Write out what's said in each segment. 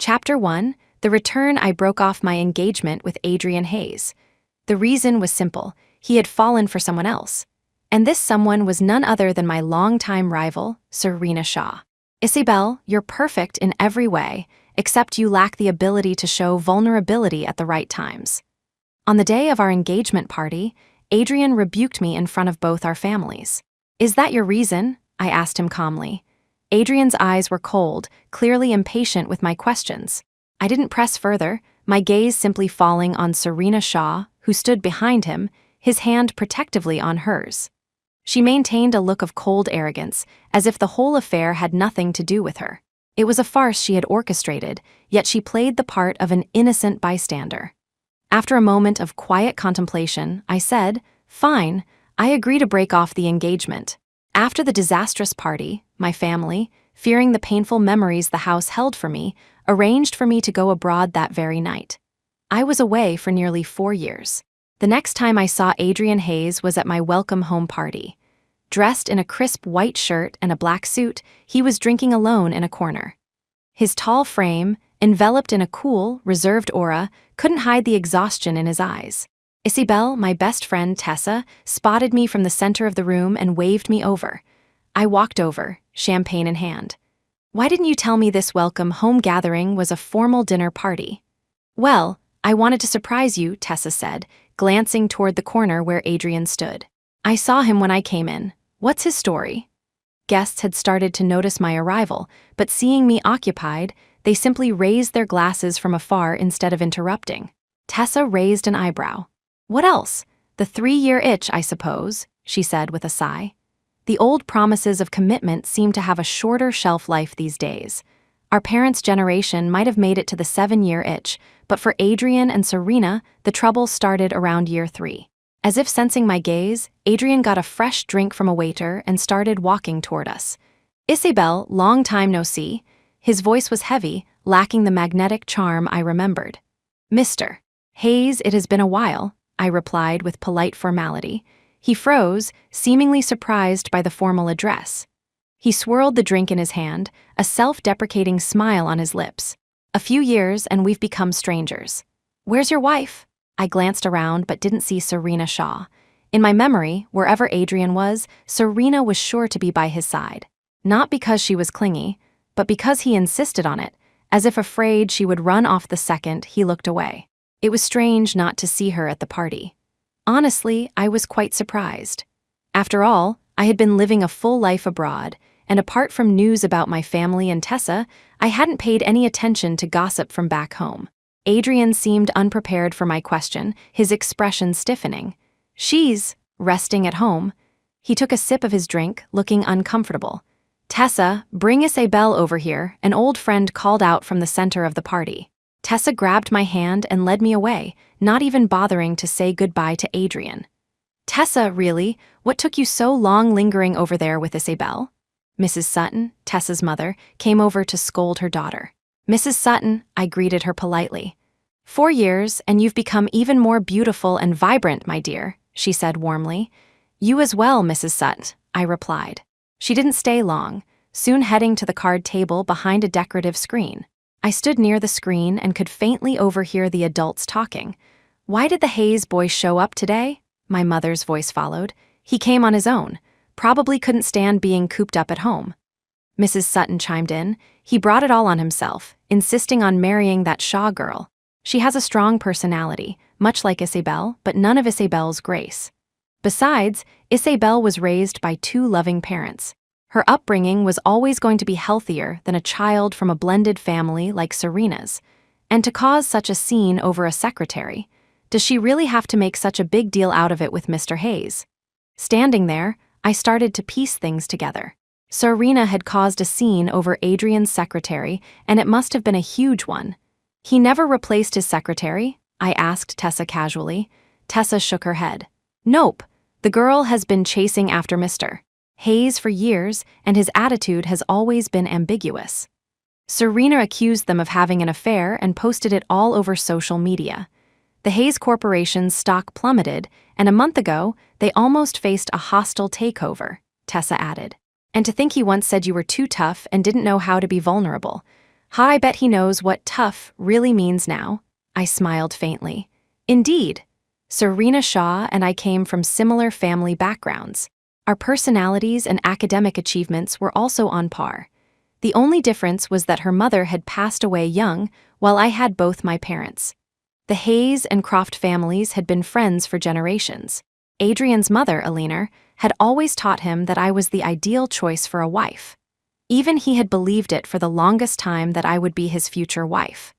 Chapter 1: The Return. I broke off my engagement with Adrian Hayes. The reason was simple: he had fallen for someone else. And this someone was none other than my longtime rival, Serena Shaw. Isabel, you're perfect in every way, except you lack the ability to show vulnerability at the right times. On the day of our engagement party, Adrian rebuked me in front of both our families. Is that your reason? I asked him calmly. Adrian's eyes were cold, clearly impatient with my questions. I didn't press further, my gaze simply falling on Serena Shaw, who stood behind him, his hand protectively on hers. She maintained a look of cold arrogance, as if the whole affair had nothing to do with her. It was a farce she had orchestrated, yet she played the part of an innocent bystander. After a moment of quiet contemplation, I said, "Fine, I agree to break off the engagement." After the disastrous party, my family, fearing the painful memories the house held for me, arranged for me to go abroad that very night. I was away for nearly 4 years. The next time I saw Adrian Hayes was at my welcome home party. Dressed in a crisp white shirt and a black suit, he was drinking alone in a corner. His tall frame, enveloped in a cool, reserved aura, couldn't hide the exhaustion in his eyes. Isabel, my best friend Tessa, spotted me from the center of the room and waved me over. I walked over, champagne in hand. "Why didn't you tell me this welcome home gathering was a formal dinner party?" "Well, I wanted to surprise you," Tessa said, glancing toward the corner where Adrian stood. "I saw him when I came in. What's his story?" Guests had started to notice my arrival, but seeing me occupied, they simply raised their glasses from afar instead of interrupting. Tessa raised an eyebrow. "What else? The 3-year itch, I suppose," she said with a sigh. The old promises of commitment seem to have a shorter shelf life these days. Our parents' generation might have made it to the 7-year itch, but for Adrian and Serena, the trouble started around year 3. As if sensing my gaze, Adrian got a fresh drink from a waiter and started walking toward us. "Isabel, long time no see." His voice was heavy, lacking the magnetic charm I remembered. "Mr. Hayes, it has been a while," I replied with polite formality. He froze, seemingly surprised by the formal address. He swirled the drink in his hand, a self-deprecating smile on his lips. "A few years and we've become strangers." "Where's your wife?" I glanced around but didn't see Serena Shaw. In my memory, wherever Adrian was, Serena was sure to be by his side. Not because she was clingy, but because he insisted on it, as if afraid she would run off the second he looked away. It was strange not to see her at the party. Honestly, I was quite surprised. After all, I had been living a full life abroad, and apart from news about my family and Tessa, I hadn't paid any attention to gossip from back home. Adrian seemed unprepared for my question, his expression stiffening. "She's resting at home." He took a sip of his drink, looking uncomfortable. "Tessa, bring Isabel over here," an old friend called out from the center of the party. Tessa grabbed my hand and led me away, not even bothering to say goodbye to Adrian. "Tessa, really? What took you so long lingering over there with Isabel?" Mrs. Sutton, Tessa's mother, came over to scold her daughter. "Mrs. Sutton," I greeted her politely. "4 years, and you've become even more beautiful and vibrant, my dear," she said warmly. "You as well, Mrs. Sutton," I replied. She didn't stay long, soon heading to the card table behind a decorative screen. I stood near the screen and could faintly overhear the adults talking. "Why did the Hayes boy show up today?" my mother's voice followed. "He came on his own. Probably couldn't stand being cooped up at home." Mrs. Sutton chimed in. "He brought it all on himself, insisting on marrying that Shaw girl. She has a strong personality, much like Isabel, but none of Isabel's grace. Besides, Isabel was raised by 2 loving parents. Her upbringing was always going to be healthier than a child from a blended family like Serena's. And to cause such a scene over a secretary, does she really have to make such a big deal out of it with Mr. Hayes?" Standing there, I started to piece things together. Serena had caused a scene over Adrian's secretary, and it must have been a huge one. "He never replaced his secretary?" I asked Tessa casually. Tessa shook her head. "Nope. The girl has been chasing after Mr. Hayes for years, and his attitude has always been ambiguous." Serena accused them of having an affair and posted it all over social media. The Hayes Corporation's stock plummeted, and a month ago, they almost faced a hostile takeover, Tessa added. "And to think he once said you were too tough and didn't know how to be vulnerable. I bet he knows what tough really means now. I smiled faintly. Indeed. Serena Shaw and I came from similar family backgrounds. Our personalities and academic achievements were also on par. The only difference was that her mother had passed away young, while I had both my parents. The Hayes and Croft families had been friends for generations. Adrian's mother, Eleanor, had always taught him that I was the ideal choice for a wife. Even he had believed it for the longest time that I would be his future wife.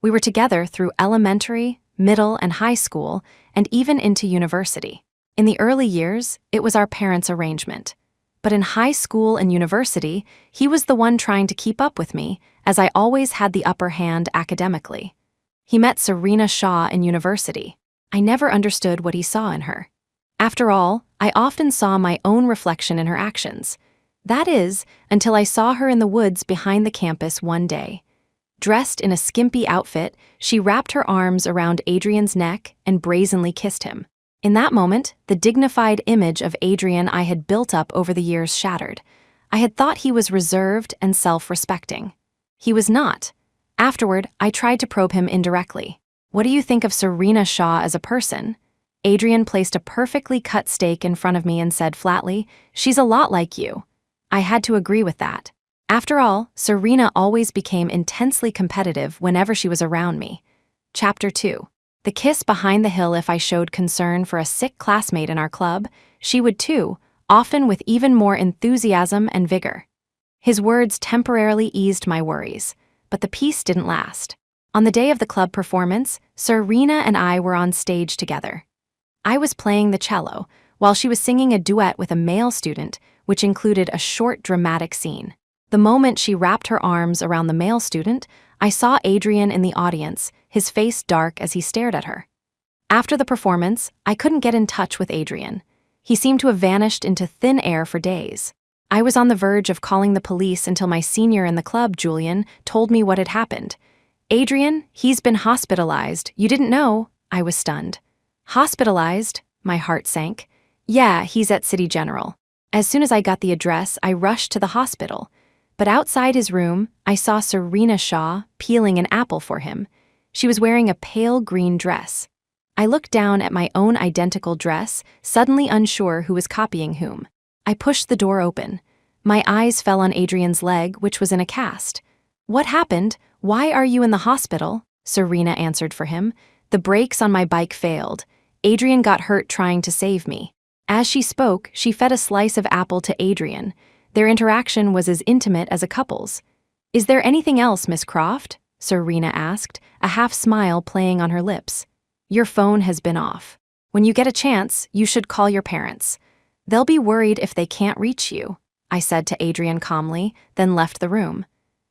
We were together through elementary, middle, and high school, and even into university. In the early years, it was our parents' arrangement. But in high school and university, he was the one trying to keep up with me, as I always had the upper hand academically. He met Serena Shaw in university. I never understood what he saw in her. After all, I often saw my own reflection in her actions. That is, until I saw her in the woods behind the campus one day. Dressed in a skimpy outfit, she wrapped her arms around Adrian's neck and brazenly kissed him. In that moment, the dignified image of Adrian I had built up over the years shattered. I had thought he was reserved and self-respecting. He was not. Afterward, I tried to probe him indirectly. What do you think of Serena Shaw as a person? Adrian placed a perfectly cut steak in front of me and said flatly, "She's a lot like you." I had to agree with that. After all, Serena always became intensely competitive whenever she was around me. Chapter 2. The kiss behind the hill. If I showed concern for a sick classmate in our club, she would too, often with even more enthusiasm and vigor. His words temporarily eased my worries, but the peace didn't last. On the day of the club performance, Serena and I were on stage together. I was playing the cello, while she was singing a duet with a male student, which included a short dramatic scene. The moment she wrapped her arms around the male student, I saw Adrian in the audience, his face dark as he stared at her. After the performance, I couldn't get in touch with Adrian. He seemed to have vanished into thin air for days. I was on the verge of calling the police until my senior in the club, Julian, told me what had happened. "Adrian, he's been hospitalized. You didn't know?" I was stunned. Hospitalized? My heart sank. Yeah, he's at City General. As soon as I got the address, I rushed to the hospital. But outside his room, I saw Serena Shaw peeling an apple for him. She was wearing a pale green dress. I looked down at my own identical dress, suddenly unsure who was copying whom. I pushed the door open. My eyes fell on Adrian's leg, which was in a cast. "What happened? Why are you in the hospital?" Serena answered for him. "The brakes on my bike failed. Adrian got hurt trying to save me." As she spoke, she fed a slice of apple to Adrian. Their interaction was as intimate as a couple's. "Is there anything else, Miss Croft?" Serena asked, a half-smile playing on her lips. "Your phone has been off. When you get a chance, you should call your parents. They'll be worried if they can't reach you," I said to Adrian calmly, then left the room.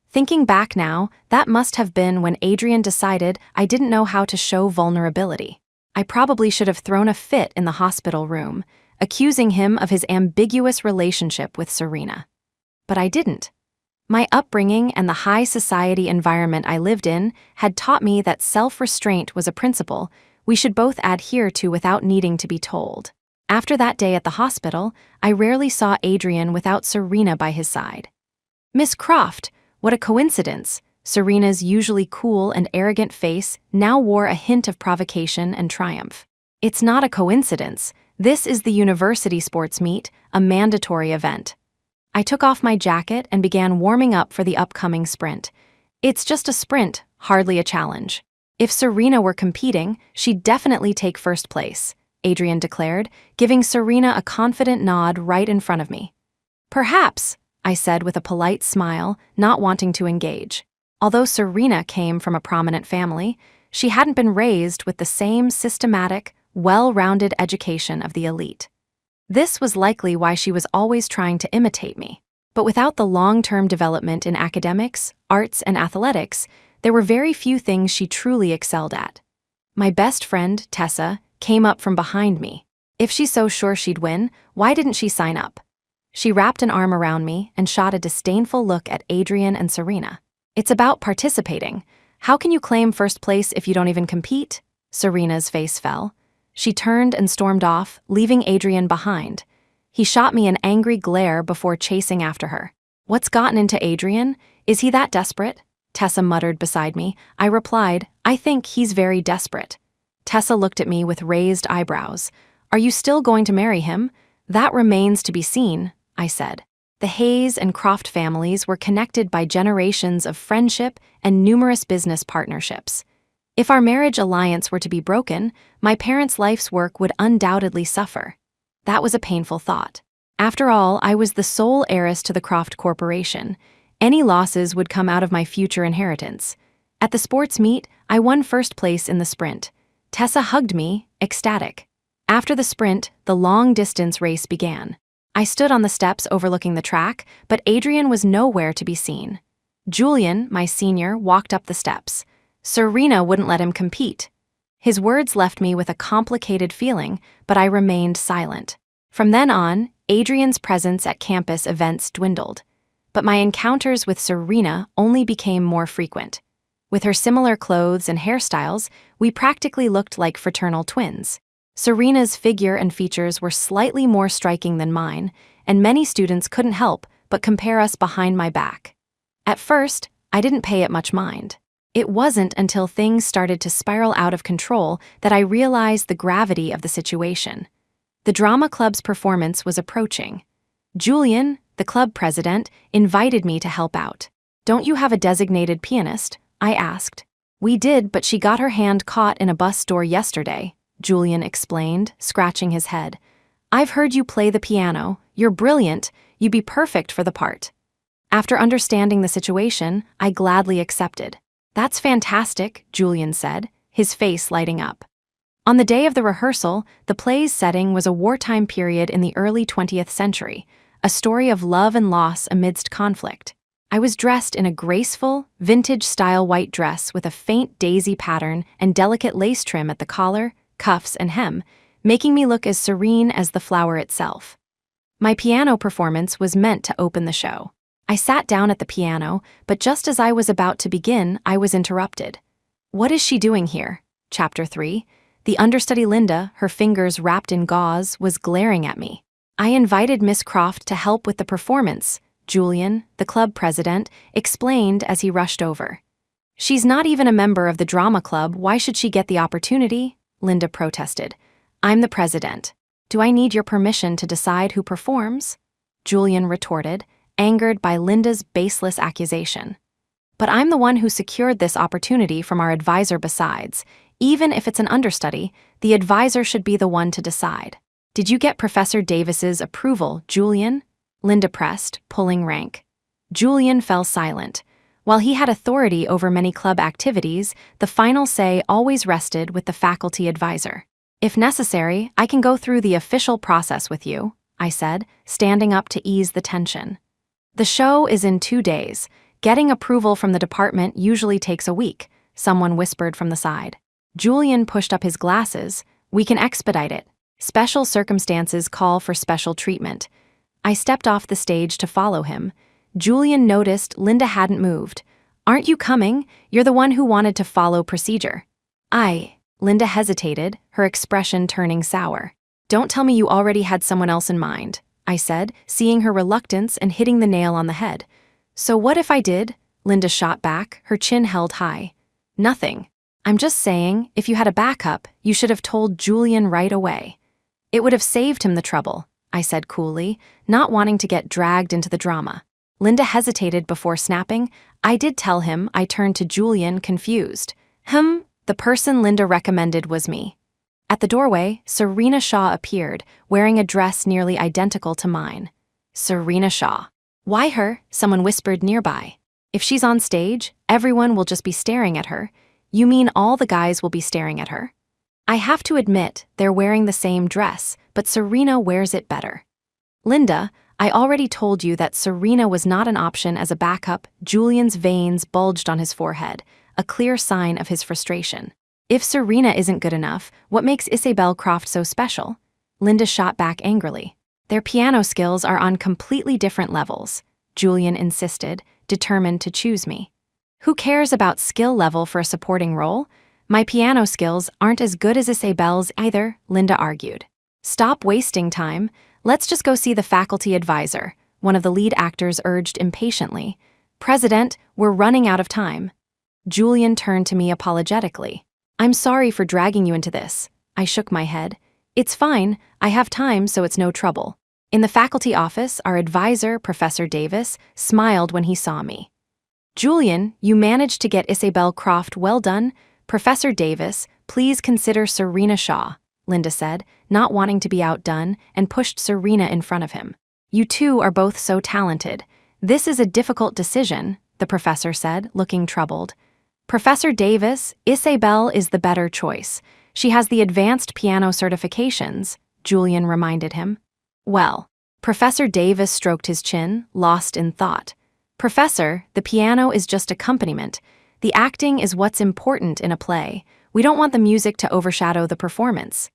Thinking back now, that must have been when Adrian decided I didn't know how to show vulnerability. I probably should have thrown a fit in the hospital room, accusing him of his ambiguous relationship with Serena. But I didn't. My upbringing and the high society environment I lived in had taught me that self-restraint was a principle we should both adhere to without needing to be told. After that day at the hospital, I rarely saw Adrian without Serena by his side. "Miss Croft, what a coincidence!" Serena's usually cool and arrogant face now wore a hint of provocation and triumph. "It's not a coincidence. This is the university sports meet, a mandatory event." I took off my jacket and began warming up for the upcoming sprint. "It's just a sprint, hardly a challenge. If Serena were competing, she'd definitely take first place," Adrian declared, giving Serena a confident nod right in front of me. "Perhaps," I said with a polite smile, not wanting to engage. Although Serena came from a prominent family, she hadn't been raised with the same systematic, well-rounded education of the elite. This was likely why she was always trying to imitate me. But without the long-term development in academics, arts, and athletics, there were very few things she truly excelled at. My best friend, Tessa, came up from behind me. If she's so sure she'd win, why didn't she sign up? She wrapped an arm around me and shot a disdainful look at Adrian and Serena. "It's about participating. How can you claim first place if you don't even compete?" Serena's face fell. She turned and stormed off, leaving Adrian behind. He shot me an angry glare before chasing after her. "What's gotten into Adrian? Is he that desperate?" Tessa muttered beside me. I replied, I think he's very desperate. Tessa looked at me with raised eyebrows. Are you still going to marry him? That remains to be seen, I said. The Hayes and Croft families were connected by generations of friendship and numerous business partnerships. If our marriage alliance were to be broken, my parents' life's work would undoubtedly suffer. That was a painful thought. After all, I was the sole heiress to the Croft Corporation. Any losses would come out of my future inheritance. At the sports meet, I won first place in the sprint. Tessa hugged me, ecstatic. After the sprint, the long-distance race began. I stood on the steps overlooking the track, but Adrian was nowhere to be seen. Julian, my senior, walked up the steps. Serena wouldn't let him compete. His words left me with a complicated feeling, but I remained silent. From then on, Adrian's presence at campus events dwindled. But my encounters with Serena only became more frequent. With her similar clothes and hairstyles, we practically looked like fraternal twins. Serena's figure and features were slightly more striking than mine, and many students couldn't help but compare us behind my back. At first, I didn't pay it much mind. It wasn't until things started to spiral out of control that I realized the gravity of the situation. The drama club's performance was approaching. Julian, the club president, invited me to help out. Don't you have a designated pianist? I asked. We did, but she got her hand caught in a bus door yesterday, Julian explained, scratching his head. I've heard you play the piano. You're brilliant. You'd be perfect for the part. After understanding the situation, I gladly accepted. That's fantastic, Julian said, his face lighting up. On the day of the rehearsal, the play's setting was a wartime period in the early 20th century, a story of love and loss amidst conflict. I was dressed in a graceful, vintage-style white dress with a faint daisy pattern and delicate lace trim at the collar, cuffs, and hem, making me look as serene as the flower itself. My piano performance was meant to open the show. I sat down at the piano, but just as I was about to begin, I was interrupted. What is she doing here? Chapter 3. The understudy Linda, her fingers wrapped in gauze, was glaring at me. I invited Miss Croft to help with the performance, Julian, the club president, explained as he rushed over. She's not even a member of the drama club. Why should she get the opportunity? Linda protested. I'm the president. Do I need your permission to decide who performs? Julian retorted, angered by Linda's baseless accusation. But I'm the one who secured this opportunity from our advisor besides. Even if it's an understudy, the advisor should be the one to decide. Did you get Professor Davis's approval, Julian? Linda pressed, pulling rank. Julian fell silent. While he had authority over many club activities, the final say always rested with the faculty advisor. If necessary, I can go through the official process with you, I said, standing up to ease the tension. The show is in 2 days. Getting approval from the department usually takes a week, someone whispered from the side. Julian pushed up his glasses. We can expedite it. Special circumstances call for special treatment. I stepped off the stage to follow him. Julian noticed Linda hadn't moved. Aren't you coming? You're the one who wanted to follow procedure. Linda hesitated, her expression turning sour. Don't tell me you already had someone else in mind, I said, seeing her reluctance and hitting the nail on the head. So what if I did? Linda shot back, her chin held high. Nothing. I'm just saying, if you had a backup, you should have told Julian right away. It would have saved him the trouble, I said coolly, not wanting to get dragged into the drama. Linda hesitated before snapping. I did tell him. I turned to Julian, confused. The person Linda recommended was me. At the doorway, Serena Shaw appeared, wearing a dress nearly identical to mine. Serena Shaw. Why her? Someone whispered nearby. If she's on stage, everyone will just be staring at her. You mean all the guys will be staring at her? I have to admit, they're wearing the same dress, but Serena wears it better. Linda, I already told you that Serena was not an option as a backup. Julian's veins bulged on his forehead, a clear sign of his frustration. If Serena isn't good enough, what makes Isabel Croft so special? Linda shot back angrily. Their piano skills are on completely different levels, Julian insisted, determined to choose me. Who cares about skill level for a supporting role? My piano skills aren't as good as Isabel's either, Linda argued. Stop wasting time. Let's just go see the faculty advisor, one of the lead actors urged impatiently. "President, we're running out of time." Julian turned to me apologetically. "I'm sorry for dragging you into this." I shook my head. "It's fine, I have time, so it's no trouble." In the faculty office, our advisor, Professor Davis, smiled when he saw me. "Julian, you managed to get Isabel Croft. Well done. Professor Davis, please consider Serena Shaw," Linda said, not wanting to be outdone, and pushed Serena in front of him. "You two are both so talented. This is a difficult decision," the professor said, looking troubled. "Professor Davis, Isabel is the better choice. She has the advanced piano certifications," Julian reminded him. "Well," Professor Davis stroked his chin, lost in thought. "Professor, the piano is just accompaniment. The acting is what's important in a play. We don't want the music to overshadow the performance."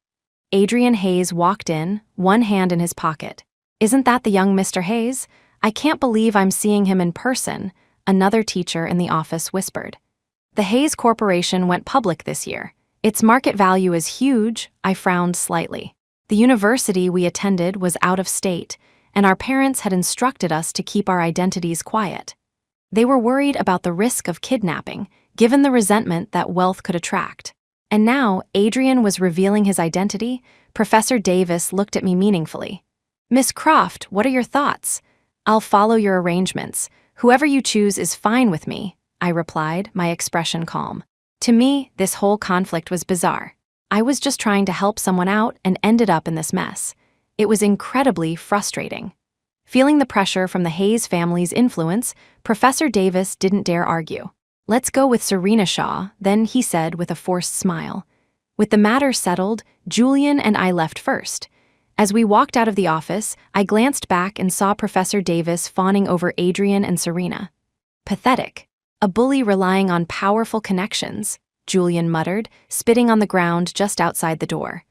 Adrian Hayes walked in, one hand in his pocket. "Isn't that the young Mr. Hayes? I can't believe I'm seeing him in person," another teacher in the office whispered. "The Hayes Corporation went public this year. Its market value is huge." I frowned slightly. "The university we attended was out of state, and our parents had instructed us to keep our identities quiet. They were worried about the risk of kidnapping, given the resentment that wealth could attract." And now Adrian was revealing his identity. Professor Davis looked at me meaningfully. "Miss Croft, what are your thoughts?" "I'll follow your arrangements. Whoever you choose is fine with me," I replied, my expression calm. To me, this whole conflict was bizarre. I was just trying to help someone out and ended up in this mess. It was incredibly frustrating. Feeling the pressure from the Hayes family's influence, Professor Davis didn't dare argue. "Let's go with Serena Shaw," then he said with a forced smile. With the matter settled, Julian and I left first. As we walked out of the office, I glanced back and saw Professor Davis fawning over Adrian and Serena. "Pathetic. A bully relying on powerful connections," Julian muttered, spitting on the ground just outside the door.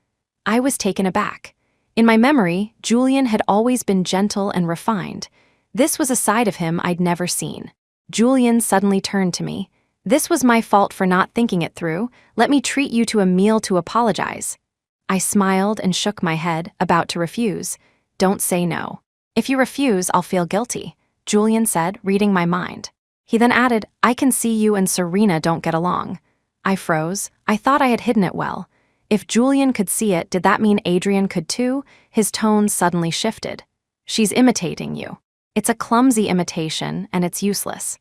I was taken aback. In my memory, Julian had always been gentle and refined. This was a side of him I'd never seen. Julian suddenly turned to me. "This was my fault for not thinking it through. Let me treat you to a meal to apologize." I smiled and shook my head, about to refuse. "Don't say no. If you refuse, I'll feel guilty," Julian said, reading my mind. He then added, "I can see you and Serena don't get along." I froze. I thought I had hidden it well. If Julian could see it, did that mean Adrian could too? His tone suddenly shifted. "She's imitating you. It's a clumsy imitation, and it's useless."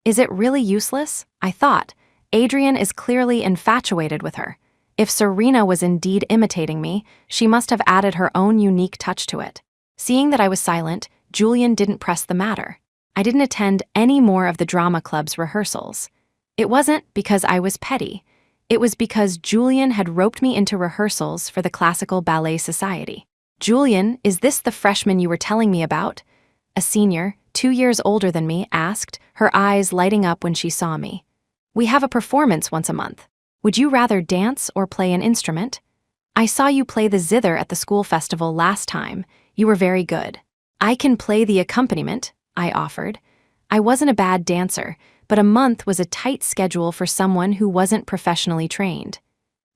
"Is it really useless?" I thought. Adrian is clearly infatuated with her. If Serena was indeed imitating me, she must have added her own unique touch to it. Seeing that I was silent, Julian didn't press the matter. I didn't attend any more of the drama club's rehearsals. It wasn't because I was petty. It was because Julian had roped me into rehearsals for the Classical Ballet Society. "Julian, is this the freshman you were telling me about?" A senior, 2 years older than me, asked, her eyes lighting up when she saw me. "We have a performance once a month. Would you rather dance or play an instrument?" "I saw you play the zither at the school festival last time. You were very good." "I can play the accompaniment," I offered. I wasn't a bad dancer, but a month was a tight schedule for someone who wasn't professionally trained.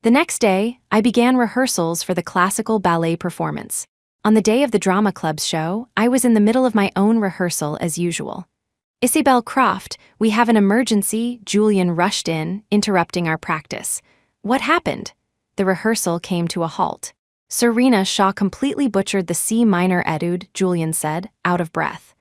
The next day, I began rehearsals for the classical ballet performance. On the day of the drama club's show, I was in the middle of my own rehearsal as usual. "Isabel Croft, we have an emergency," Julian rushed in, interrupting our practice. "What happened?" The rehearsal came to a halt. "Serena Shaw completely butchered the C minor etude," Julian said, out of breath.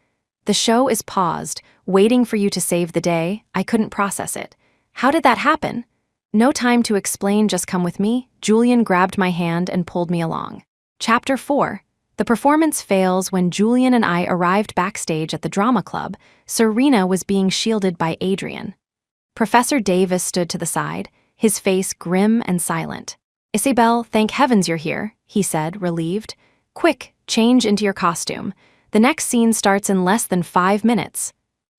"The show is paused, waiting for you to save the day." I couldn't process it. "How did that happen?" "No time to explain, just come with me." Julian grabbed my hand and pulled me along. Chapter 4. The performance fails. When Julian and I arrived backstage at the drama club, Serena was being shielded by Adrian. Professor Davis stood to the side, his face grim and silent. "Isabel, thank heavens you're here," he said, relieved. "Quick, change into your costume. The next scene starts in less than 5 minutes."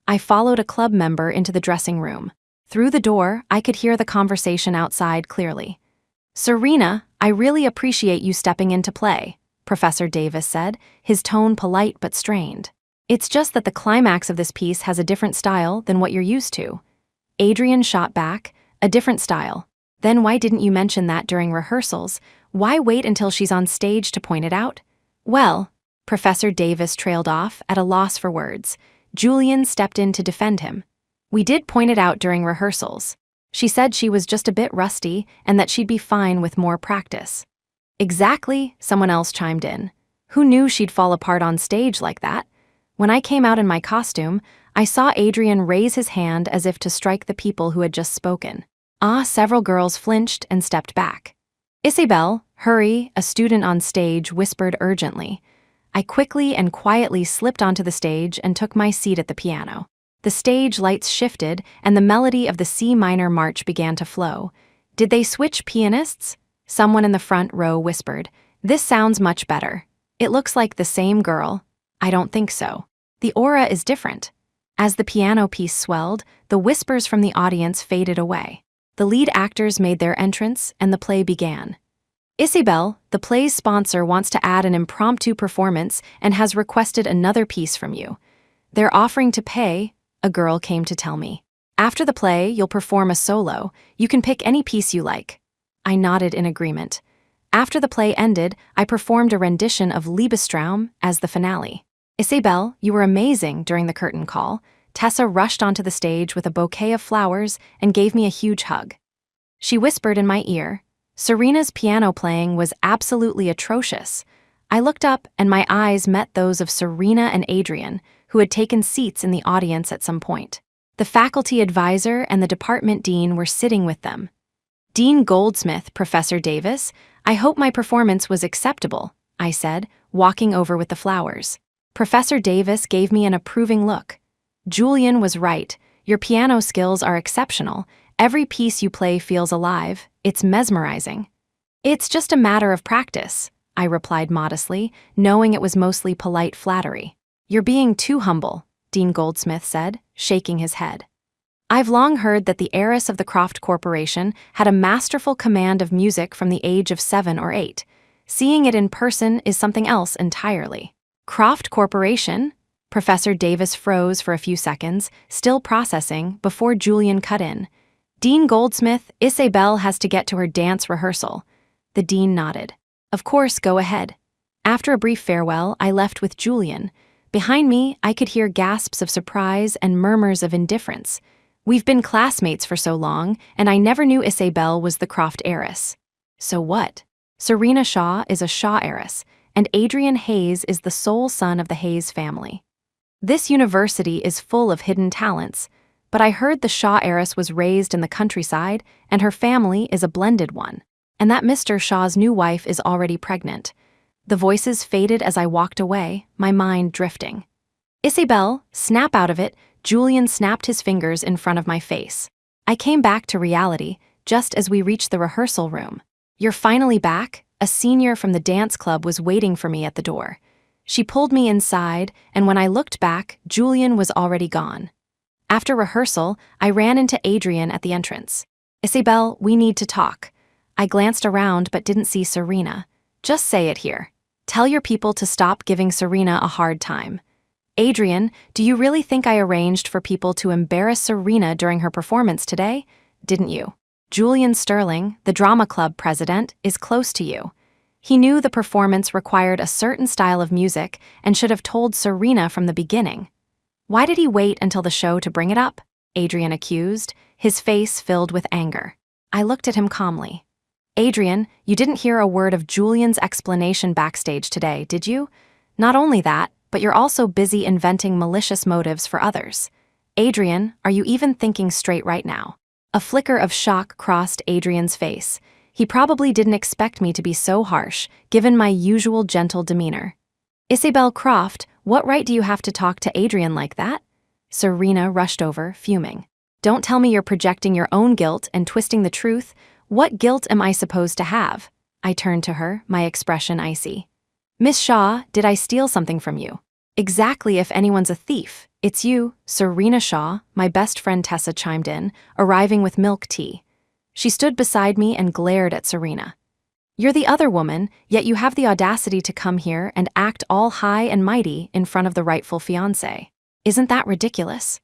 I followed a club member into the dressing room. Through the door, I could hear the conversation outside clearly. "Serena, I really appreciate you stepping in to play," Professor Davis said, his tone polite but strained. "It's just that the climax of this piece has a different style than what you're used to." Adrian shot back, "A different style. Then why didn't you mention that during rehearsals? Why wait until she's on stage to point it out?" "Well," Professor Davis trailed off, at a loss for words. Julian stepped in to defend him. We did point it out during rehearsals. She said she was just a bit rusty and that she'd be fine with more practice. Exactly, someone else chimed in. Who knew she'd fall apart on stage like that? When I came out in my costume, I saw Adrian raise his hand as if to strike the people who had just spoken. Several girls flinched and stepped back. Isabel, hurry, a student on stage whispered urgently. I quickly and quietly slipped onto the stage and took my seat at the piano. The stage lights shifted and the melody of the C minor march began to flow. Did they switch pianists? Someone in the front row whispered. This sounds much better. It looks like the same girl. I don't think so. The aura is different. As the piano piece swelled, the whispers from the audience faded away. The lead actors made their entrance and the play began. Isabel, the play's sponsor, wants to add an impromptu performance and has requested another piece from you. They're offering to pay, a girl came to tell me. After the play, you'll perform a solo. You can pick any piece you like. I nodded in agreement. After the play ended, I performed a rendition of Liebestraum as the finale. Isabel, you were amazing during the curtain call. Tessa rushed onto the stage with a bouquet of flowers and gave me a huge hug. She whispered in my ear, Serena's piano playing was absolutely atrocious. I looked up and my eyes met those of Serena and Adrian, who had taken seats in the audience at some point. The faculty advisor and the department dean were sitting with them. Dean Goldsmith, Professor Davis, I hope my performance was acceptable, I said, walking over with the flowers. Professor Davis gave me an approving look. Julian was right. Your piano skills are exceptional. Every piece you play feels alive. It's mesmerizing. It's just a matter of practice, I replied modestly, knowing it was mostly polite flattery. You're being too humble, Dean Goldsmith said, shaking his head. I've long heard that the heiress of the Croft Corporation had a masterful command of music from the age of 7 or 8. Seeing it in person is something else entirely. Croft Corporation? Professor Davis froze for a few seconds, still processing, before Julian cut in. Dean Goldsmith, Isabel has to get to her dance rehearsal. The dean nodded. Of course, go ahead. After a brief farewell, I left with Julian. Behind me, I could hear gasps of surprise and murmurs of indifference. We've been classmates for so long, and I never knew Isabel was the Croft heiress. So what? Serena Shaw is a Shaw heiress, and Adrian Hayes is the sole son of the Hayes family. This university is full of hidden talents, but I heard the Shaw heiress was raised in the countryside, and her family is a blended one, and that Mr. Shaw's new wife is already pregnant. The voices faded as I walked away, my mind drifting. Isabel, snap out of it, Julian snapped his fingers in front of my face. I came back to reality, just as we reached the rehearsal room. You're finally back? A senior from the dance club was waiting for me at the door. She pulled me inside, and when I looked back, Julian was already gone. After rehearsal, I ran into Adrian at the entrance. Isabel, we need to talk. I glanced around but didn't see Serena. Just say it here. Tell your people to stop giving Serena a hard time. Adrian, do you really think I arranged for people to embarrass Serena during her performance today? Didn't you? Julian Sterling, the drama club president, is close to you. He knew the performance required a certain style of music and should have told Serena from the beginning. Why did he wait until the show to bring it up? Adrian accused, his face filled with anger. I looked at him calmly. Adrian, you didn't hear a word of Julian's explanation backstage today, did you? Not only that, but you're also busy inventing malicious motives for others. Adrian, are you even thinking straight right now? A flicker of shock crossed Adrian's face. He probably didn't expect me to be so harsh, given my usual gentle demeanor. Isabel Croft, what right do you have to talk to Adrian like that? Serena rushed over, fuming. Don't tell me you're projecting your own guilt and twisting the truth. What guilt am I supposed to have? I turned to her, my expression icy. Miss Shaw, did I steal something from you? Exactly, if anyone's a thief. It's you, Serena Shaw, my best friend Tessa chimed in, arriving with milk tea. She stood beside me and glared at Serena. You're the other woman, yet you have the audacity to come here and act all high and mighty in front of the rightful fiancé. Isn't that ridiculous?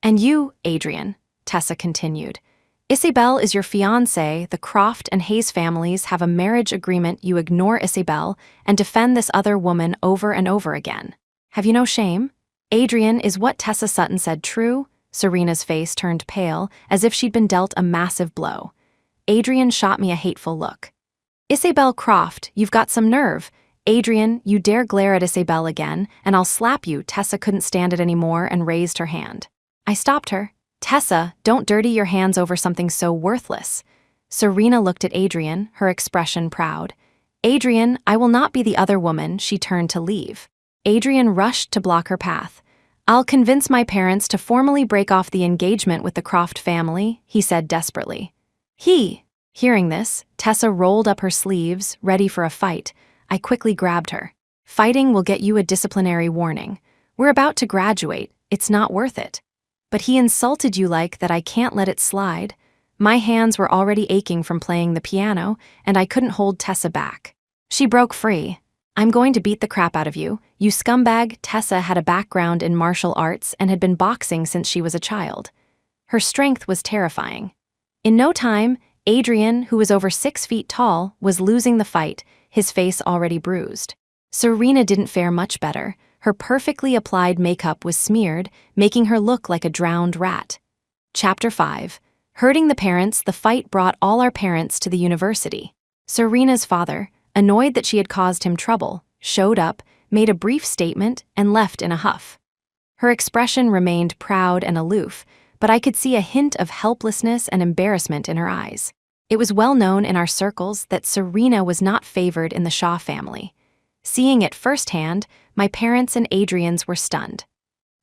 And you, Adrian, Tessa continued. Isabel is your fiancé. The Croft and Hayes families have a marriage agreement. You ignore Isabel and defend this other woman over and over again. Have you no shame? Adrian, is what Tessa Sutton said true? Serena's face turned pale, as if she'd been dealt a massive blow. Adrian shot me a hateful look. Isabel Croft, you've got some nerve. Adrian, you dare glare at Isabel again, and I'll slap you. Tessa couldn't stand it anymore and raised her hand. I stopped her. Tessa, don't dirty your hands over something so worthless. Serena looked at Adrian, her expression proud. Adrian, I will not be the other woman. She turned to leave. Adrian rushed to block her path. I'll convince my parents to formally break off the engagement with the Croft family, he said desperately. Hearing this, Tessa rolled up her sleeves, ready for a fight. I quickly grabbed her. Fighting will get you a disciplinary warning. We're about to graduate. It's not worth it. But he insulted you like that. I can't let it slide. My hands were already aching from playing the piano, and I couldn't hold Tessa back. She broke free. I'm going to beat the crap out of you, you scumbag. Tessa had a background in martial arts and had been boxing since she was a child. Her strength was terrifying. In no time, Adrian, who was over 6 feet tall, was losing the fight, his face already bruised. Serena didn't fare much better. Her perfectly applied makeup was smeared, making her look like a drowned rat. Chapter 5. Hurting the parents. The fight brought all our parents to the university. Serena's father, annoyed that she had caused him trouble, showed up, made a brief statement, and left in a huff. Her expression remained proud and aloof, but I could see a hint of helplessness and embarrassment in her eyes. It was well known in our circles that Serena was not favored in the Shaw family. Seeing it firsthand, my parents and Adrian's were stunned.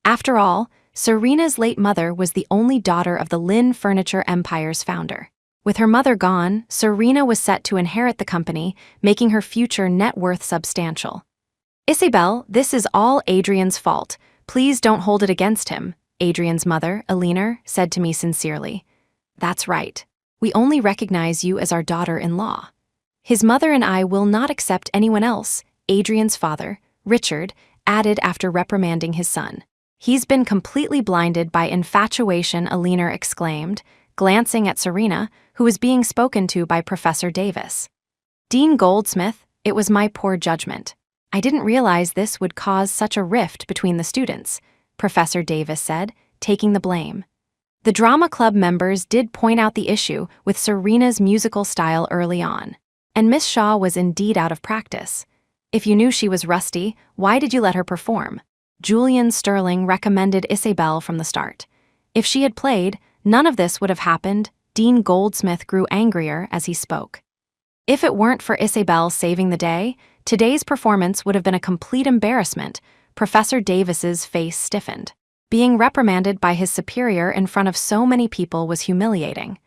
After all, Serena's late mother was the only daughter of the Lynn Furniture Empire's founder. With her mother gone, Serena was set to inherit the company, making her future net worth substantial. Isabel, this is all Adrian's fault. Please don't hold it against him, Adrian's mother, Alina, said to me sincerely. That's right. We only recognize you as our daughter-in-law. His mother and I will not accept anyone else, Adrian's father, Richard, added after reprimanding his son. He's been completely blinded by infatuation, Alina exclaimed, glancing at Serena, who was being spoken to by Professor Davis. Dean Goldsmith, it was my poor judgment. I didn't realize this would cause such a rift between the students, Professor Davis said, taking the blame. The drama club members did point out the issue with Serena's musical style early on, and Miss Shaw was indeed out of practice. If you knew she was rusty, why did you let her perform? Julian Sterling recommended Isabel from the start. If she had played, none of this would have happened. Dean Goldsmith grew angrier as he spoke. If it weren't for Isabel saving the day, today's performance would have been a complete embarrassment. Professor Davis's face stiffened. Being reprimanded by his superior in front of so many people was humiliating.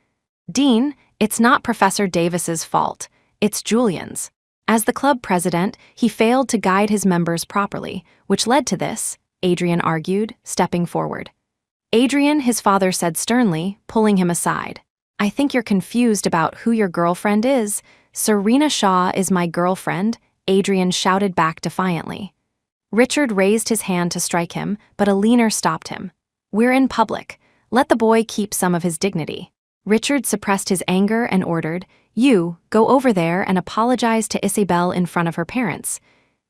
Dean, it's not Professor Davis's fault. It's Julian's. As the club president, he failed to guide his members properly, which led to this, Adrian argued, stepping forward. Adrian, his father said sternly, pulling him aside. I think you're confused about who your girlfriend is. Serena Shaw is my girlfriend, Adrian shouted back defiantly. Richard raised his hand to strike him, but Alina stopped him. We're in public. Let the boy keep some of his dignity. Richard suppressed his anger and ordered, You, go over there and apologize to Isabel in front of her parents.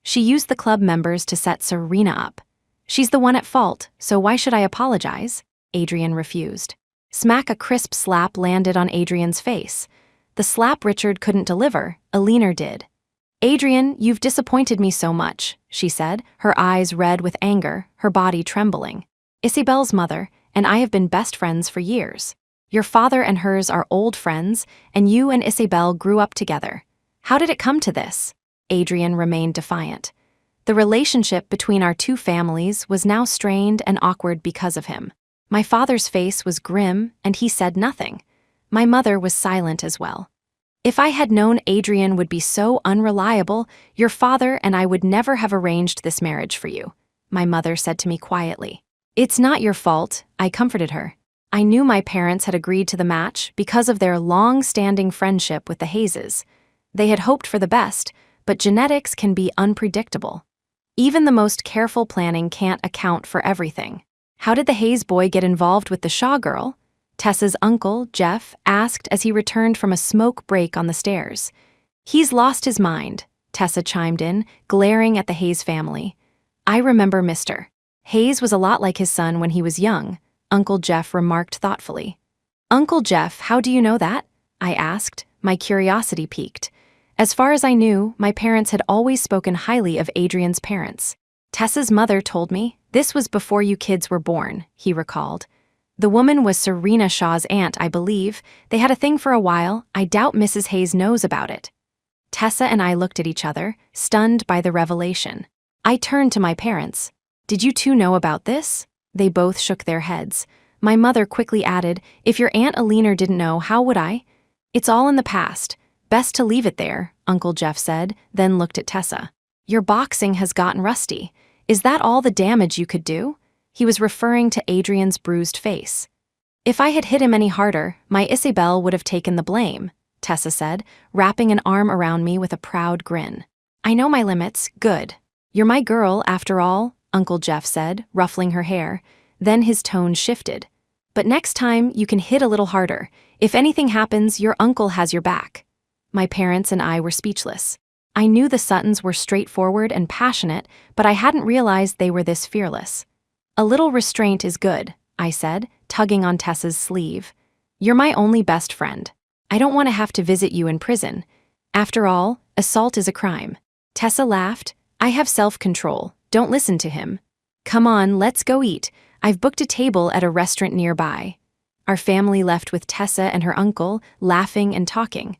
She used the club members to set Serena up. She's the one at fault, so why should I apologize? Adrian refused. Smack! A crisp slap landed on Adrian's face. The slap Richard couldn't deliver, Alina did. Adrian, you've disappointed me so much, she said, her eyes red with anger, her body trembling. Isabel's mother and I have been best friends for years. Your father and hers are old friends, and you and Isabel grew up together. How did it come to this? Adrian remained defiant. The relationship between our two families was now strained and awkward because of him. My father's face was grim, and he said nothing. My mother was silent as well. If I had known Adrian would be so unreliable, your father and I would never have arranged this marriage for you, my mother said to me quietly. It's not your fault, I comforted her. I knew my parents had agreed to the match because of their long-standing friendship with the Hayeses. They had hoped for the best, but genetics can be unpredictable. Even the most careful planning can't account for everything. How did the Hayes boy get involved with the Shaw girl? Tessa's uncle, Jeff, asked as he returned from a smoke break on the stairs. He's lost his mind, Tessa chimed in, glaring at the Hayes family. I remember Mr. Hayes was a lot like his son when he was young, Uncle Jeff remarked thoughtfully. Uncle Jeff, how do you know that? I asked, my curiosity piqued. As far as I knew, my parents had always spoken highly of Adrian's parents. Tessa's mother told me, this was before you kids were born, he recalled. The woman was Serena Shaw's aunt, I believe. They had a thing for a while. I doubt Mrs. Hayes knows about it. Tessa and I looked at each other, stunned by the revelation. I turned to my parents. Did you two know about this? They both shook their heads. My mother quickly added, if your Aunt Alina didn't know, how would I? It's all in the past. Best to leave it there, Uncle Jeff said, then looked at Tessa. Your boxing has gotten rusty. Is that all the damage you could do? He was referring to Adrian's bruised face. If I had hit him any harder, my Isabel would have taken the blame, Tessa said, wrapping an arm around me with a proud grin. I know my limits, good. You're my girl, after all, Uncle Jeff said, ruffling her hair. Then his tone shifted. But next time, you can hit a little harder. If anything happens, your uncle has your back. My parents and I were speechless. I knew the Suttons were straightforward and passionate, but I hadn't realized they were this fearless. A little restraint is good, I said, tugging on Tessa's sleeve. You're my only best friend. I don't want to have to visit you in prison. After all, assault is a crime. Tessa laughed. I have self-control. Don't listen to him. Come on, let's go eat. I've booked a table at a restaurant nearby. Our family left with Tessa and her uncle, laughing and talking.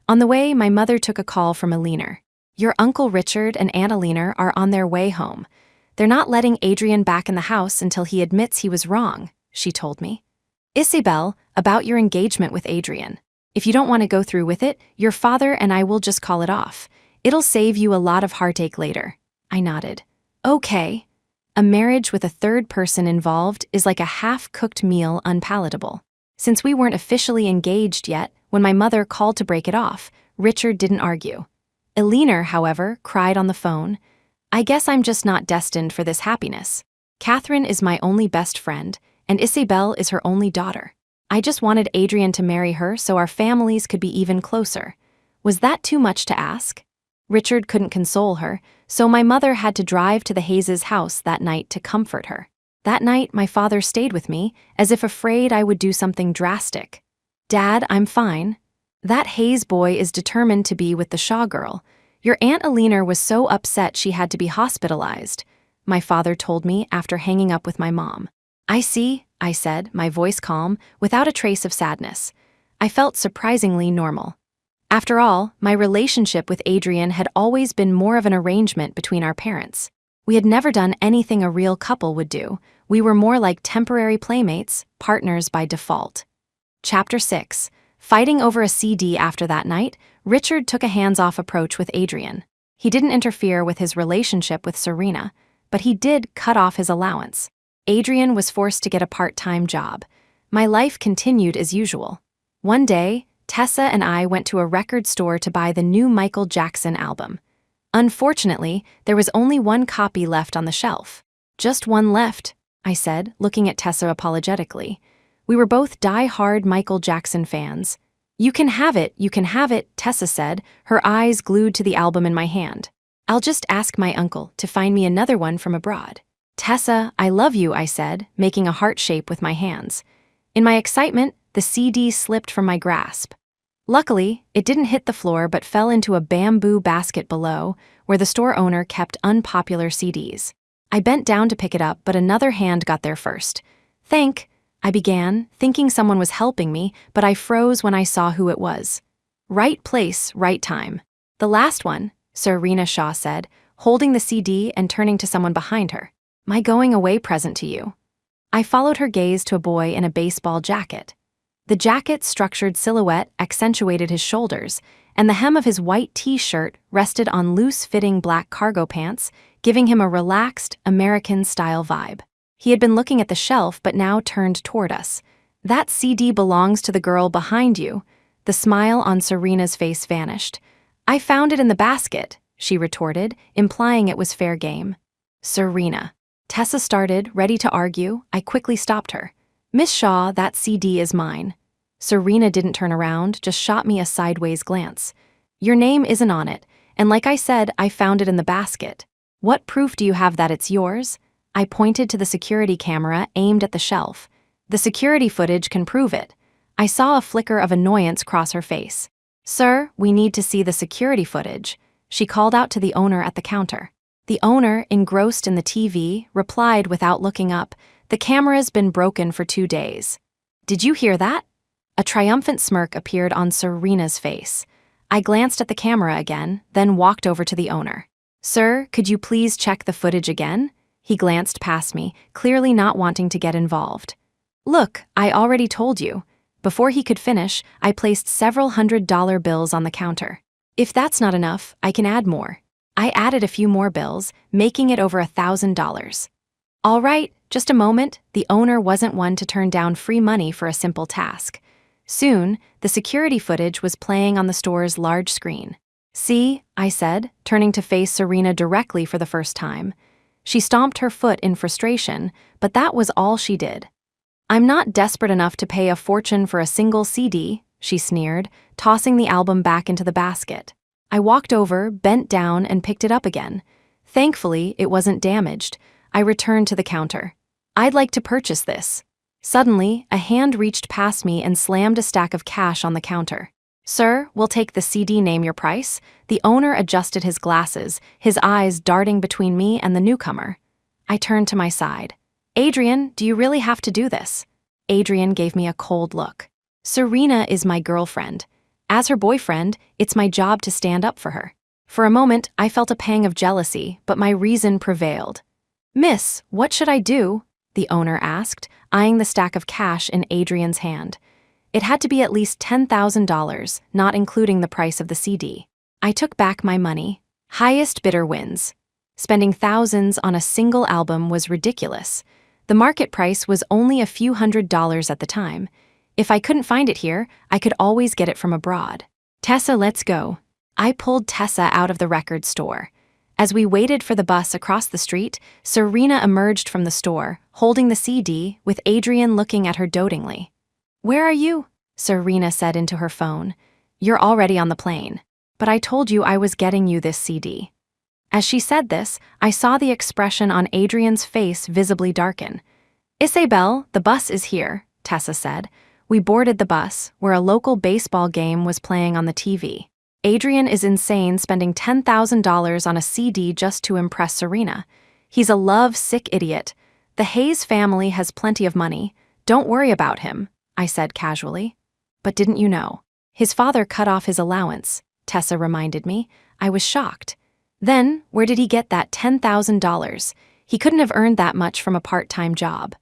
On the way, my mother took a call from Alina. Your Uncle Richard and Aunt Alina are on their way home. They're not letting Adrian back in the house until he admits he was wrong, she told me. Isabel, about your engagement with Adrian. If you don't want to go through with it, your father and I will just call it off. It'll save you a lot of heartache later. I nodded. Okay. A marriage with a third person involved is like a half-cooked meal unpalatable. Since we weren't officially engaged yet, when my mother called to break it off, Richard didn't argue. Alina, however, cried on the phone. I guess I'm just not destined for this happiness. Catherine is my only best friend, and Isabel is her only daughter. I just wanted Adrian to marry her so our families could be even closer. Was that too much to ask? Richard couldn't console her, so my mother had to drive to the Hayes' house that night to comfort her. That night, my father stayed with me, as if afraid I would do something drastic. Dad, I'm fine. That Hayes boy is determined to be with the Shaw girl. Your Aunt Alina was so upset she had to be hospitalized, my father told me after hanging up with my mom. I see, I said, my voice calm, without a trace of sadness. I felt surprisingly normal. After all, my relationship with Adrian had always been more of an arrangement between our parents. We had never done anything a real couple would do. We were more like temporary playmates, partners by default. Chapter 6. Fighting over a CD after that night, Richard took a hands-off approach with Adrian. He didn't interfere with his relationship with Serena, but he did cut off his allowance. Adrian was forced to get a part-time job. My life continued as usual. One day, Tessa and I went to a record store to buy the new Michael Jackson album. Unfortunately, there was only one copy left on the shelf. Just one left, I said, looking at Tessa apologetically. We were both die-hard Michael Jackson fans. You can have it, Tessa said, her eyes glued to the album in my hand. I'll just ask my uncle to find me another one from abroad. Tessa, I love you, I said, making a heart shape with my hands. In my excitement, the CD slipped from my grasp. Luckily, it didn't hit the floor but fell into a bamboo basket below, where the store owner kept unpopular CDs. I bent down to pick it up, but another hand got there first. I began, thinking someone was helping me, but I froze when I saw who it was. Right place, right time. The last one, Serena Shaw said, holding the CD and turning to someone behind her. My going away present to you. I followed her gaze to a boy in a baseball jacket. The jacket's structured silhouette accentuated his shoulders, and the hem of his white t-shirt rested on loose-fitting black cargo pants, giving him a relaxed, American-style vibe. He had been looking at the shelf but now turned toward us. That CD belongs to the girl behind you. The smile on Serena's face vanished. I found it in the basket, she retorted, implying it was fair game. Serena. Tessa started, ready to argue. I quickly stopped her. Miss Shaw, that CD is mine. Serena didn't turn around, just shot me a sideways glance. Your name isn't on it, and like I said, I found it in the basket. What proof do you have that it's yours? I pointed to the security camera aimed at the shelf. The security footage can prove it. I saw a flicker of annoyance cross her face. Sir, we need to see the security footage, she called out to the owner at the counter. The owner, engrossed in the TV, replied without looking up, the camera's been broken for 2 days. Did you hear that? A triumphant smirk appeared on Serena's face. I glanced at the camera again, then walked over to the owner. Sir, could you please check the footage again? He glanced past me, clearly not wanting to get involved. Look, I already told you. Before he could finish, I placed several $100 bills on the counter. If that's not enough, I can add more. I added a few more bills, making it over $1,000. All right, just a moment. The owner wasn't one to turn down free money for a simple task. Soon, the security footage was playing on the store's large screen. See, I said, turning to face Serena directly for the first time. She stomped her foot in frustration, but that was all she did. I'm not desperate enough to pay a fortune for a single CD, she sneered, tossing the album back into the basket. I walked over, bent down, and picked it up again. Thankfully, it wasn't damaged. I returned to the counter. I'd like to purchase this. Suddenly, a hand reached past me and slammed a stack of cash on the counter. Sir, we'll take the CD. Name your price. The owner adjusted his glasses, his eyes darting between me and the newcomer. I turned to my side. Adrian, do you really have to do this? Adrian gave me a cold look. Serena is my girlfriend. As her boyfriend, it's my job to stand up for her. For a moment, I felt a pang of jealousy, but my reason prevailed. Miss, what should I do? The owner asked, eyeing the stack of cash in Adrian's hand. It had to be at least $10,000, not including the price of the CD. I took back my money. Highest bidder wins. Spending thousands on a single album was ridiculous. The market price was only a few $100s at the time. If I couldn't find it here, I could always get it from abroad. Tessa, let's go. I pulled Tessa out of the record store. As we waited for the bus across the street, Serena emerged from the store, holding the CD, with Adrian looking at her dotingly. Where are you? Serena said into her phone. You're already on the plane. But I told you I was getting you this CD. As she said this, I saw the expression on Adrian's face visibly darken. Isabel, the bus is here, Tessa said. We boarded the bus, where a local baseball game was playing on the TV. Adrian is insane, spending $10,000 on a CD just to impress Serena. He's a love-sick idiot. The Hayes family has plenty of money. Don't worry about him, I said casually. But didn't you know? His father cut off his allowance, Tessa reminded me. I was shocked. Then, where did he get that $10,000? He couldn't have earned that much from a part-time job.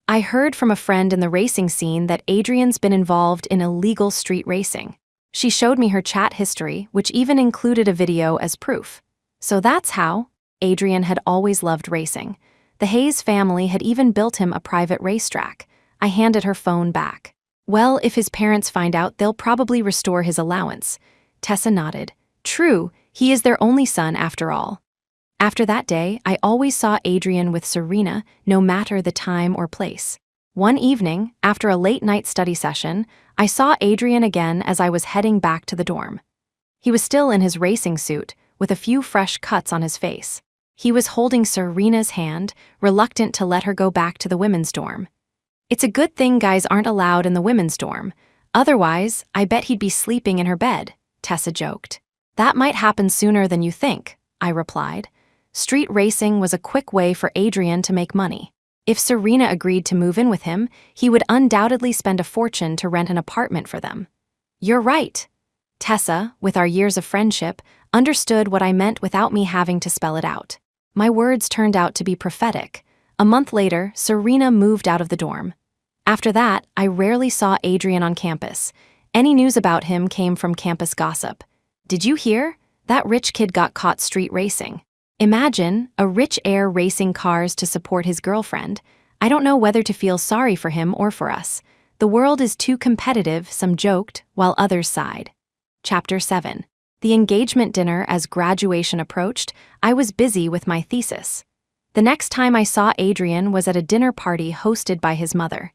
I heard from a friend in the racing scene that Adrian's been involved in illegal street racing. She showed me her chat history, which even included a video as proof. So that's how. Adrian had always loved racing. The Hayes family had even built him a private racetrack. I handed her phone back. Well, if his parents find out, they'll probably restore his allowance. Tessa nodded. True, he is their only son after all. After that day, I always saw Adrian with Serena, no matter the time or place. One evening, after a late-night study session, I saw Adrian again as I was heading back to the dorm. He was still in his racing suit, with a few fresh cuts on his face. He was holding Serena's hand, reluctant to let her go back to the women's dorm. It's a good thing guys aren't allowed in the women's dorm. Otherwise, I bet he'd be sleeping in her bed, Tessa joked. That might happen sooner than you think, I replied. Street racing was a quick way for Adrian to make money. If Serena agreed to move in with him, he would undoubtedly spend a fortune to rent an apartment for them. You're right. Tessa, with our years of friendship, understood what I meant without me having to spell it out. My words turned out to be prophetic. A month later, Serena moved out of the dorm. After that, I rarely saw Adrian on campus. Any news about him came from campus gossip. Did you hear? That rich kid got caught street racing. Imagine, a rich heir racing cars to support his girlfriend. I don't know whether to feel sorry for him or for us. The world is too competitive, some joked, while others sighed. Chapter 7. The engagement dinner. As graduation approached, I was busy with my thesis. The next time I saw Adrian was at a dinner party hosted by his mother.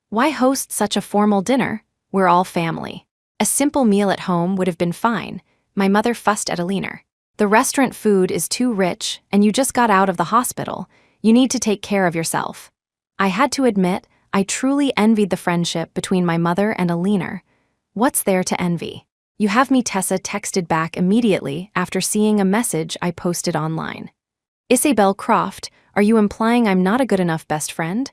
Why host such a formal dinner? We're all family. A simple meal at home would have been fine. My mother fussed at Alina. The restaurant food is too rich, and you just got out of the hospital. You need to take care of yourself. I had to admit, I truly envied the friendship between my mother and Alina. What's there to envy? You have me, Tessa texted back immediately after seeing a message I posted online. Isabel Croft, are you implying I'm not a good enough best friend?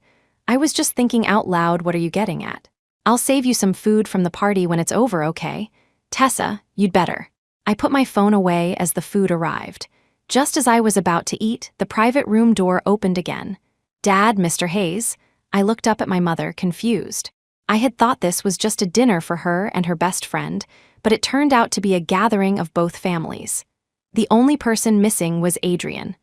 I was just thinking out loud, what are you getting at? I'll save you some food from the party when it's over, okay? Tessa, you'd better. I put my phone away as the food arrived. Just as I was about to eat, the private room door opened again. Dad, Mr. Hayes. I looked up at my mother, confused. I had thought this was just a dinner for her and her best friend, but it turned out to be a gathering of both families. The only person missing was Adrian.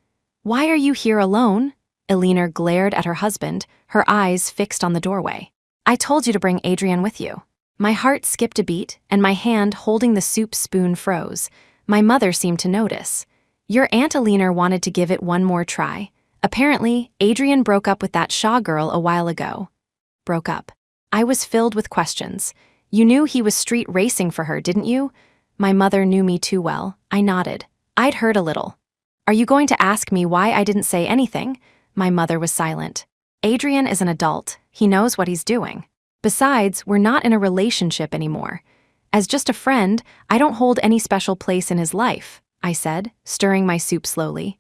Why are you here alone? Alina glared at her husband, her eyes fixed on the doorway. I told you to bring Adrian with you. My heart skipped a beat, and my hand holding the soup spoon froze. My mother seemed to notice. Your Aunt Alina wanted to give it one more try. Apparently, Adrian broke up with that Shaw girl a while ago. Broke up. I was filled with questions. You knew he was street racing for her, didn't you? My mother knew me too well. I nodded. I'd heard a little. Are you going to ask me why I didn't say anything? My mother was silent. Adrian is an adult. He knows what he's doing. Besides, we're not in a relationship anymore. As just a friend, I don't hold any special place in his life, I said, stirring my soup slowly.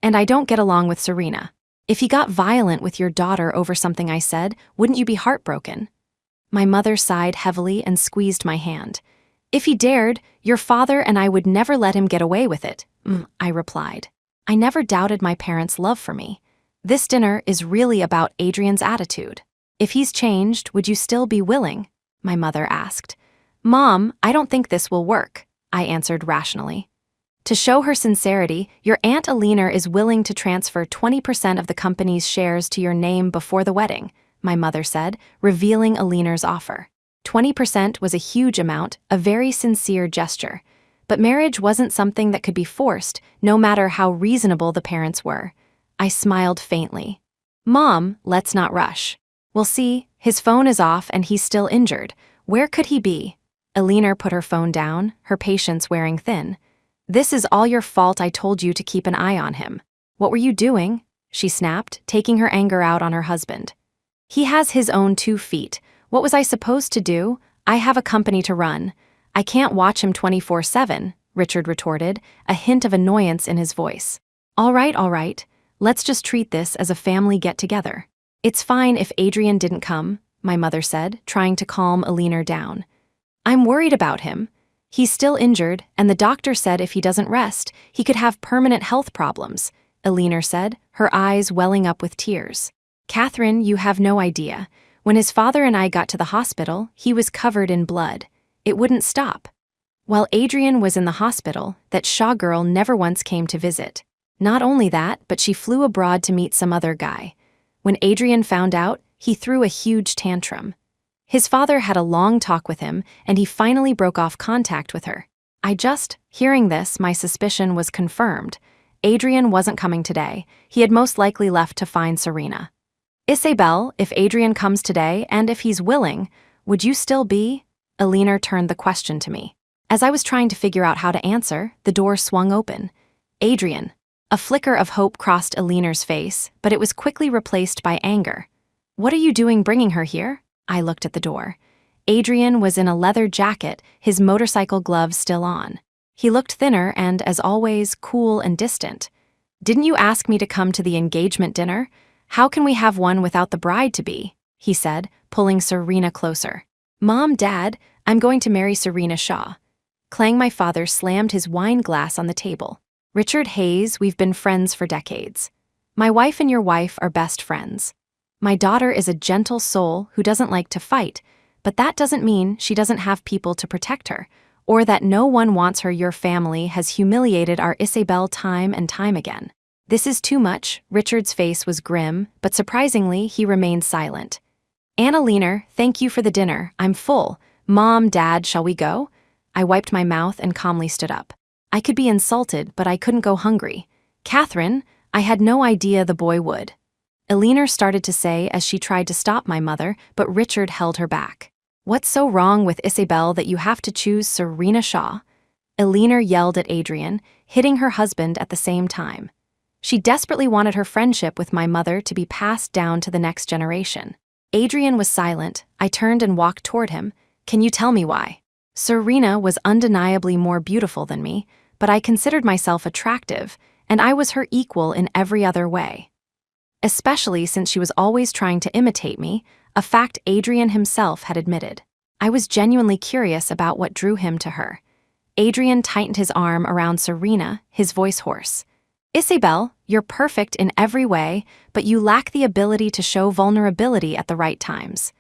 And I don't get along with Serena. If he got violent with your daughter over something I said, wouldn't you be heartbroken? My mother sighed heavily and squeezed my hand. If he dared, your father and I would never let him get away with it, I replied. I never doubted my parents' love for me. This dinner is really about Adrian's attitude. If he's changed, would you still be willing? My mother asked. Mom, I don't think this will work, I answered rationally. To show her sincerity, your Aunt Alina is willing to transfer 20% of the company's shares to your name before the wedding, my mother said, revealing Alina's offer. 20% was a huge amount, a very sincere gesture. But marriage wasn't something that could be forced, no matter how reasonable the parents were. I smiled faintly. Mom, let's not rush. We'll see. His phone is off and he's still injured. Where could he be? Alina put her phone down, her patience wearing thin. This is all your fault. I told you to keep an eye on him. What were you doing? She snapped, taking her anger out on her husband. He has his own 2 feet. What was I supposed to do? I have a company to run. I can't watch him 24/7, Richard retorted, a hint of annoyance in his voice. All right. Let's just treat this as a family get-together. It's fine if Adrian didn't come, my mother said, trying to calm Alina down. I'm worried about him. He's still injured, and the doctor said if he doesn't rest, he could have permanent health problems, Alina said, her eyes welling up with tears. Catherine, you have no idea. When his father and I got to the hospital, he was covered in blood. It wouldn't stop. While Adrian was in the hospital, that Shaw girl never once came to visit. Not only that, but she flew abroad to meet some other guy. When Adrian found out, he threw a huge tantrum. His father had a long talk with him, and he finally broke off contact with her. Hearing this, my suspicion was confirmed. Adrian wasn't coming today. He had most likely left to find Serena. Isabel, if Adrian comes today, and if he's willing, would you still be? Alina turned the question to me. As I was trying to figure out how to answer, the door swung open. Adrian. A flicker of hope crossed Alina's face, but it was quickly replaced by anger. What are you doing bringing her here? I looked at the door. Adrian was in a leather jacket, his motorcycle gloves still on. He looked thinner and, as always, cool and distant. Didn't you ask me to come to the engagement dinner? How can we have one without the bride-to-be? He said, pulling Serena closer. Mom, Dad, I'm going to marry Serena Shaw. Clang, my father slammed his wine glass on the table. Richard Hayes, we've been friends for decades. My wife and your wife are best friends. My daughter is a gentle soul who doesn't like to fight, but that doesn't mean she doesn't have people to protect her, or that no one wants her. Your family has humiliated our Isabel time and time again. This is too much. Richard's face was grim, but surprisingly, he remained silent. Annalena, thank you for the dinner. I'm full. Mom, Dad, shall we go? I wiped my mouth and calmly stood up. I could be insulted, but I couldn't go hungry. Catherine, I had no idea the boy would. Alina started to say as she tried to stop my mother, but Richard held her back. What's so wrong with Isabel that you have to choose Serena Shaw? Alina yelled at Adrian, hitting her husband at the same time. She desperately wanted her friendship with my mother to be passed down to the next generation. Adrian was silent. I turned and walked toward him. Can you tell me why? Serena was undeniably more beautiful than me, but I considered myself attractive, and I was her equal in every other way. Especially since she was always trying to imitate me, a fact Adrian himself had admitted. I was genuinely curious about what drew him to her. Adrian tightened his arm around Serena, his voice hoarse. Isabel, you're perfect in every way, but you lack the ability to show vulnerability at the right times.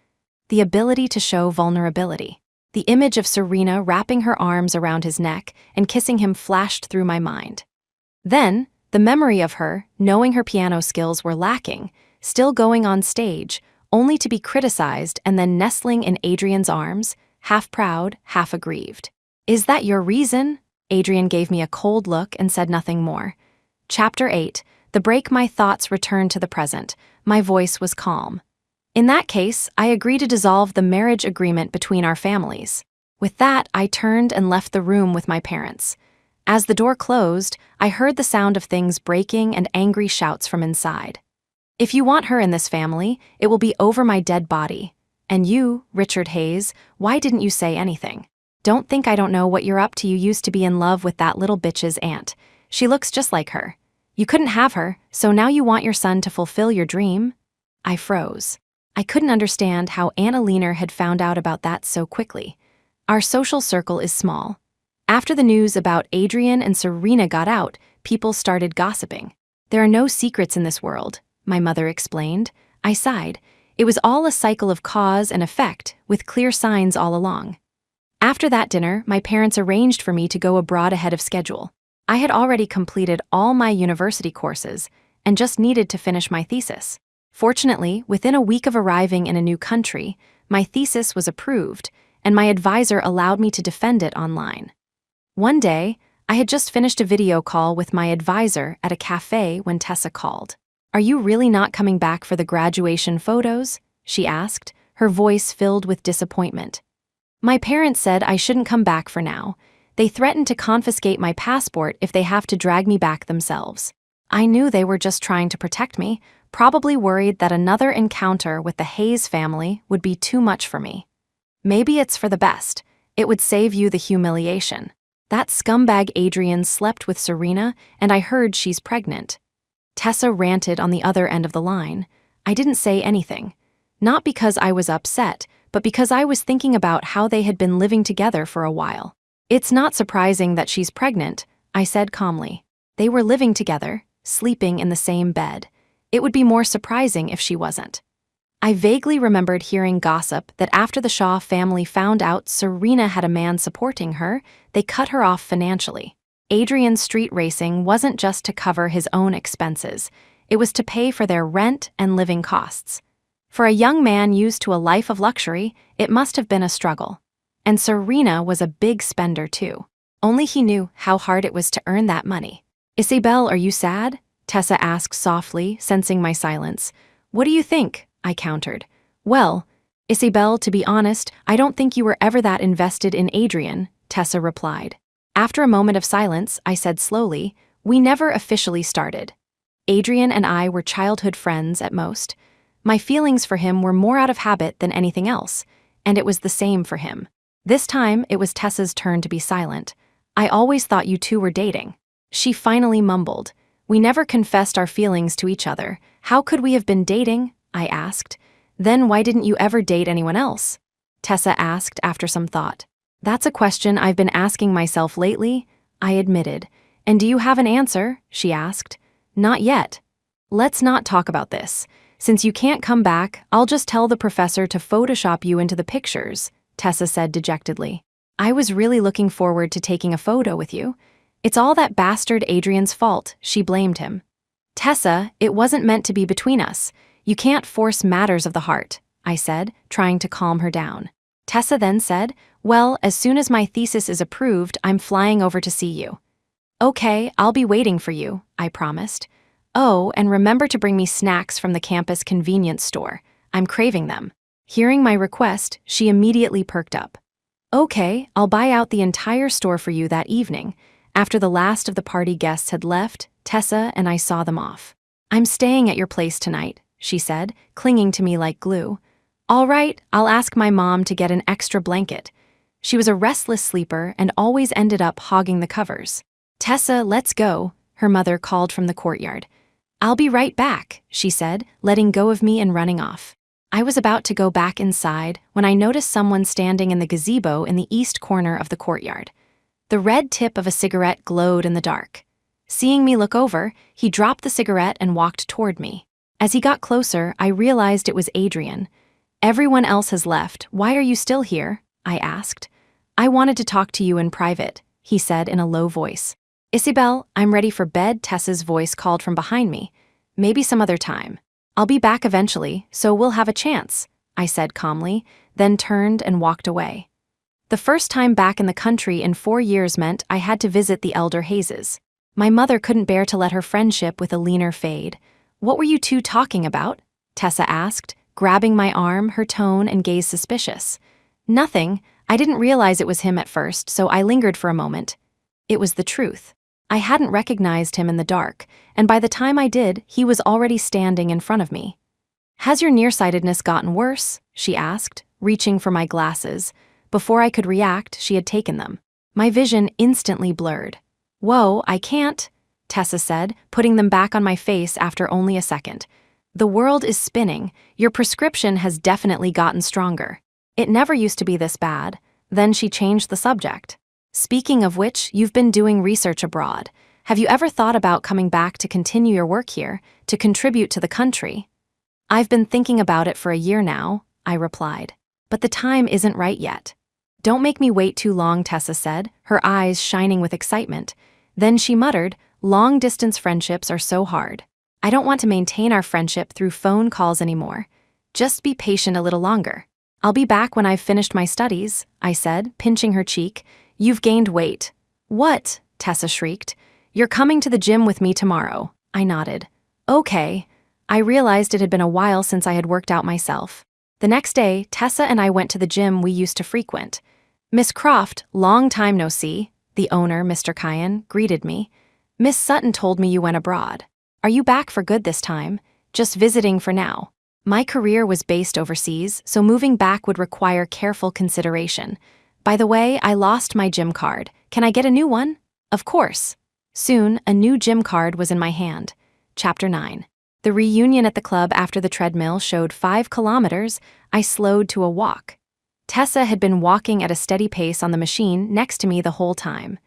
The ability to show vulnerability. The image of Serena wrapping her arms around his neck and kissing him flashed through my mind. Then, the memory of her, knowing her piano skills were lacking, still going on stage, only to be criticized and then nestling in Adrian's arms, half proud, half aggrieved. Is that your reason? Adrian gave me a cold look and said nothing more. Chapter 8. The break. My thoughts returned to the present. My voice was calm. In that case, I agree to dissolve the marriage agreement between our families. With that, I turned and left the room with my parents. As the door closed, I heard the sound of things breaking and angry shouts from inside. If you want her in this family, it will be over my dead body. And you, Richard Hayes, why didn't you say anything? Don't think I don't know what you're up to. You used to be in love with that little bitch's aunt. She looks just like her. You couldn't have her, so now you want your son to fulfill your dream? I froze. I couldn't understand how Annalena had found out about that so quickly. Our social circle is small. After the news about Adrian and Serena got out, people started gossiping. There are no secrets in this world, my mother explained. I sighed. It was all a cycle of cause and effect, with clear signs all along. After that dinner, my parents arranged for me to go abroad ahead of schedule. I had already completed all my university courses and just needed to finish my thesis. Fortunately, within a week of arriving in a new country, my thesis was approved, and my advisor allowed me to defend it online. One day, I had just finished a video call with my advisor at a cafe when Tessa called. Are you really not coming back for the graduation photos? She asked, her voice filled with disappointment. My parents said I shouldn't come back for now. They threatened to confiscate my passport if they have to drag me back themselves. I knew they were just trying to protect me, probably worried that another encounter with the Hayes family would be too much for me. Maybe it's for the best. It would save you the humiliation. That scumbag Adrian slept with Serena, and I heard she's pregnant. Tessa ranted on the other end of the line. I didn't say anything. Not because I was upset, but because I was thinking about how they had been living together for a while. It's not surprising that she's pregnant, I said calmly. They were living together, sleeping in the same bed. It would be more surprising if she wasn't. I vaguely remembered hearing gossip that after the Shaw family found out Serena had a man supporting her, they cut her off financially. Adrian's street racing wasn't just to cover his own expenses. It was to pay for their rent and living costs. For a young man used to a life of luxury, it must have been a struggle. And Serena was a big spender too. Only he knew how hard it was to earn that money. Isabel, are you sad? Tessa asked softly, sensing my silence. What do you think? I countered. Well, Isabel, to be honest, I don't think you were ever that invested in Adrian, Tessa replied. After a moment of silence, I said slowly, we never officially started. Adrian and I were childhood friends at most. My feelings for him were more out of habit than anything else, and it was the same for him. This time, it was Tessa's turn to be silent. I always thought you two were dating. She finally mumbled. We never confessed our feelings to each other. How could we have been dating? I asked. Then why didn't you ever date anyone else? Tessa asked after some thought. That's a question I've been asking myself lately, I admitted. And do you have an answer? She asked. Not yet. Let's not talk about this. Since you can't come back, I'll just tell the professor to Photoshop you into the pictures, Tessa said dejectedly. I was really looking forward to taking a photo with you. It's all that bastard Adrian's fault, she blamed him. Tessa, it wasn't meant to be between us. You can't force matters of the heart, I said, trying to calm her down. Tessa then said, well, as soon as my thesis is approved, I'm flying over to see you. Okay, I'll be waiting for you, I promised. Oh, and remember to bring me snacks from the campus convenience store. I'm craving them. Hearing my request, she immediately perked up. Okay, I'll buy out the entire store for you that evening. After the last of the party guests had left, Tessa and I saw them off. "I'm staying at your place tonight," she said, clinging to me like glue. "All right, I'll ask my mom to get an extra blanket." She was a restless sleeper and always ended up hogging the covers. "Tessa, let's go," her mother called from the courtyard. "I'll be right back," she said, letting go of me and running off. I was about to go back inside when I noticed someone standing in the gazebo in the east corner of the courtyard. The red tip of a cigarette glowed in the dark. Seeing me look over, he dropped the cigarette and walked toward me. As he got closer, I realized it was Adrian. "Everyone else has left. Why are you still here?" I asked. "I wanted to talk to you in private," he said in a low voice. "Isabel, I'm ready for bed," Tessa's voice called from behind me. "Maybe some other time. I'll be back eventually, so we'll have a chance," I said calmly, then turned and walked away. The first time back in the country in 4 years meant I had to visit the elder Hayeses. My mother couldn't bear to let her friendship with a leaner fade. "What were you two talking about?" Tessa asked, grabbing my arm, her tone and gaze suspicious. "Nothing. I didn't realize it was him at first, so I lingered for a moment." It was the truth. I hadn't recognized him in the dark, and by the time I did, he was already standing in front of me. "Has your nearsightedness gotten worse?" she asked, reaching for my glasses. Before I could react, she had taken them. My vision instantly blurred. "Whoa, I can't," Tessa said, putting them back on my face after only a second. "The world is spinning. Your prescription has definitely gotten stronger. It never used to be this bad." Then she changed the subject. "Speaking of which, you've been doing research abroad. Have you ever thought about coming back to continue your work here, to contribute to the country?" "I've been thinking about it for a year now," I replied. "But the time isn't right yet." "Don't make me wait too long," Tessa said, her eyes shining with excitement. Then she muttered, "Long-distance friendships are so hard. I don't want to maintain our friendship through phone calls anymore. Just be patient a little longer." "I'll be back when I've finished my studies," I said, pinching her cheek. "You've gained weight." "What?" Tessa shrieked. "You're coming to the gym with me tomorrow." I nodded. "Okay." I realized it had been a while since I had worked out myself. The next day, Tessa and I went to the gym we used to frequent. "Miss Croft, long time no see," the owner, Mr. Kyan, greeted me. "Miss Sutton told me you went abroad. Are you back for good this time?" "Just visiting for now." My career was based overseas, so moving back would require careful consideration. "By the way, I lost my gym card. Can I get a new one?" "Of course." Soon, a new gym card was in my hand. Chapter 9. The reunion at the club after the treadmill showed 5 kilometers. I slowed to a walk. Tessa had been walking at a steady pace on the machine next to me the whole time.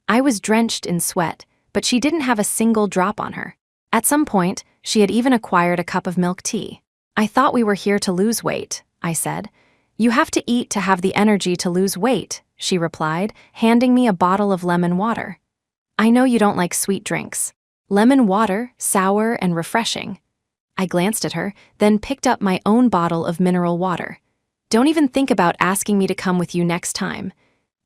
I was drenched in sweat, but she didn't have a single drop on her. At some point, she had even acquired a cup of milk tea. "I thought we were here to lose weight," I said. "You have to eat to have the energy to lose weight," she replied, handing me a bottle of lemon water. "I know you don't like sweet drinks." "Lemon water, sour and refreshing." I glanced at her, then picked up my own bottle of mineral water. "Don't even think about asking me to come with you next time."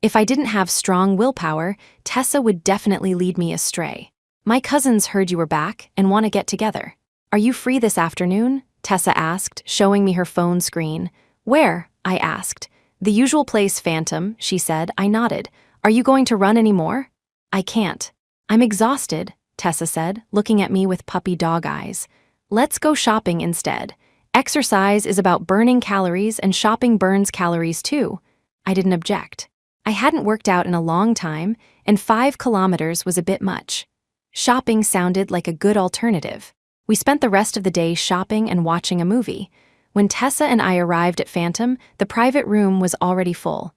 If I didn't have strong willpower, Tessa would definitely lead me astray. "My cousins heard you were back and want to get together. Are you free this afternoon?" Tessa asked, showing me her phone screen. "Where?" I asked. "The usual place, Phantom," she said. I nodded. "Are you going to run anymore?" "I can't. I'm exhausted," Tessa said, looking at me with puppy dog eyes. "Let's go shopping instead. Exercise is about burning calories and shopping burns calories too." I didn't object. I hadn't worked out in a long time, and 5 kilometers was a bit much. Shopping sounded like a good alternative. We spent the rest of the day shopping and watching a movie. When Tessa and I arrived at Phantom, the private room was already full.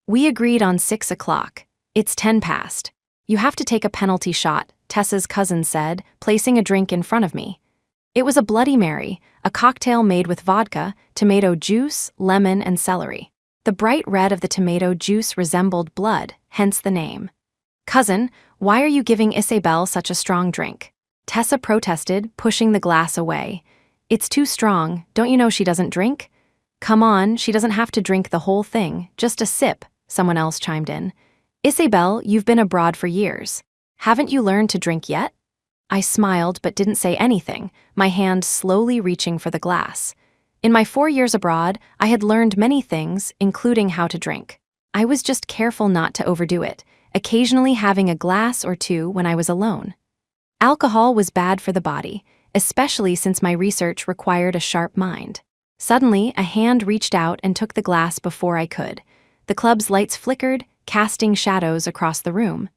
We agreed on 6 o'clock. "It's 10 past. You have to take a penalty shot," Tessa's cousin said, placing a drink in front of me. It was a Bloody Mary, a cocktail made with vodka, tomato juice, lemon, and celery. The bright red of the tomato juice resembled blood, hence the name. "Cousin, why are you giving Isabel such a strong drink?" Tessa protested, pushing the glass away. "It's too strong. Don't you know she doesn't drink?" "Come on, she doesn't have to drink the whole thing, just a sip," someone else chimed in. "Isabel, you've been abroad for years. Haven't you learned to drink yet?" I smiled but didn't say anything, my hand slowly reaching for the glass. In my 4 years abroad, I had learned many things, including how to drink. I was just careful not to overdo it, occasionally having a glass or two when I was alone. Alcohol was bad for the body, especially since my research required a sharp mind. Suddenly, a hand reached out and took the glass before I could. The club's lights flickered, casting shadows across the room.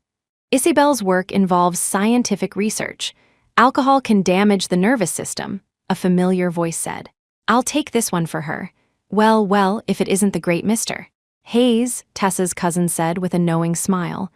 Isabel's work involves scientific research. Alcohol can damage the nervous system, a familiar voice said. I'll take this one for her. Well, if it isn't the great Mr. Hayes, Tessa's cousin said with a knowing smile.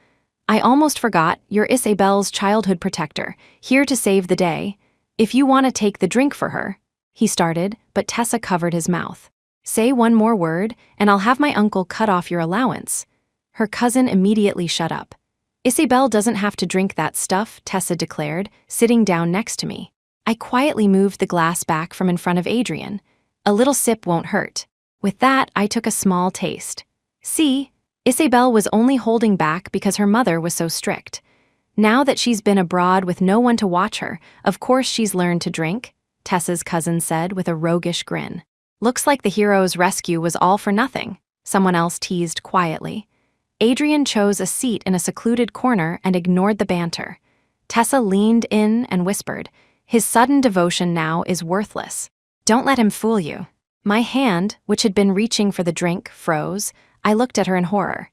I almost forgot, you're Isabel's childhood protector, here to save the day. If you want to take the drink for her, he started, but Tessa covered his mouth. Say one more word, and I'll have my uncle cut off your allowance. Her cousin immediately shut up. Isabel doesn't have to drink that stuff, Tessa declared, sitting down next to me. I quietly moved the glass back from in front of Adrian. A little sip won't hurt. With that, I took a small taste. See, Isabel was only holding back because her mother was so strict. Now that she's been abroad with no one to watch her, of course she's learned to drink, Tessa's cousin said with a roguish grin. Looks like the hero's rescue was all for nothing, someone else teased quietly. Adrian chose a seat in a secluded corner and ignored the banter. Tessa leaned in and whispered, his sudden devotion now is worthless. Don't let him fool you. My hand, which had been reaching for the drink, froze. I looked at her in horror.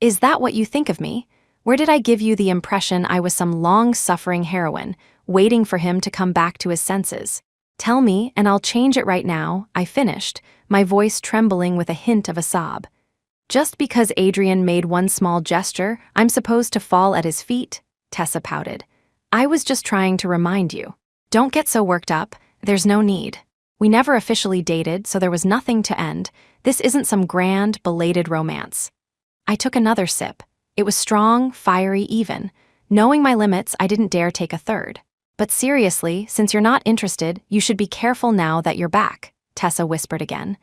Is that what you think of me? Where did I give you the impression I was some long-suffering heroine, waiting for him to come back to his senses? Tell me, and I'll change it right now, I finished, my voice trembling with a hint of a sob. Just because Adrian made one small gesture, I'm supposed to fall at his feet? Tessa pouted. I was just trying to remind you. Don't get so worked up, there's no need. We never officially dated, so there was nothing to end. This isn't some grand, belated romance. I took another sip. It was strong, fiery, even. Knowing my limits, I didn't dare take a third. But seriously, since you're not interested, you should be careful now that you're back, Tessa whispered again.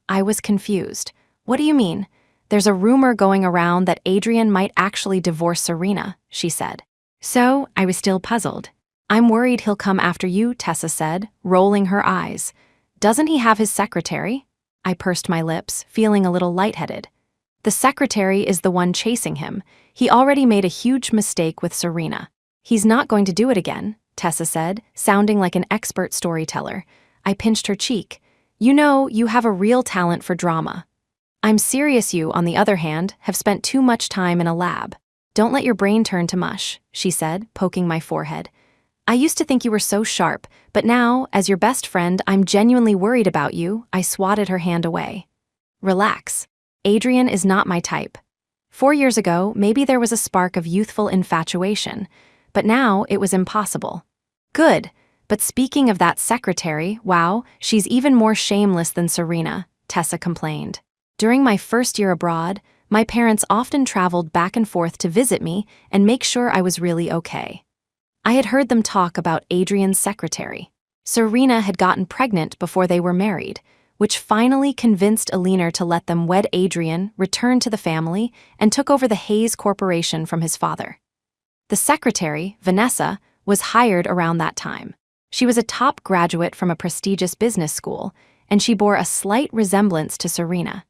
I was confused. What do you mean? There's a rumor going around that Adrian might actually divorce Serena, she said. So, I was still puzzled. I'm worried he'll come after you, Tessa said, rolling her eyes. Doesn't he have his secretary? I pursed my lips, feeling a little lightheaded. The secretary is the one chasing him. He already made a huge mistake with Serena. He's not going to do it again, Tessa said, sounding like an expert storyteller. I pinched her cheek. You know, you have a real talent for drama. I'm serious. You, on the other hand, have spent too much time in a lab. Don't let your brain turn to mush, she said, poking my forehead. I used to think you were so sharp, but now, as your best friend, I'm genuinely worried about you. I swatted her hand away. Relax. Adrian is not my type. 4 years ago, maybe there was a spark of youthful infatuation, but now it was impossible. Good, but speaking of that secretary, wow, she's even more shameless than Serena, Tessa complained. During my first year abroad, my parents often traveled back and forth to visit me and make sure I was really okay. I had heard them talk about Adrian's secretary. Serena had gotten pregnant before they were married, which finally convinced Alina to let them wed Adrian, return to the family, and took over the Hayes Corporation from his father. The secretary, Vanessa, was hired around that time. She was a top graduate from a prestigious business school, and she bore a slight resemblance to Serena.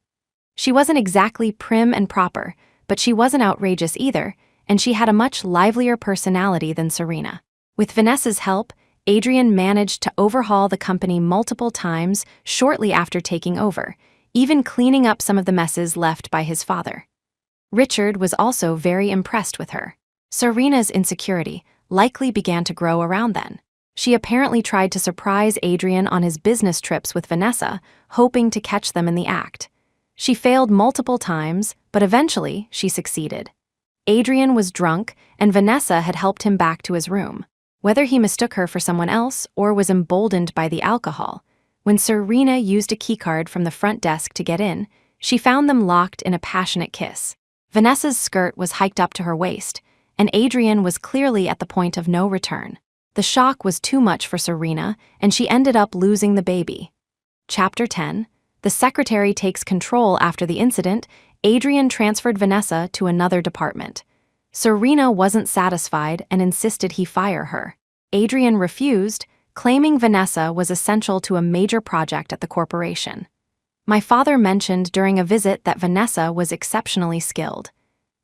She wasn't exactly prim and proper, but she wasn't outrageous either, and she had a much livelier personality than Serena. With Vanessa's help, Adrian managed to overhaul the company multiple times shortly after taking over, even cleaning up some of the messes left by his father. Richard was also very impressed with her. Serena's insecurity likely began to grow around then. She apparently tried to surprise Adrian on his business trips with Vanessa, hoping to catch them in the act. She failed multiple times, but eventually she succeeded. Adrian was drunk, and Vanessa had helped him back to his room. Whether he mistook her for someone else or was emboldened by the alcohol, when Serena used a keycard from the front desk to get in, she found them locked in a passionate kiss. Vanessa's skirt was hiked up to her waist, and Adrian was clearly at the point of no return. The shock was too much for Serena, and she ended up losing the baby. Chapter 10. The secretary takes control. After the incident, Adrian transferred Vanessa to another department. Serena wasn't satisfied and insisted he fire her. Adrian refused, claiming Vanessa was essential to a major project at the corporation. My father mentioned during a visit that Vanessa was exceptionally skilled.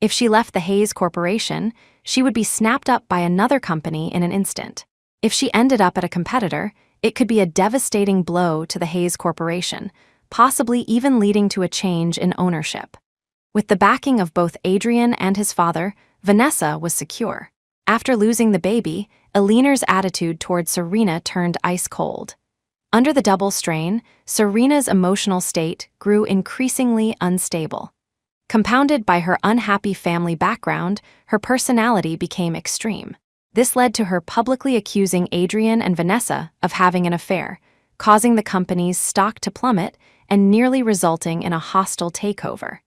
If she left the Hayes Corporation, she would be snapped up by another company in an instant. If she ended up at a competitor, it could be a devastating blow to the Hayes Corporation, possibly even leading to a change in ownership. With the backing of both Adrian and his father, Vanessa was secure. After losing the baby, Eleanor's attitude toward Serena turned ice cold. Under the double strain, Serena's emotional state grew increasingly unstable. Compounded by her unhappy family background, her personality became extreme. This led to her publicly accusing Adrian and Vanessa of having an affair, causing the company's stock to plummet and nearly resulting in a hostile takeover.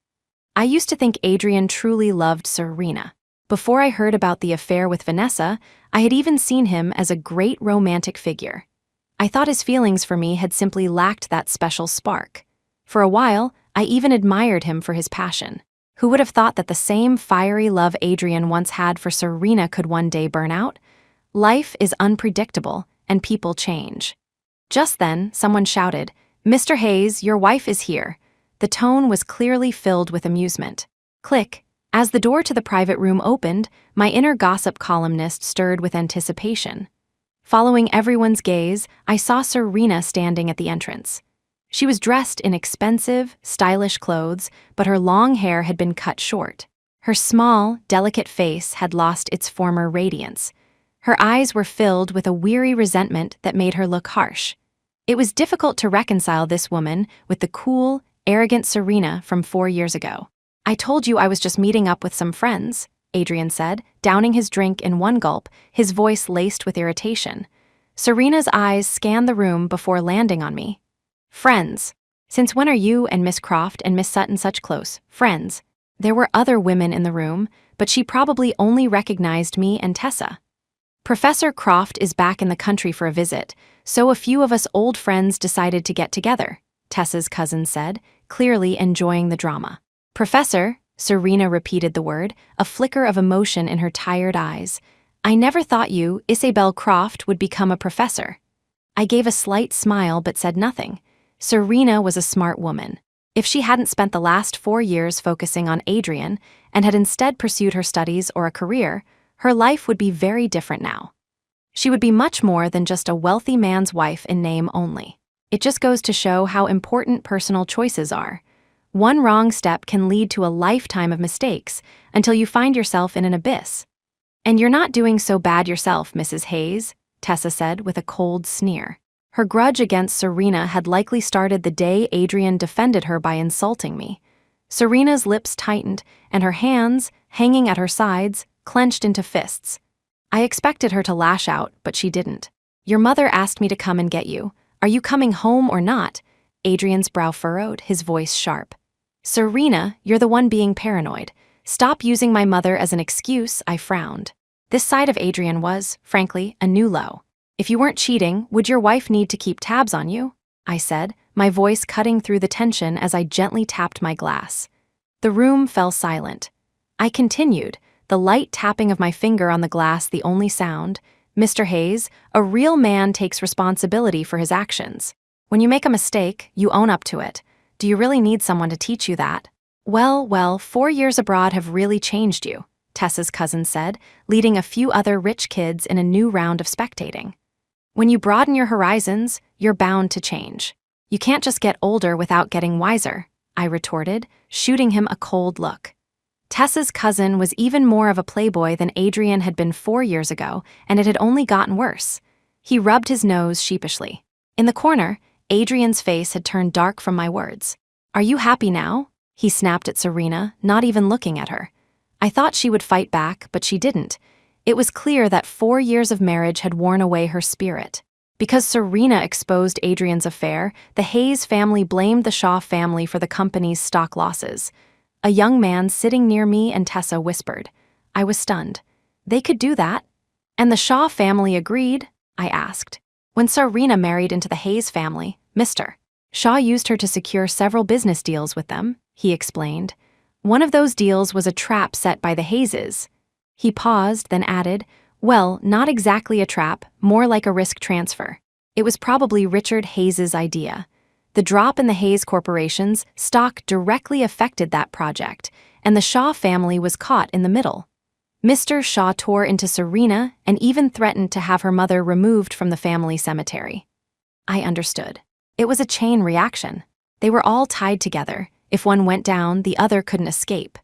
I used to think Adrian truly loved Serena. Before I heard about the affair with Vanessa, I had even seen him as a great romantic figure. I thought his feelings for me had simply lacked that special spark. For a while, I even admired him for his passion. Who would have thought that the same fiery love Adrian once had for Serena could one day burn out? Life is unpredictable, and people change. Just then, someone shouted, "Mr. Hayes, your wife is here." The tone was clearly filled with amusement. Click. As the door to the private room opened, my inner gossip columnist stirred with anticipation. Following everyone's gaze, I saw Serena standing at the entrance. She was dressed in expensive, stylish clothes, but her long hair had been cut short. Her small, delicate face had lost its former radiance. Her eyes were filled with a weary resentment that made her look harsh. It was difficult to reconcile this woman with the cool, arrogant Serena from 4 years ago. "I told you I was just meeting up with some friends," Adrian said, downing his drink in one gulp, his voice laced with irritation. Serena's eyes scanned the room before landing on me. "Friends? Since when are you and Miss Croft and Miss Sutton such close friends?" There were other women in the room, but she probably only recognized me and Tessa. "Professor Croft is back in the country for a visit, so a few of us old friends decided to get together," Tessa's cousin said, clearly enjoying the drama. "Professor," Serena repeated the word, a flicker of emotion in her tired eyes. "I never thought you, Isabel Croft, would become a professor." I gave a slight smile but said nothing. Serena was a smart woman. If she hadn't spent the last 4 years focusing on Adrian and had instead pursued her studies or a career, her life would be very different now. She would be much more than just a wealthy man's wife in name only. It just goes to show how important personal choices are. One wrong step can lead to a lifetime of mistakes until you find yourself in an abyss. "And you're not doing so bad yourself, Mrs. Hayes," Tessa said with a cold sneer. Her grudge against Serena had likely started the day Adrian defended her by insulting me. Serena's lips tightened, and her hands, hanging at her sides, clenched into fists. I expected her to lash out, but she didn't. "Your mother asked me to come and get you. Are you coming home or not?" Adrian's brow furrowed, his voice sharp. "Serena, you're the one being paranoid. Stop using my mother as an excuse," I frowned. This side of Adrian was, frankly, a new low. "If you weren't cheating, would your wife need to keep tabs on you?" I said, my voice cutting through the tension as I gently tapped my glass. The room fell silent. I continued, the light tapping of my finger on the glass the only sound. "Mr. Hayes, a real man takes responsibility for his actions. When you make a mistake, you own up to it. Do you really need someone to teach you that?" Well, 4 years abroad have really changed you," Tessa's cousin said, leading a few other rich kids in a new round of spectating. "When you broaden your horizons, you're bound to change. You can't just get older without getting wiser," I retorted, shooting him a cold look. Tessa's cousin was even more of a playboy than Adrian had been 4 years ago, and it had only gotten worse. He rubbed his nose sheepishly. In the corner, Adrian's face had turned dark from my words. "Are you happy now?" He snapped at Serena, not even looking at her. I thought she would fight back, but she didn't. It was clear that 4 years of marriage had worn away her spirit. Because Serena exposed Adrian's affair, the Hayes family blamed the Shaw family for the company's stock losses. A young man sitting near me and Tessa whispered. I was stunned. "They could do that?" "And the Shaw family agreed?" I asked. "When Serena married into the Hayes family, Mr. Shaw used her to secure several business deals with them," he explained. "One of those deals was a trap set by the Hayeses." He paused, then added, "Well, not exactly a trap, more like a risk transfer. It was probably Richard Hayes's idea. The drop in the Hayes Corporation's stock directly affected that project, and the Shaw family was caught in the middle. Mr. Shaw tore into Serena and even threatened to have her mother removed from the family cemetery. I understood. It was a chain reaction. They were all tied together. If one went down, the other couldn't escape.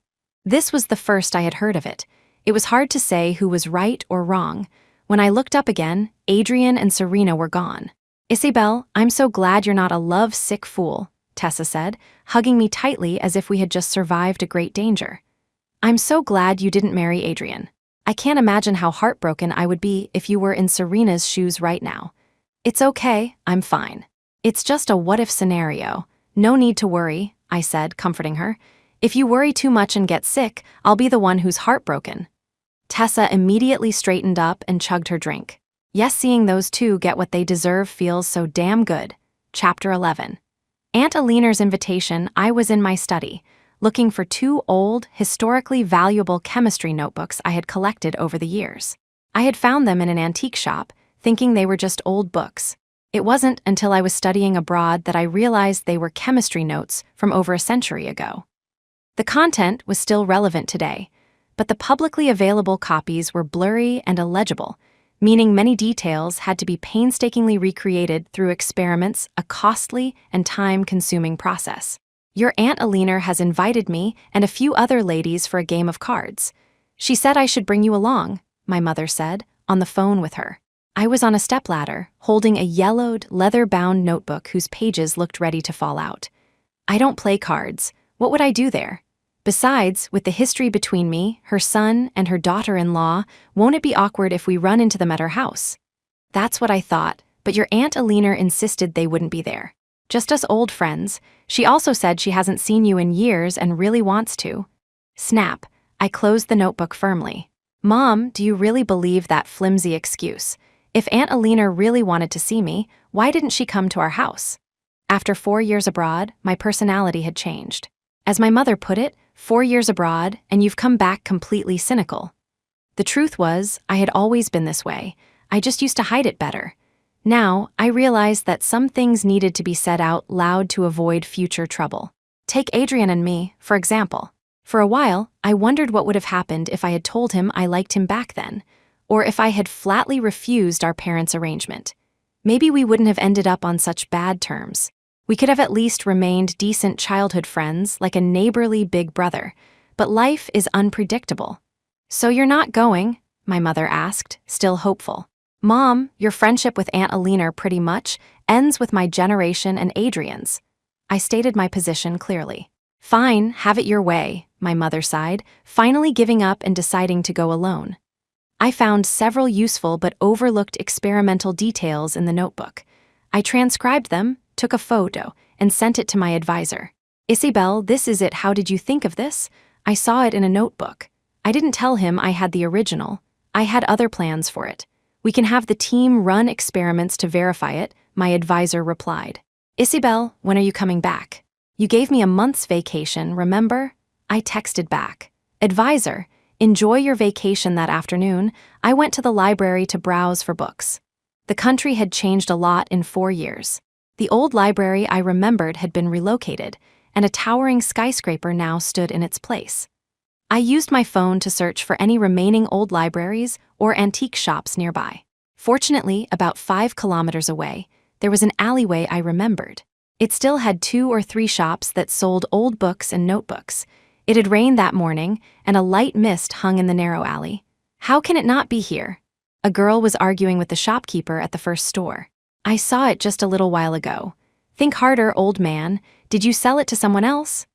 This was the first I had heard of it. It was hard to say who was right or wrong. When I looked up again, Adrian and Serena were gone. "Isabel, I'm so glad you're not a love-sick fool," Tessa said, hugging me tightly as if we had just survived a great danger. "I'm so glad you didn't marry Adrian. I can't imagine how heartbroken I would be if you were in Serena's shoes right now." "It's okay, I'm fine. It's just a what-if scenario. No need to worry," I said, comforting her. "If you worry too much and get sick, I'll be the one who's heartbroken." Tessa immediately straightened up and chugged her drink. Yes, seeing those two get what they deserve feels so damn good. Chapter 11. Aunt Aliner's invitation, I was in my study, looking for 2 old, historically valuable chemistry notebooks I had collected over the years. I had found them in an antique shop, thinking they were just old books. It wasn't until I was studying abroad that I realized they were chemistry notes from over a century ago. The content was still relevant today, but the publicly available copies were blurry and illegible, meaning many details had to be painstakingly recreated through experiments, a costly and time-consuming process. "Your Aunt Aliner has invited me and a few other ladies for a game of cards. She said I should bring you along," my mother said, on the phone with her. I was on a stepladder, holding a yellowed, leather-bound notebook whose pages looked ready to fall out. "I don't play cards. What would I do there? Besides, with the history between me, her son, and her daughter-in-law, won't it be awkward if we run into them at her house?" "That's what I thought, but your Aunt Aliner insisted they wouldn't be there. Just us old friends. She also said she hasn't seen you in years and really wants to." Snap. I closed the notebook firmly. "Mom, do you really believe that flimsy excuse? If Aunt Aliner really wanted to see me, why didn't she come to our house?" After 4 years abroad, my personality had changed. As my mother put it, 4 years abroad, and you've come back completely cynical. The truth was, I had always been this way. I just used to hide it better. Now, I realized that some things needed to be said out loud to avoid future trouble. Take Adrian and me, for example. For a while, I wondered what would have happened if I had told him I liked him back then, or if I had flatly refused our parents' arrangement. Maybe we wouldn't have ended up on such bad terms. We could have at least remained decent childhood friends, like a neighborly big brother, but life is unpredictable. "So you're not going?" my mother asked, still hopeful. "Mom, your friendship with Aunt Aliner pretty much ends with my generation and Adrian's." I stated my position clearly. "Fine, have it your way," my mother sighed, finally giving up and deciding to go alone. I found several useful but overlooked experimental details in the notebook. I transcribed them, took a photo, and sent it to my advisor. "Isabel, this is it. How did you think of this? I saw it in a notebook." I didn't tell him I had the original. I had other plans for it. "We can have the team run experiments to verify it," my advisor replied. "Isabel, when are you coming back? You gave me a month's vacation, remember?" I texted back. "Advisor, enjoy your vacation that afternoon. I went to the library to browse for books." The country had changed a lot in 4 years. The old library I remembered had been relocated, and a towering skyscraper now stood in its place. I used my phone to search for any remaining old libraries or antique shops nearby. Fortunately, about 5 kilometers away, there was an alleyway I remembered. It still had 2 or 3 shops that sold old books and notebooks. It had rained that morning, and a light mist hung in the narrow alley. "How can it not be here?" A girl was arguing with the shopkeeper at the first store. "I saw it just a little while ago." "Think harder, old man. Did you sell it to someone else?"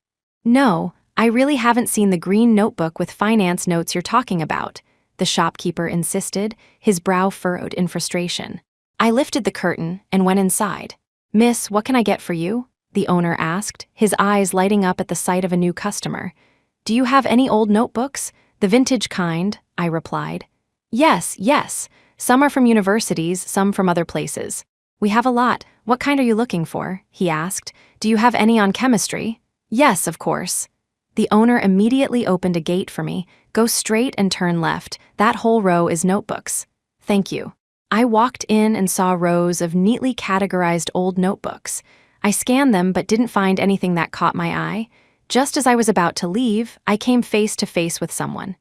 "No, I really haven't seen the green notebook with finance notes you're talking about," the shopkeeper insisted, his brow furrowed in frustration. I lifted the curtain and went inside. "Miss, what can I get for you?" the owner asked, his eyes lighting up at the sight of a new customer. "Do you have any old notebooks? The vintage kind," I replied. Yes. Some are from universities, some from other places." "We have a lot. What kind are you looking for?" he asked. "Do you have any on chemistry?" "Yes, of course." The owner immediately opened a gate for me. "Go straight and turn left. That whole row is notebooks." "Thank you." I walked in and saw rows of neatly categorized old notebooks. I scanned them but didn't find anything that caught my eye. Just as I was about to leave, I came face to face with someone.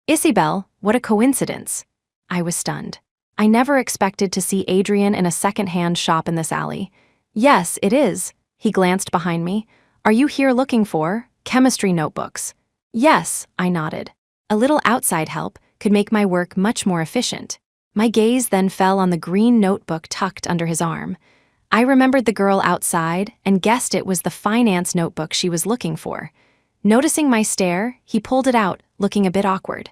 Isabel, what a coincidence. I was stunned. I never expected to see Adrian in a second-hand shop in this alley. Yes, it is. He glanced behind me. Are you here looking for chemistry notebooks? Yes, I nodded. A little outside help could make my work much more efficient. My gaze then fell on the green notebook tucked under his arm. I remembered the girl outside and guessed it was the finance notebook she was looking for. Noticing my stare, he pulled it out, looking a bit awkward.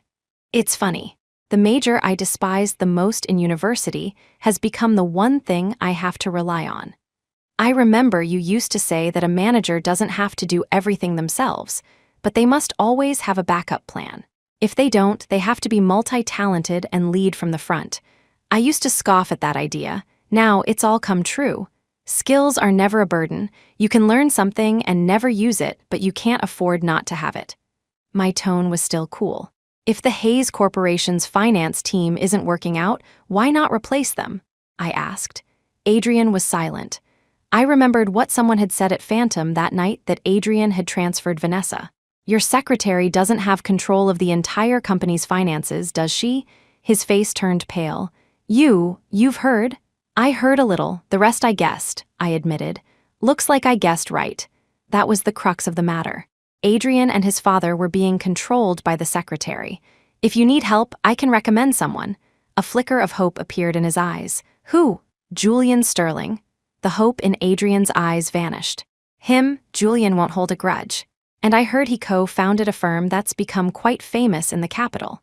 It's funny. The major I despised the most in university has become the one thing I have to rely on. I remember you used to say that a manager doesn't have to do everything themselves, but they must always have a backup plan. If they don't, they have to be multi-talented and lead from the front. I used to scoff at that idea. Now it's all come true. Skills are never a burden. You can learn something and never use it, but you can't afford not to have it. My tone was still cool. If the Hayes Corporation's finance team isn't working out, why not replace them? I asked. Adrian was silent. I remembered what someone had said at Phantom that night, that Adrian had transferred Vanessa. Your secretary doesn't have control of the entire company's finances, does she? His face turned pale. You've heard? I heard a little, the rest I guessed, I admitted. Looks like I guessed right. That was the crux of the matter. Adrian and his father were being controlled by the secretary. If you need help, I can recommend someone. A flicker of hope appeared in his eyes. Who? Julian Sterling. The hope in Adrian's eyes vanished. Him, Julian won't hold a grudge. And I heard he co-founded a firm that's become quite famous in the capital.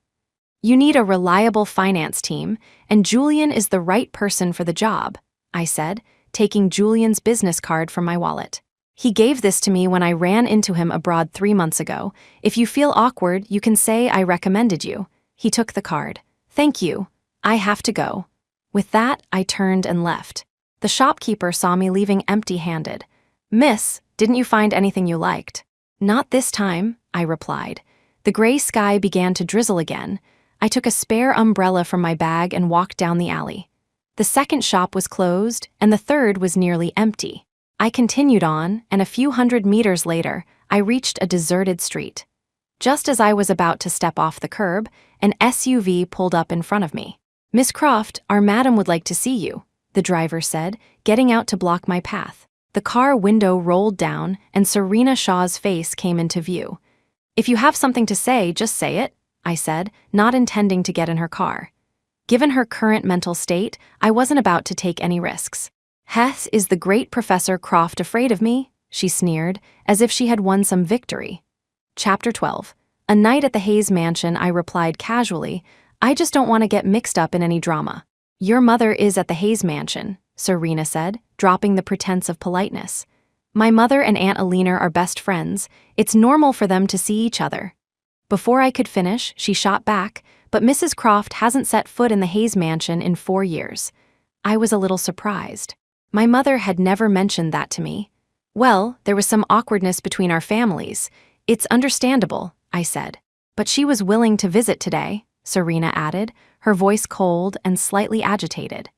You need a reliable finance team, and Julian is the right person for the job, I said, taking Julian's business card from my wallet. He gave this to me when I ran into him abroad 3 months ago. If you feel awkward, you can say I recommended you. He took the card. Thank you. I have to go. With that, I turned and left. The shopkeeper saw me leaving empty-handed. Miss, didn't you find anything you liked? Not this time, I replied. The gray sky began to drizzle again. I took a spare umbrella from my bag and walked down the alley. The second shop was closed, and the third was nearly empty. I continued on, and a few hundred meters later, I reached a deserted street. Just as I was about to step off the curb, an SUV pulled up in front of me. Miss Croft, our madam would like to see you, the driver said, getting out to block my path. The car window rolled down, and Serena Shaw's face came into view. If you have something to say, just say it, I said, not intending to get in her car. Given her current mental state, I wasn't about to take any risks. Heth, is the great Professor Croft afraid of me? She sneered, as if she had won some victory. Chapter 12. A night at the Hayes mansion, I replied casually, I just don't want to get mixed up in any drama. Your mother is at the Hayes mansion, Serena said, dropping the pretense of politeness. My mother and Aunt Alina are best friends. It's normal for them to see each other. Before I could finish, she shot back, but Mrs. Croft hasn't set foot in the Hayes mansion in 4 years. I was a little surprised. My mother had never mentioned that to me. Well, there was some awkwardness between our families. It's understandable, I said. But she was willing to visit today, Serena added, her voice cold and slightly agitated.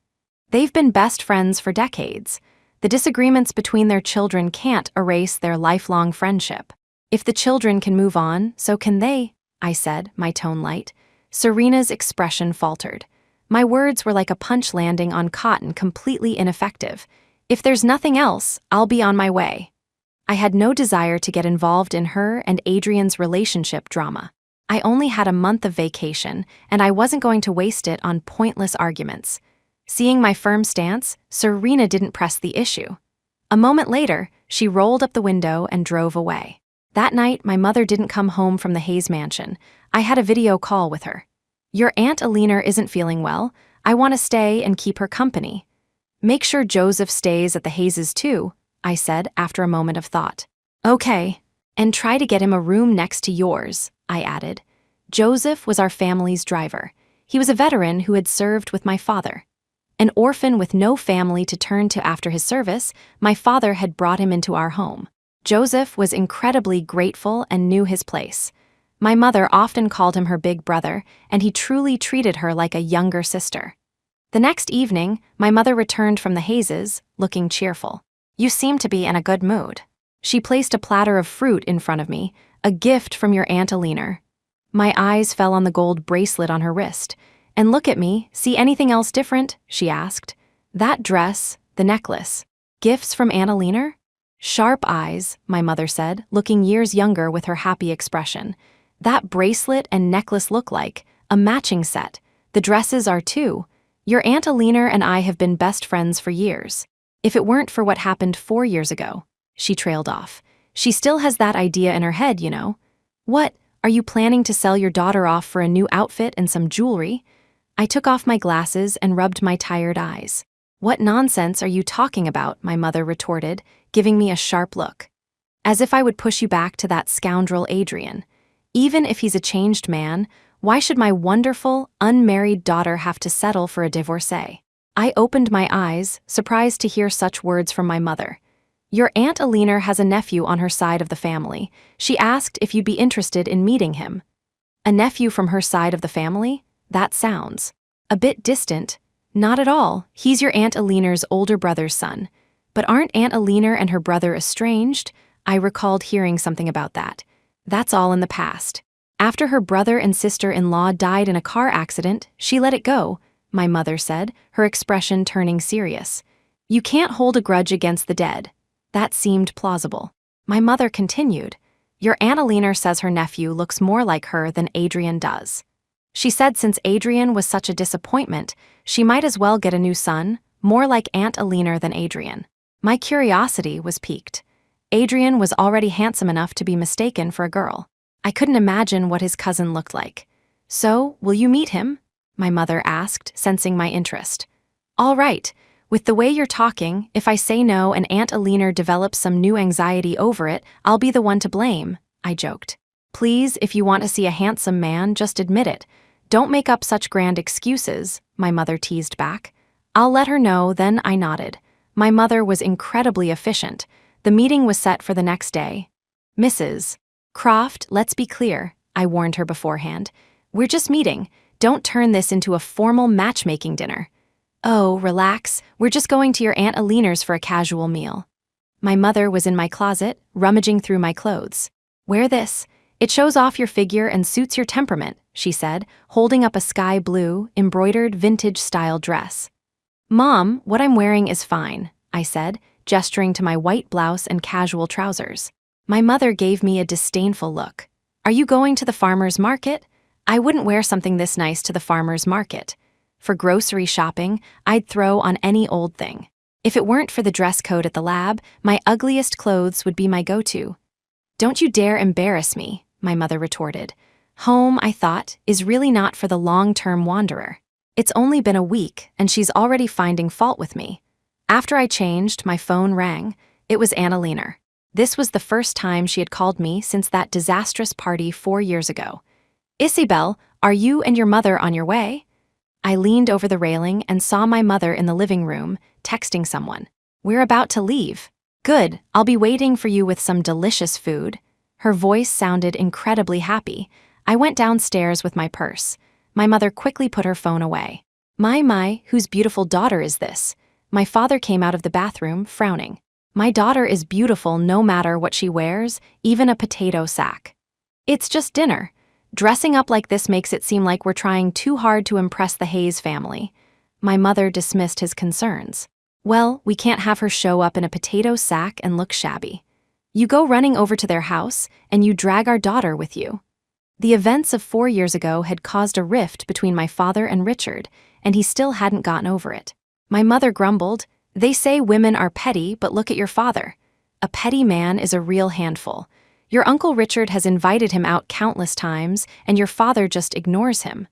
They've been best friends for decades. The disagreements between their children can't erase their lifelong friendship. If the children can move on, so can they, I said, my tone light. Serena's expression faltered. My words were like a punch landing on cotton, completely ineffective. If there's nothing else, I'll be on my way. I had no desire to get involved in her and Adrian's relationship drama. I only had a month of vacation, and I wasn't going to waste it on pointless arguments. Seeing my firm stance, Serena didn't press the issue. A moment later, she rolled up the window and drove away. That night, my mother didn't come home from the Hayes mansion. I had a video call with her. Your Aunt Alina isn't feeling well. I want to stay and keep her company. Make sure Joseph stays at the Hayeses too, I said after a moment of thought. Okay, and try to get him a room next to yours, I added. Joseph was our family's driver. He was a veteran who had served with my father. An orphan with no family to turn to after his service, my father had brought him into our home. Joseph was incredibly grateful and knew his place. My mother often called him her big brother, and he truly treated her like a younger sister. The next evening, my mother returned from the Hayeses, looking cheerful. You seem to be in a good mood. She placed a platter of fruit in front of me, a gift from your Aunt Alina. My eyes fell on the gold bracelet on her wrist. And look at me, see anything else different? She asked. That dress, the necklace. Gifts from Aunt Alina? Sharp eyes, my mother said, looking years younger with her happy expression. That bracelet and necklace look like a matching set. The dresses are too. Your Aunt Alina and I have been best friends for years. If it weren't for what happened 4 years ago. She trailed off. She still has that idea in her head, you know. What, are you planning to sell your daughter off for a new outfit and some jewelry? I took off my glasses and rubbed my tired eyes. What nonsense are you talking about? My mother retorted, giving me a sharp look. As if I would push you back to that scoundrel Adrian. Even if he's a changed man, why should my wonderful, unmarried daughter have to settle for a divorcee? I opened my eyes, surprised to hear such words from my mother. Your Aunt Alina has a nephew on her side of the family. She asked if you'd be interested in meeting him. A nephew from her side of the family? That sounds a bit distant. Not at all. He's your Aunt Alina's older brother's son. But aren't Aunt Alina and her brother estranged? I recalled hearing something about that. That's all in the past. After her brother and sister-in-law died in a car accident, she let it go, my mother said, her expression turning serious. You can't hold a grudge against the dead. That seemed plausible. My mother continued. Your Aunt Alina says her nephew looks more like her than Adrian does. She said since Adrian was such a disappointment, she might as well get a new son, more like Aunt Alina than Adrian. My curiosity was piqued. Adrian was already handsome enough to be mistaken for a girl. I couldn't imagine what his cousin looked like. So, will you meet him? My mother asked, sensing my interest. All right. With the way you're talking, if I say no and Aunt Alina develops some new anxiety over it, I'll be the one to blame, I joked. Please, if you want to see a handsome man, just admit it. Don't make up such grand excuses, my mother teased back. I'll let her know, then I nodded. My mother was incredibly efficient. The meeting was set for the next day. Mrs. Croft, let's be clear, I warned her beforehand. We're just meeting. Don't turn this into a formal matchmaking dinner. Oh, relax, we're just going to your Aunt Alina's for a casual meal. My mother was in my closet, rummaging through my clothes. Wear this. It shows off your figure and suits your temperament, she said, holding up a sky blue, embroidered vintage-style dress. Mom, what I'm wearing is fine, I said, gesturing to my white blouse and casual trousers. My mother gave me a disdainful look. Are you going to the farmer's market? I wouldn't wear something this nice to the farmer's market. For grocery shopping, I'd throw on any old thing. If it weren't for the dress code at the lab, my ugliest clothes would be my go-to. Don't you dare embarrass me, my mother retorted. Home, I thought, is really not for the long-term wanderer. It's only been a week, and she's already finding fault with me. After I changed, my phone rang. It was Aunt Alina. This was the first time she had called me since that disastrous party 4 years ago. Isabel, are you and your mother on your way? I leaned over the railing and saw my mother in the living room, texting someone. We're about to leave. Good, I'll be waiting for you with some delicious food. Her voice sounded incredibly happy. I went downstairs with my purse. My mother quickly put her phone away. My, whose beautiful daughter is this? My father came out of the bathroom, frowning. My daughter is beautiful no matter what she wears, even a potato sack. It's just dinner. Dressing up like this makes it seem like we're trying too hard to impress the Hayes family. My mother dismissed his concerns. Well, we can't have her show up in a potato sack and look shabby. You go running over to their house, and you drag our daughter with you. The events of 4 years ago had caused a rift between my father and Richard, and he still hadn't gotten over it. My mother grumbled, They say women are petty, but look at your father. A petty man is a real handful. Your Uncle Richard has invited him out countless times, and your father just ignores him.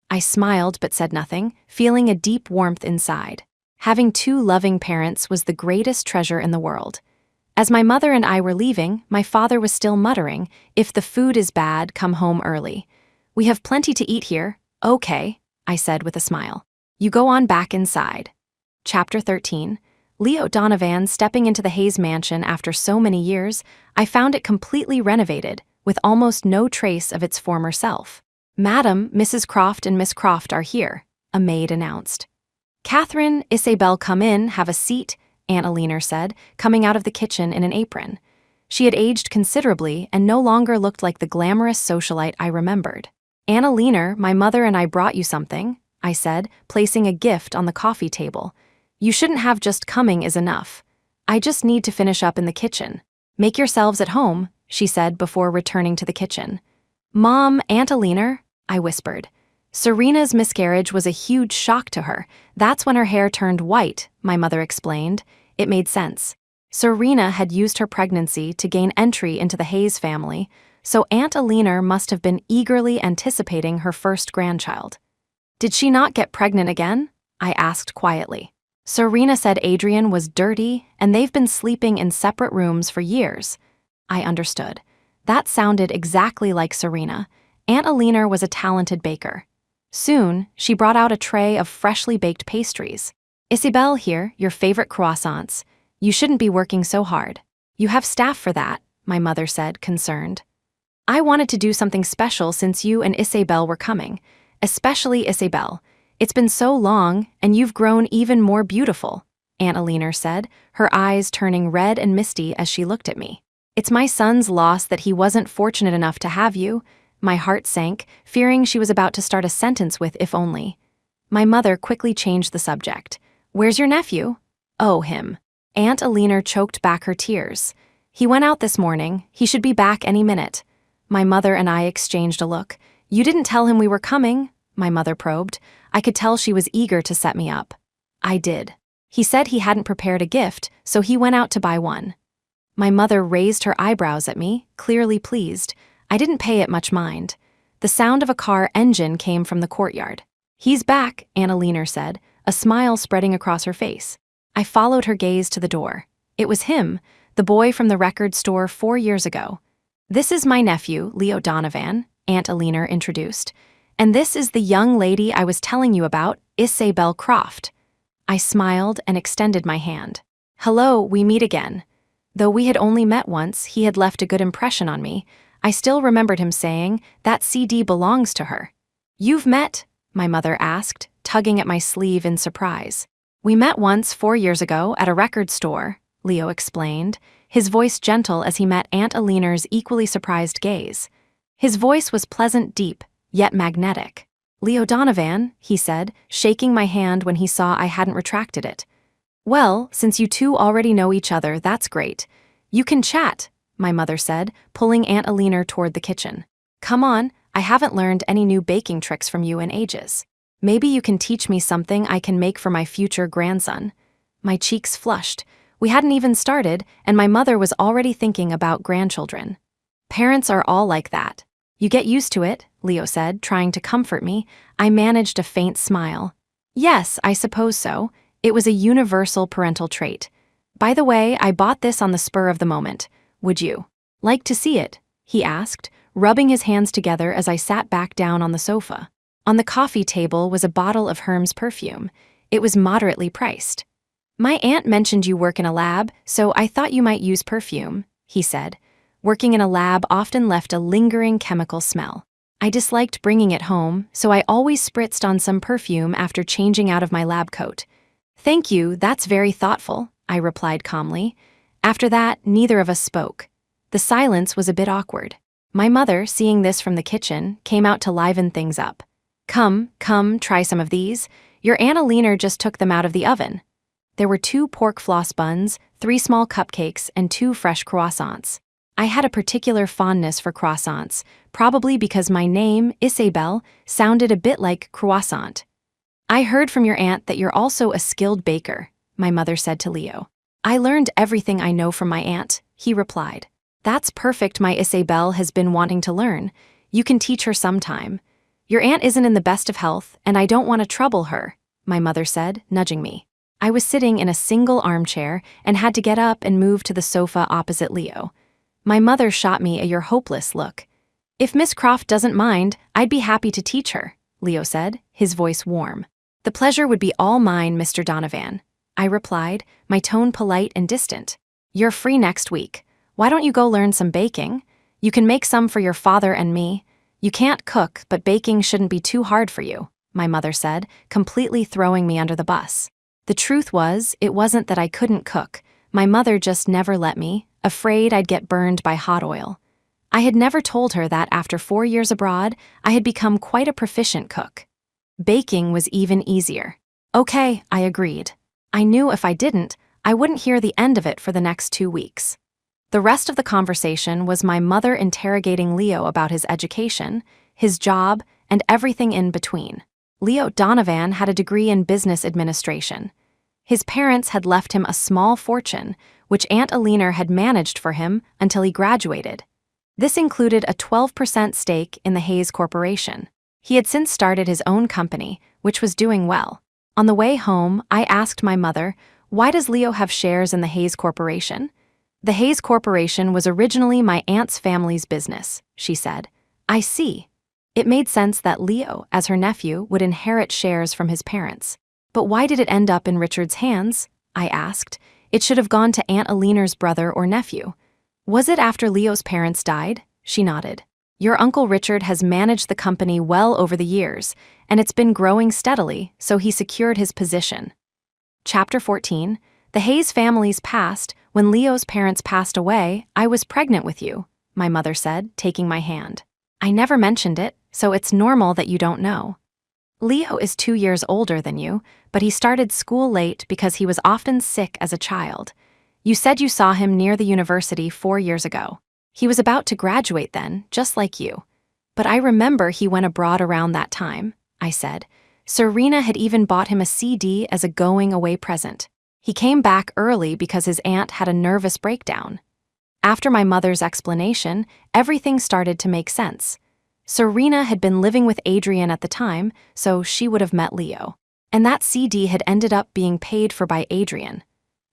I smiled but said nothing, feeling a deep warmth inside. Having 2 loving parents was the greatest treasure in the world. As my mother and I were leaving, my father was still muttering, If the food is bad, come home early. We have plenty to eat here. Okay, I said with a smile. You go on back inside. Chapter 13. Leo Donovan stepping into the Hayes mansion after so many years, I found it completely renovated, with almost no trace of its former self. Madam, Mrs. Croft and Miss Croft are here, a maid announced. Catherine, Isabel, come in, have a seat, Aunt Alina said, coming out of the kitchen in an apron. She had aged considerably and no longer looked like the glamorous socialite I remembered. "Annalena, my mother and I brought you something," I said, placing a gift on the coffee table. "You shouldn't have just coming is enough. I just need to finish up in the kitchen." "Make yourselves at home," she said before returning to the kitchen. "Mom, Annalena," I whispered. Serena's miscarriage was a huge shock to her. That's when her hair turned white, my mother explained. It made sense. Serena had used her pregnancy to gain entry into the Hayes family, so Aunt Alina must have been eagerly anticipating her first grandchild. "Did she not get pregnant again?" I asked quietly. Serena said Adrian was dirty and they've been sleeping in separate rooms for years. I understood. That sounded exactly like Serena. Aunt Alina was a talented baker. Soon, she brought out a tray of freshly baked pastries. "Isabel here, your favorite croissants. You shouldn't be working so hard. You have staff for that," my mother said, concerned. "I wanted to do something special since you and Isabel were coming, especially Isabel. It's been so long, and you've grown even more beautiful," Aunt Alina said, her eyes turning red and misty as she looked at me. "It's my son's loss that he wasn't fortunate enough to have you." My heart sank, fearing she was about to start a sentence with "if only." My mother quickly changed the subject. "Where's your nephew?" "Oh, him." Aunt Alina choked back her tears. "He went out this morning. He should be back any minute." My mother and I exchanged a look. "You didn't tell him we were coming?" my mother probed. I could tell she was eager to set me up. "I did. He said he hadn't prepared a gift, so he went out to buy one." My mother raised her eyebrows at me, clearly pleased. I didn't pay it much mind. The sound of a car engine came from the courtyard. "He's back," Annalena said, a smile spreading across her face. I followed her gaze to the door. It was him, the boy from the record store 4 years ago. "This is my nephew, Leo Donovan," Aunt Alina introduced. "And this is the young lady I was telling you about, Isabel Croft." I smiled and extended my hand. "Hello, we meet again." Though we had only met once, he had left a good impression on me. I still remembered him saying, "That CD belongs to her." "You've met?" my mother asked, tugging at my sleeve in surprise. "We met once 4 years ago at a record store," Leo explained, his voice gentle as he met Aunt Alina's equally surprised gaze. His voice was pleasant, deep, yet magnetic. "Leo Donovan," he said, shaking my hand when he saw I hadn't retracted it. "Well, since you two already know each other, that's great. You can chat," my mother said, pulling Aunt Alina toward the kitchen. "Come on, I haven't learned any new baking tricks from you in ages. Maybe you can teach me something I can make for my future grandson." My cheeks flushed. We hadn't even started, and my mother was already thinking about grandchildren. "Parents are all like that. You get used to it," Leo said, trying to comfort me. I managed a faint smile. "Yes, I suppose so. It was a universal parental trait. By the way, I bought this on the spur of the moment. Would you like to see it?" he asked, rubbing his hands together as I sat back down on the sofa. On the coffee table was a bottle of Herm's perfume. It was moderately priced. "My aunt mentioned you work in a lab, so I thought you might use perfume," he said. Working in a lab often left a lingering chemical smell. I disliked bringing it home, so I always spritzed on some perfume after changing out of my lab coat. "Thank you, that's very thoughtful," I replied calmly. After that, neither of us spoke. The silence was a bit awkward. My mother, seeing this from the kitchen, came out to liven things up. Come, try some of these. Your Aunt Alina just took them out of the oven." There were 2 pork floss buns, 3 small cupcakes, and 2 fresh croissants. I had a particular fondness for croissants, probably because my name, Isabel, sounded a bit like croissant. "I heard from your aunt that you're also a skilled baker," my mother said to Leo. "I learned everything I know from my aunt," he replied. "That's perfect. My Isabel has been wanting to learn. You can teach her sometime. Your aunt isn't in the best of health, and I don't want to trouble her," my mother said, nudging me. I was sitting in a single armchair and had to get up and move to the sofa opposite Leo. My mother shot me a "you're hopeless" look. "If Miss Croft doesn't mind, I'd be happy to teach her," Leo said, his voice warm. "The pleasure would be all mine, Mr. Donovan," I replied, my tone polite and distant. "You're free next week. Why don't you go learn some baking? You can make some for your father and me. You can't cook, but baking shouldn't be too hard for you," my mother said, completely throwing me under the bus. The truth was, it wasn't that I couldn't cook. My mother just never let me. afraid I'd get burned by hot oil. I had never told her that after 4 years abroad, I had become quite a proficient cook. Baking was even easier. Okay, I agreed. I knew if I didn't, I wouldn't hear the end of it for the next 2 weeks. The rest of the conversation was my mother interrogating Leo about his education, his job, and everything in between. Leo Donovan had a degree in business administration. His parents had left him a small fortune, which Aunt Alina had managed for him until he graduated. This included a 12% stake in the Hayes Corporation. He had since started his own company, which was doing well. On the way home, I asked my mother, "Why does Leo have shares in the Hayes Corporation?" "The Hayes Corporation was originally my aunt's family's business," she said. "I see." It made sense that Leo, as her nephew, would inherit shares from his parents. "But why did it end up in Richard's hands?" I asked. "It should have gone to Aunt Alina's brother or nephew." "Was it after Leo's parents died?" She nodded. "Your Uncle Richard has managed the company well over the years, and it's been growing steadily, so he secured his position." Chapter 14. The Hayes family's past. "When Leo's parents passed away, I was pregnant with you," my mother said, taking my hand. "I never mentioned it, so it's normal that you don't know. Leo is 2 years older than you, but he started school late because he was often sick as a child. You said you saw him near the university 4 years ago. He was about to graduate then, just like you. But I remember he went abroad around that time," I said. "Serena had even bought him a CD as a going-away present. He came back early because his aunt had a nervous breakdown." After my mother's explanation, everything started to make sense. Serena had been living with Adrian at the time, so she would have met Leo. And that CD had ended up being paid for by Adrian.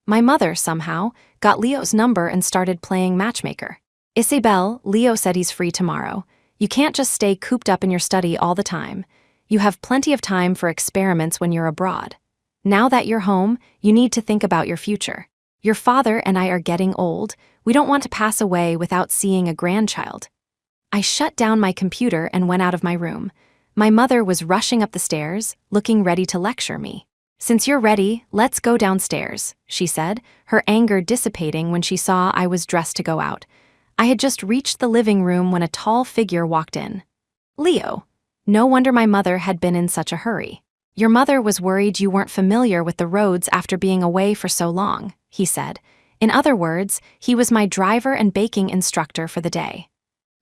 My mother, somehow, got Leo's number and started playing matchmaker. "Isabel, Leo said he's free tomorrow. You can't just stay cooped up in your study all the time. You have plenty of time for experiments when you're abroad. Now that you're home, you need to think about your future. Your father and I are getting old. We don't want to pass away without seeing a grandchild." I shut down my computer and went out of my room. My mother was rushing up the stairs, looking ready to lecture me. "Since you're ready, let's go downstairs," she said, her anger dissipating when she saw I was dressed to go out. I had just reached the living room when a tall figure walked in. "Leo." No wonder my mother had been in such a hurry. "Your mother was worried you weren't familiar with the roads after being away for so long," he said. In other words, he was my driver and baking instructor for the day.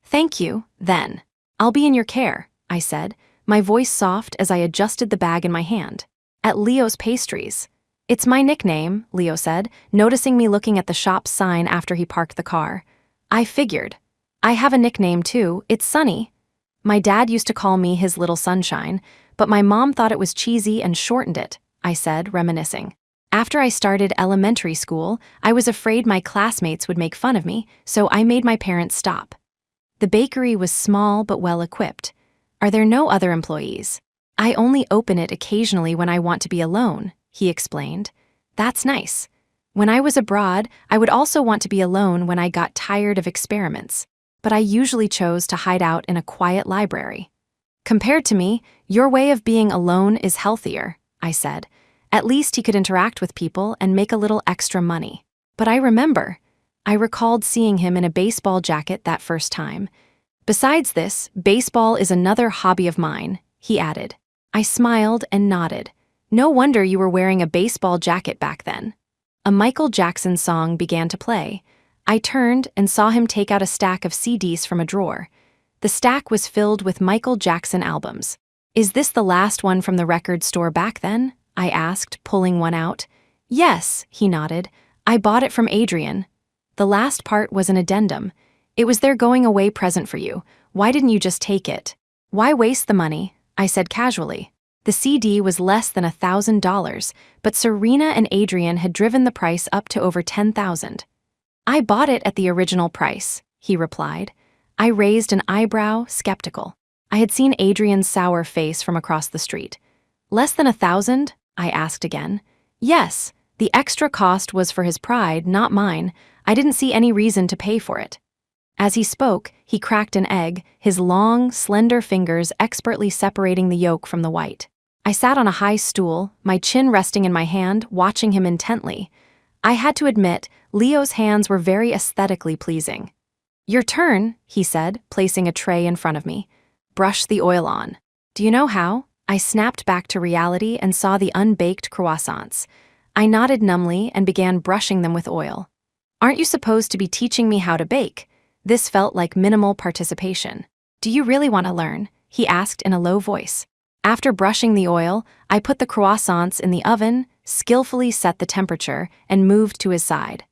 "Thank you, then. I'll be in your care," I said, my voice soft as I adjusted the bag in my hand. "At Leo's Pastries." "It's my nickname," Leo said, noticing me looking at the shop's sign after he parked the car. "I figured. I have a nickname too, it's Sunny. My dad used to call me his little sunshine, but my mom thought it was cheesy and shortened it," I said, reminiscing. "After I started elementary school, I was afraid my classmates would make fun of me, so I made my parents stop." The bakery was small but well-equipped. "Are there no other employees?" "I only open it occasionally when I want to be alone," he explained. "That's nice. When I was abroad, I would also want to be alone when I got tired of experiments, but I usually chose to hide out in a quiet library." "Compared to me, your way of being alone is healthier," I said. At least he could interact with people and make a little extra money. But I recalled seeing him in a baseball jacket that first time. "Besides this, baseball is another hobby of mine," he added. I smiled and nodded. "No wonder you were wearing a baseball jacket back then." A Michael Jackson song began to play. I turned and saw him take out a stack of CDs from a drawer. The stack was filled with Michael Jackson albums. "Is this the last one from the record store back then?" I asked, pulling one out. "Yes," he nodded. "I bought it from Adrian." The last part was an addendum. "It was their going-away present for you. Why didn't you just take it?" "Why waste the money?" I said casually. The CD was less than $1,000, but Serena and Adrian had driven the price up to over $10,000. "I bought it at the original price," he replied. I raised an eyebrow, skeptical. I had seen Adrian's sour face from across the street. "Less than $1,000?" I asked again. "Yes, the extra cost was for his pride, not mine. I didn't see any reason to pay for it." As he spoke, he cracked an egg, his long, slender fingers expertly separating the yolk from the white. I sat on a high stool, my chin resting in my hand, watching him intently. I had to admit, Leo's hands were very aesthetically pleasing. "Your turn," he said, placing a tray in front of me. "Brush the oil on." "Do you know how?" I snapped back to reality and saw the unbaked croissants. I nodded numbly and began brushing them with oil. "Aren't you supposed to be teaching me how to bake?" This felt like minimal participation. "Do you really want to learn?" he asked in a low voice. After brushing the oil, I put the croissants in the oven, skillfully set the temperature, and moved to his side.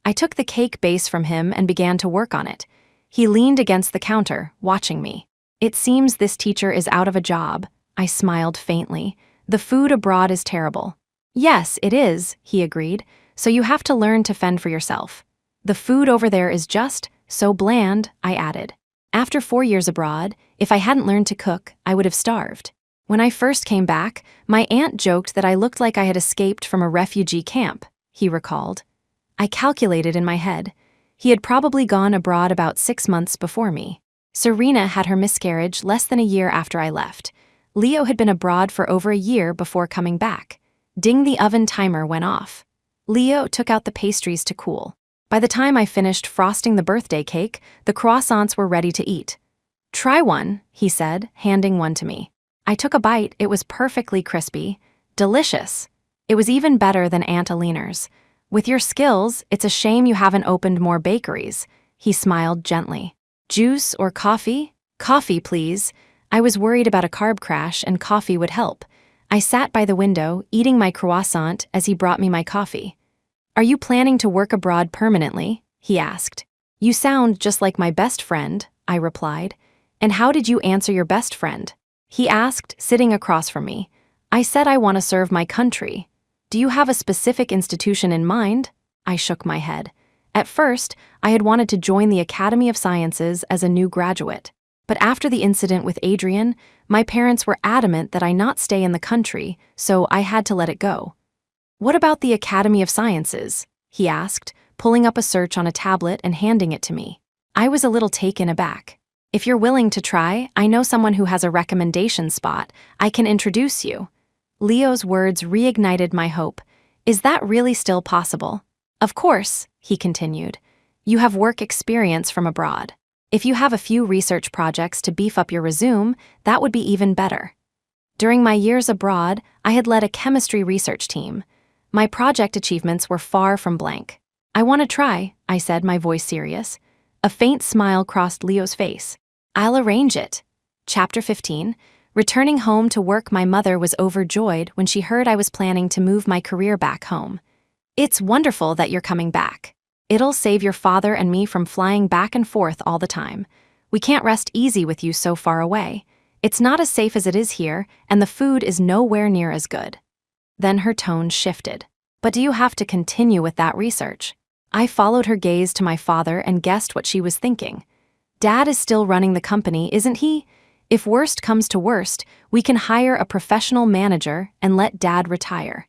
I took the cake base from him and began to work on it. He leaned against the counter, watching me. "It seems this teacher is out of a job." I smiled faintly. "The food abroad is terrible." "Yes, it is," he agreed, "so you have to learn to fend for yourself." "The food over there is just so bland," I added. After 4 years abroad, if I hadn't learned to cook, I would have starved. When I first came back, my aunt joked that I looked like I had escaped from a refugee camp, he recalled. I calculated in my head. He had probably gone abroad about 6 months before me. Serena had her miscarriage less than a year after I left. Leo had been abroad for over a year before coming back. Ding, the oven timer went off. Leo took out the pastries to cool. By the time I finished frosting the birthday cake, the croissants were ready to eat. "Try one," he said, handing one to me. I took a bite. It was perfectly crispy. Delicious. It was even better than Aunt Alina's. "With your skills, it's a shame you haven't opened more bakeries." He smiled gently. "Juice or coffee?" "Coffee, please." I was worried about a carb crash and coffee would help. I sat by the window, eating my croissant as he brought me my coffee. "Are you planning to work abroad permanently?" he asked. "You sound just like my best friend," I replied. "And how did you answer your best friend?" he asked, sitting across from me. "I said I want to serve my country." "Do you have a specific institution in mind?" I shook my head. At first, I had wanted to join the Academy of Sciences as a new graduate. But after the incident with Adrian, my parents were adamant that I not stay in the country, so I had to let it go. "What about the Academy of Sciences?" he asked, pulling up a search on a tablet and handing it to me. I was a little taken aback. "If you're willing to try, I know someone who has a recommendation spot. I can introduce you." Leo's words reignited my hope. "Is that really still possible?" "Of course," he continued. "You have work experience from abroad. If you have a few research projects to beef up your resume, that would be even better." During my years abroad, I had led a chemistry research team. My project achievements were far from blank. "I want to try," I said, my voice serious. A faint smile crossed Leo's face. "I'll arrange it." Chapter 15. Returning home to work, my mother was overjoyed when she heard I was planning to move my career back home. "It's wonderful that you're coming back. It'll save your father and me from flying back and forth all the time. We can't rest easy with you so far away. It's not as safe as it is here, and the food is nowhere near as good." Then her tone shifted. "But do you have to continue with that research?" I followed her gaze to my father and guessed what she was thinking. "Dad is still running the company, isn't he? If worst comes to worst, we can hire a professional manager and let Dad retire."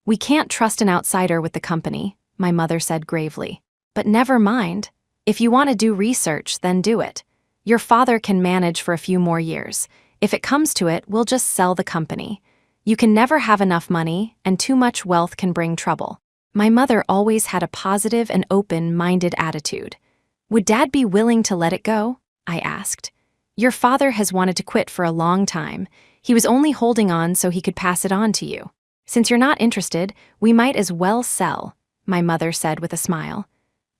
"We can't trust an outsider with the company," my mother said gravely. "But never mind. If you want to do research, then do it. Your father can manage for a few more years. If it comes to it, we'll just sell the company. You can never have enough money, and too much wealth can bring trouble." My mother always had a positive and open-minded attitude. "Would Dad be willing to let it go?" I asked. "Your father has wanted to quit for a long time. He was only holding on so he could pass it on to you. Since you're not interested, we might as well sell," my mother said with a smile.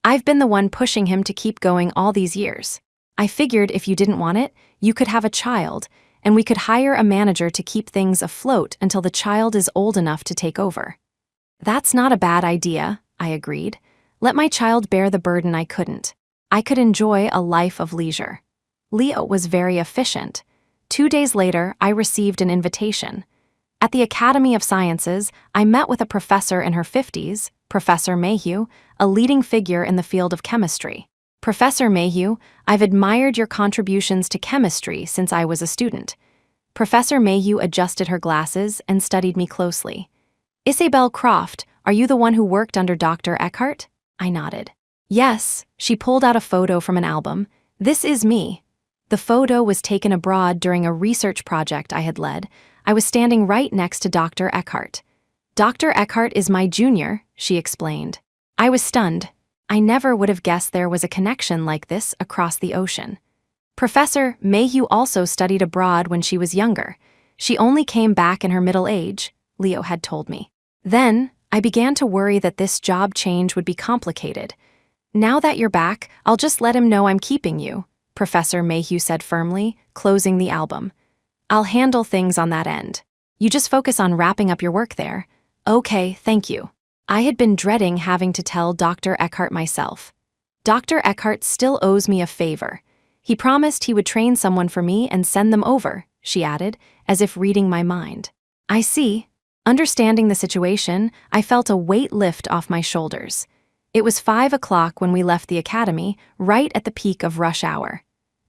"I've been the one pushing him to keep going all these years. I figured if you didn't want it, you could have a child, and we could hire a manager to keep things afloat until the child is old enough to take over." "That's not a bad idea," I agreed. "Let my child bear the burden I couldn't. I could enjoy a life of leisure." Leo was very efficient. 2 days later, I received an invitation. At the Academy of Sciences, I met with a professor in her 50s, Professor Mayhew, a leading figure in the field of chemistry. "Professor Mayhew, I've admired your contributions to chemistry since I was a student." Professor Mayhew adjusted her glasses and studied me closely. "Isabel Croft, are you the one who worked under Dr. Eckhart?" I nodded. "Yes." She pulled out a photo from an album. "This is me." The photo was taken abroad during a research project I had led. I was standing right next to Dr. Eckhart. "Dr. Eckhart is my junior," she explained. I was stunned. I never would have guessed there was a connection like this across the ocean. Professor Mayhew also studied abroad when she was younger. She only came back in her middle age, Leo had told me. Then, I began to worry that this job change would be complicated. Now that you're back, I'll just let him know I'm keeping you, Professor Mayhew said firmly, closing the album. I'll handle things on that end. You just focus on wrapping up your work there. Okay, thank you. I had been dreading having to tell Dr. Eckhart myself. Dr. Eckhart still owes me a favor. He promised he would train someone for me and send them over, she added, as if reading my mind. I see. Understanding the situation, I felt a weight lift off my shoulders. It was 5 o'clock when we left the academy, right at the peak of rush hour.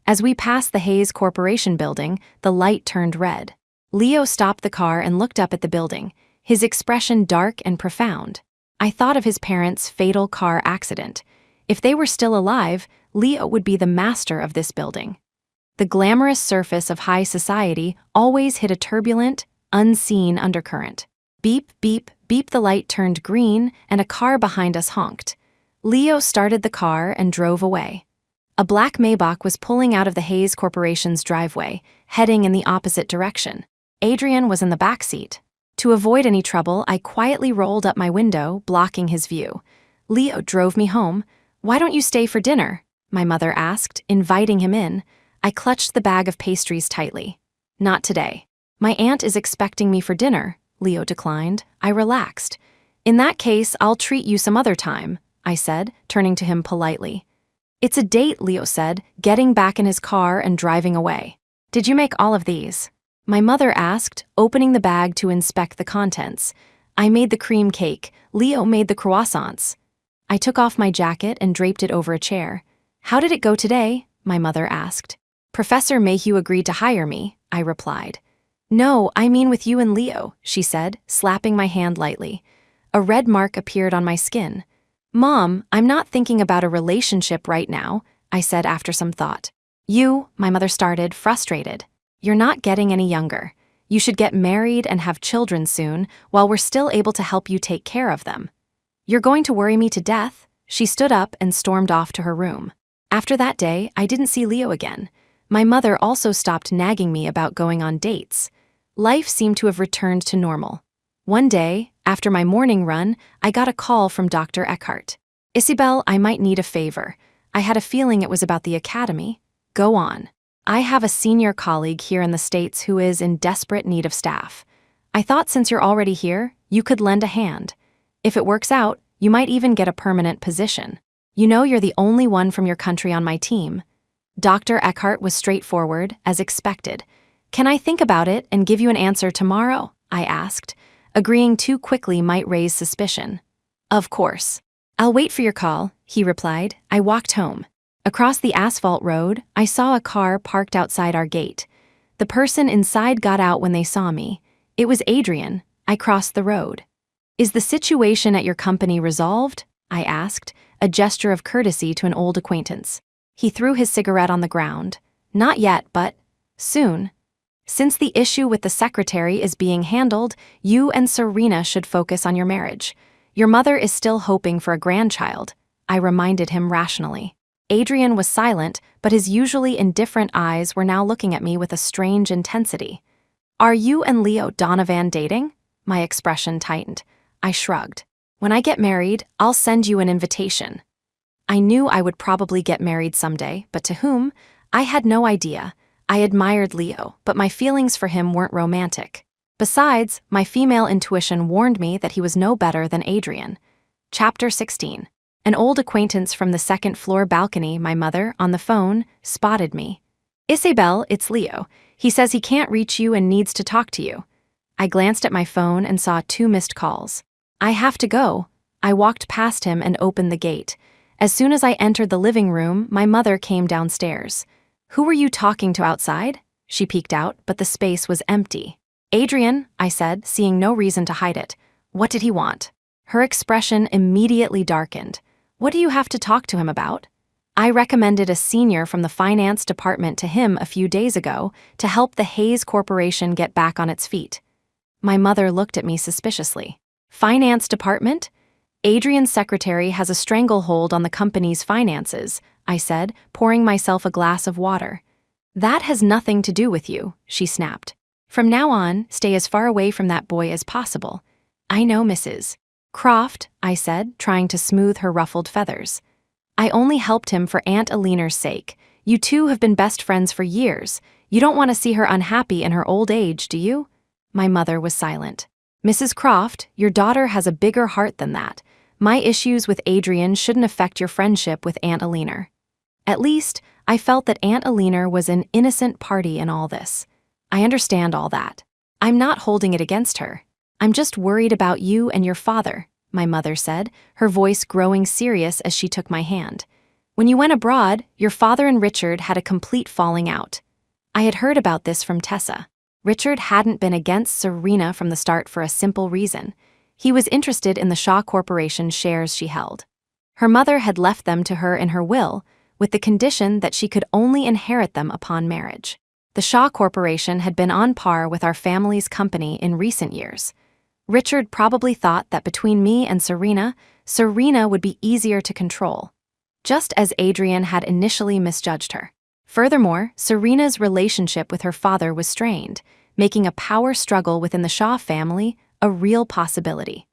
As we passed the Hayes Corporation building, the light turned red. Leo stopped the car and looked up at the building, his expression dark and profound. I thought of his parents' fatal car accident. If they were still alive, Leo would be the master of this building. The glamorous surface of high society always hid a turbulent, unseen undercurrent. Beep, beep, beep, the light turned green and a car behind us honked. Leo started the car and drove away. A black Maybach was pulling out of the Hayes Corporation's driveway, heading in the opposite direction. Adrian was in the back seat. To avoid any trouble, I quietly rolled up my window, blocking his view. Leo drove me home. Why don't you stay for dinner? My mother asked, inviting him in. I clutched the bag of pastries tightly. Not today. My aunt is expecting me for dinner, Leo declined. I relaxed. In that case, I'll treat you some other time, I said, turning to him politely. It's a date, Leo said, getting back in his car and driving away. Did you make all of these? My mother asked, opening the bag to inspect the contents. I made the cream cake. Leo made the croissants. I took off my jacket and draped it over a chair. How did it go today? My mother asked. Professor Mayhew agreed to hire me, I replied. No, I mean with you and Leo, she said, slapping my hand lightly. A red mark appeared on my skin. Mom, I'm not thinking about a relationship right now, I said after some thought. You, my mother started, frustrated. You're not getting any younger. You should get married and have children soon, while we're still able to help you take care of them. You're going to worry me to death. She stood up and stormed off to her room. After that day, I didn't see Leo again. My mother also stopped nagging me about going on dates. Life seemed to have returned to normal. One day, after my morning run, I got a call from Dr. Eckhart. Isabel, I might need a favor. I had a feeling it was about the academy. Go on. I have a senior colleague here in the States who is in desperate need of staff. I thought since you're already here, you could lend a hand. If it works out, you might even get a permanent position. You know you're the only one from your country on my team. Dr. Eckhart was straightforward, as expected. Can I think about it and give you an answer tomorrow? I asked. Agreeing too quickly might raise suspicion. Of course. I'll wait for your call, he replied. I walked home. Across the asphalt road, I saw a car parked outside our gate. The person inside got out when they saw me. It was Adrian. I crossed the road. Is the situation at your company resolved? I asked, a gesture of courtesy to an old acquaintance. He threw his cigarette on the ground. Not yet, but soon. Since the issue with the secretary is being handled, you and Serena should focus on your marriage. Your mother is still hoping for a grandchild, I reminded him rationally. Adrian was silent, but his usually indifferent eyes were now looking at me with a strange intensity. Are you and Leo Donovan dating? My expression tightened. I shrugged. When I get married, I'll send you an invitation. I knew I would probably get married someday, but to whom? I had no idea. I admired Leo, but my feelings for him weren't romantic. Besides, my female intuition warned me that he was no better than Adrian. Chapter 16. An old acquaintance from the second-floor balcony, my mother, on the phone, spotted me. Isabel, it's Leo. He says he can't reach you and needs to talk to you. I glanced at my phone and saw 2 missed calls. I have to go. I walked past him and opened the gate. As soon as I entered the living room, my mother came downstairs. Who were you talking to outside? She peeked out, but the space was empty. Adrian, I said, seeing no reason to hide it. What did he want? Her expression immediately darkened. What do you have to talk to him about? I recommended a senior from the finance department to him a few days ago to help the Hayes Corporation get back on its feet. My mother looked at me suspiciously. Finance department? Adrian's secretary has a stranglehold on the company's finances, I said, pouring myself a glass of water. That has nothing to do with you, she snapped. From now on, stay as far away from that boy as possible. I know, Mrs. Croft, I said, trying to smooth her ruffled feathers. I only helped him for Aunt Alina's sake. You two have been best friends for years. You don't want to see her unhappy in her old age, do you? My mother was silent. Mrs. Croft, your daughter has a bigger heart than that. My issues with Adrian shouldn't affect your friendship with Aunt Alina. At least, I felt that Aunt Alina was an innocent party in all this. I understand all that. I'm not holding it against her. I'm just worried about you and your father, my mother said, her voice growing serious as she took my hand. When you went abroad, your father and Richard had a complete falling out. I had heard about this from Tessa. Richard hadn't been against Serena from the start for a simple reason. He was interested in the Shaw Corporation shares she held. Her mother had left them to her in her will, with the condition that she could only inherit them upon marriage. The Shaw Corporation had been on par with our family's company in recent years. Richard probably thought that between me and Serena would be easier to control, just as Adrian had initially misjudged her. Furthermore, Serena's relationship with her father was strained, making a power struggle within the Shaw family a real possibility.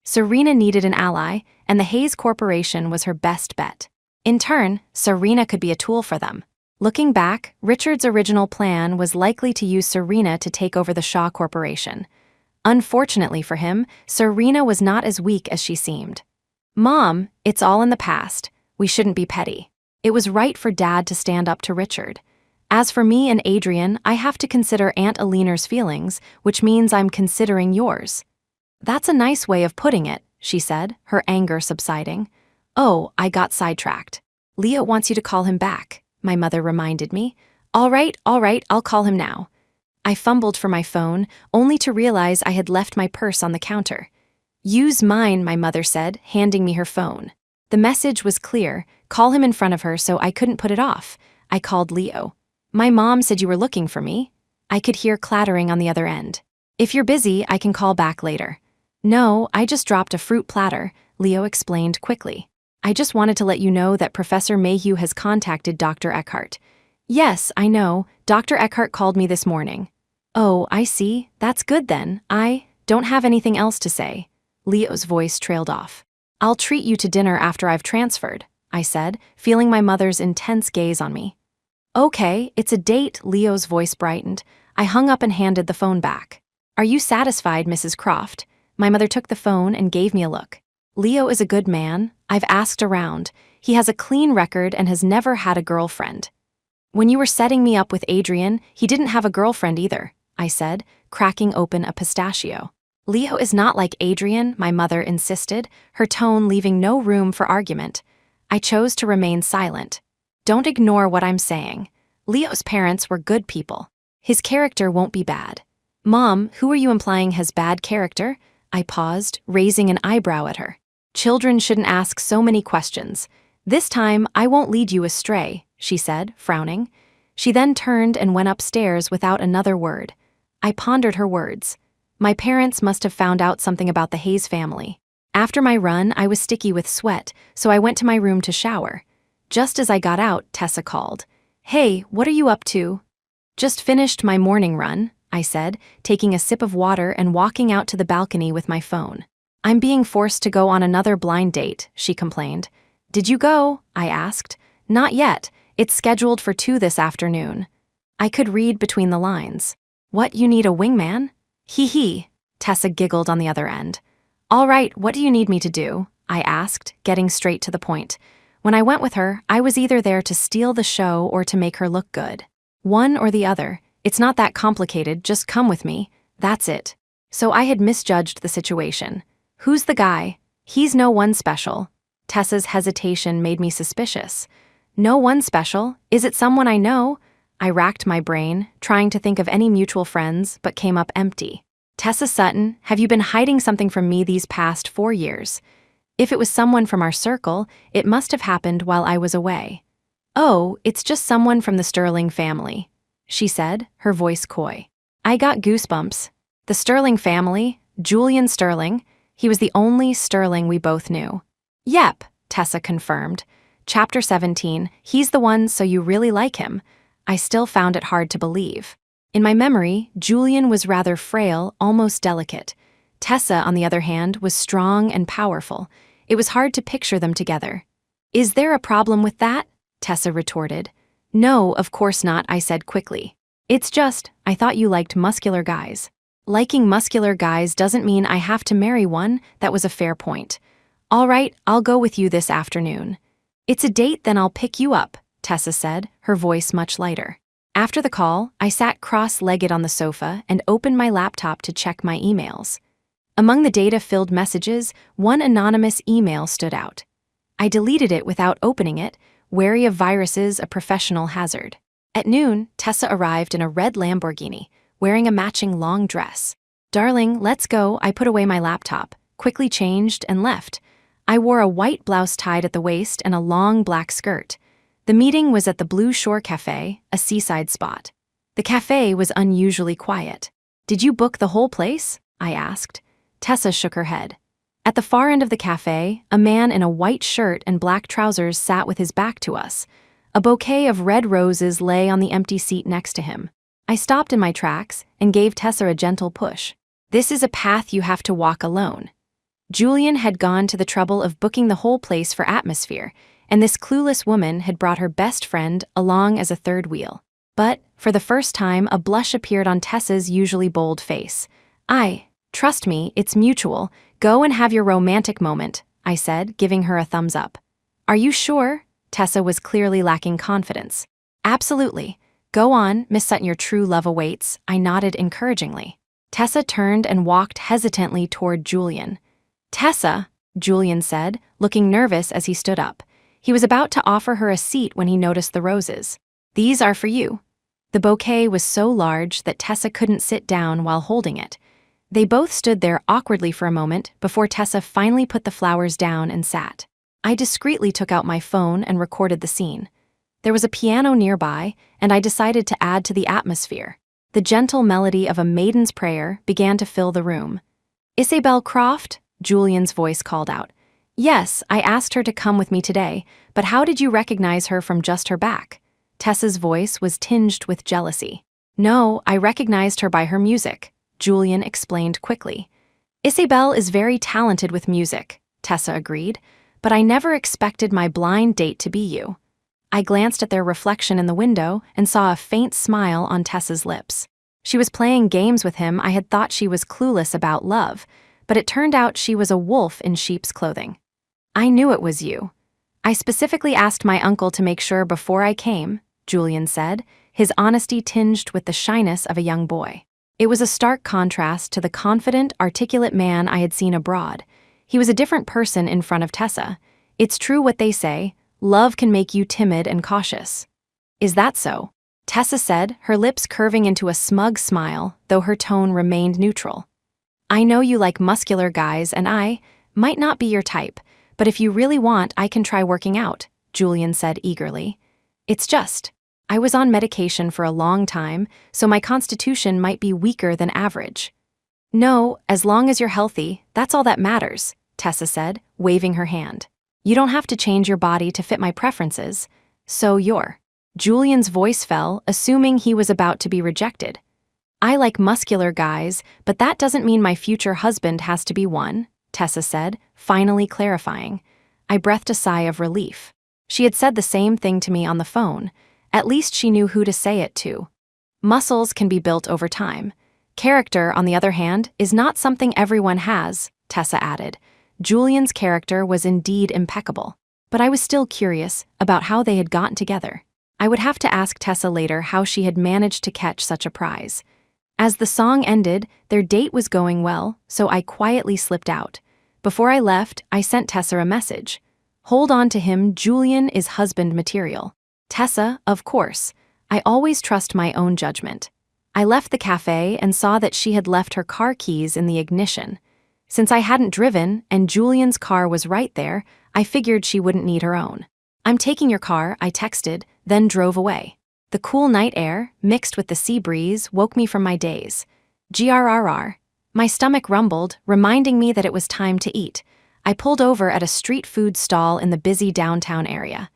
Serena needed an ally, and the Hayes Corporation was her best bet. In turn, Serena could be a tool for them. Looking back, Richard's original plan was likely to use Serena to take over the Shaw Corporation. Unfortunately for him, Serena was not as weak as she seemed. Mom, it's all in the past. We shouldn't be petty. It was right for Dad to stand up to Richard. As for me and Adrian, I have to consider Aunt Alina's feelings, which means I'm considering yours. That's a nice way of putting it, she said, her anger subsiding. Oh, I got sidetracked. Leo wants you to call him back, my mother reminded me. All right, I'll call him now. I fumbled for my phone, only to realize I had left my purse on the counter. Use mine, my mother said, handing me her phone. The message was clear, call him in front of her so I couldn't put it off. I called Leo. My mom said you were looking for me. I could hear clattering on the other end. If you're busy, I can call back later. No, I just dropped a fruit platter, Leo explained quickly. I just wanted to let you know that Professor Mayhew has contacted Dr. Eckhart. Yes, I know, Dr. Eckhart called me this morning. Oh, I see, that's good then. I don't have anything else to say. Leo's voice trailed off. I'll treat you to dinner after I've transferred, I said, feeling my mother's intense gaze on me. Okay, it's a date, Leo's voice brightened. I hung up and handed the phone back. Are you satisfied, Mrs. Croft? My mother took the phone and gave me a look. Leo is a good man. I've asked around. He has a clean record and has never had a girlfriend. When you were setting me up with Adrian, he didn't have a girlfriend either, I said, cracking open a pistachio. Leo is not like Adrian, my mother insisted, her tone leaving no room for argument. I chose to remain silent. Don't ignore what I'm saying. Leo's parents were good people. His character won't be bad. Mom, who are you implying has bad character? I paused, raising an eyebrow at her. Children shouldn't ask so many questions. This time, I won't lead you astray, she said, frowning. She then turned and went upstairs without another word. I pondered her words. My parents must have found out something about the Hayes family. After my run, I was sticky with sweat, so I went to my room to shower. Just as I got out, Tessa called. Hey, what are you up to? Just finished my morning run, I said, taking a sip of water and walking out to the balcony with my phone. I'm being forced to go on another blind date, she complained. Did you go? I asked. Not yet. It's scheduled for 2 this afternoon. I could read between the lines. What, you need a wingman? Hee, Tessa giggled on the other end. All right, what do you need me to do? I asked, getting straight to the point. When I went with her, I was either there to steal the show or to make her look good. One or the other. It's not that complicated, just come with me. That's it. So I had misjudged the situation. Who's the guy? He's no one special. Tessa's hesitation made me suspicious. No one special? Is it someone I know? I racked my brain, trying to think of any mutual friends, but came up empty. Tessa Sutton, have you been hiding something from me these past 4 years? If it was someone from our circle, it must have happened while I was away. Oh, it's just someone from the Sterling family, she said, her voice coy. I got goosebumps. The Sterling family? Julian Sterling? He was the only Sterling we both knew. Yep, Tessa confirmed. Chapter 17, he's the one, so you really like him. I still found it hard to believe. In my memory, Julian was rather frail, almost delicate. Tessa, on the other hand, was strong and powerful. It was hard to picture them together. Is there a problem with that? Tessa retorted. No, of course not, I said quickly. It's just, I thought you liked muscular guys. Liking muscular guys doesn't mean I have to marry one. That was a fair point. All right, I'll go with you this afternoon. It's a date, then I'll pick you up, Tessa said, her voice much lighter. After the call, I sat cross-legged on the sofa and opened my laptop to check my emails. Among the data-filled messages, one anonymous email stood out. I deleted it without opening it, wary of viruses, a professional hazard. At noon, Tessa arrived in a red Lamborghini, wearing a matching long dress. Darling, let's go. I put away my laptop, quickly changed, and left. I wore a white blouse tied at the waist and a long black skirt. The meeting was at the Blue Shore Cafe, a seaside spot. The cafe was unusually quiet. Did you book the whole place? I asked. Tessa shook her head. At the far end of the cafe, a man in a white shirt and black trousers sat with his back to us. A bouquet of red roses lay on the empty seat next to him. I stopped in my tracks and gave Tessa a gentle push. This is a path you have to walk alone. Julian had gone to the trouble of booking the whole place for atmosphere, and this clueless woman had brought her best friend along as a third wheel. But, for the first time, a blush appeared on Tessa's usually bold face. Trust me, it's mutual. Go and have your romantic moment, I said, giving her a thumbs up. Are you sure? Tessa was clearly lacking confidence. Absolutely. Go on, Miss Sutton, your true love awaits, I nodded encouragingly. Tessa turned and walked hesitantly toward Julian. Tessa, Julian said, looking nervous as he stood up. He was about to offer her a seat when he noticed the roses. These are for you. The bouquet was so large that Tessa couldn't sit down while holding it. They both stood there awkwardly for a moment before Tessa finally put the flowers down and sat. I discreetly took out my phone and recorded the scene. There was a piano nearby, and I decided to add to the atmosphere. The gentle melody of a maiden's prayer began to fill the room. Isabel Croft? Julian's voice called out. Yes, I asked her to come with me today, but how did you recognize her from just her back? Tessa's voice was tinged with jealousy. No, I recognized her by her music, Julian explained quickly. Isabel is very talented with music, Tessa agreed, but I never expected my blind date to be you. I glanced at their reflection in the window and saw a faint smile on Tessa's lips. She was playing games with him. I had thought she was clueless about love, but it turned out she was a wolf in sheep's clothing. I knew it was you. I specifically asked my uncle to make sure before I came, Julian said, his honesty tinged with the shyness of a young boy. It was a stark contrast to the confident, articulate man I had seen abroad. He was a different person in front of Tessa. It's true what they say, love can make you timid and cautious. Is that so? Tessa said, her lips curving into a smug smile, though her tone remained neutral. I know you like muscular guys and I might not be your type, but if you really want, I can try working out, Julian said eagerly. It's just, I was on medication for a long time, so my constitution might be weaker than average. No, as long as you're healthy, that's all that matters, Tessa said, waving her hand. You don't have to change your body to fit my preferences, so you're. Julian's voice fell, assuming he was about to be rejected. I like muscular guys, but that doesn't mean my future husband has to be one, Tessa said, finally clarifying. I breathed a sigh of relief. She had said the same thing to me on the phone. At least she knew who to say it to. Muscles can be built over time. Character, on the other hand, is not something everyone has, Tessa added. Julian's character was indeed impeccable, but I was still curious about how they had gotten together. I would have to ask Tessa later how she had managed to catch such a prize. As the song ended, their date was going well, so I quietly slipped out. Before I left, I sent Tessa a message. Hold on to him, Julian is husband material. Tessa, of course. I always trust my own judgment. I left the cafe and saw that she had left her car keys in the ignition. Since I hadn't driven and Julian's car was right there, I figured she wouldn't need her own. I'm taking your car, I texted, then drove away. The cool night air, mixed with the sea breeze, woke me from my daze. GRRR. My stomach rumbled, reminding me that it was time to eat. I pulled over at a street food stall in the busy downtown area.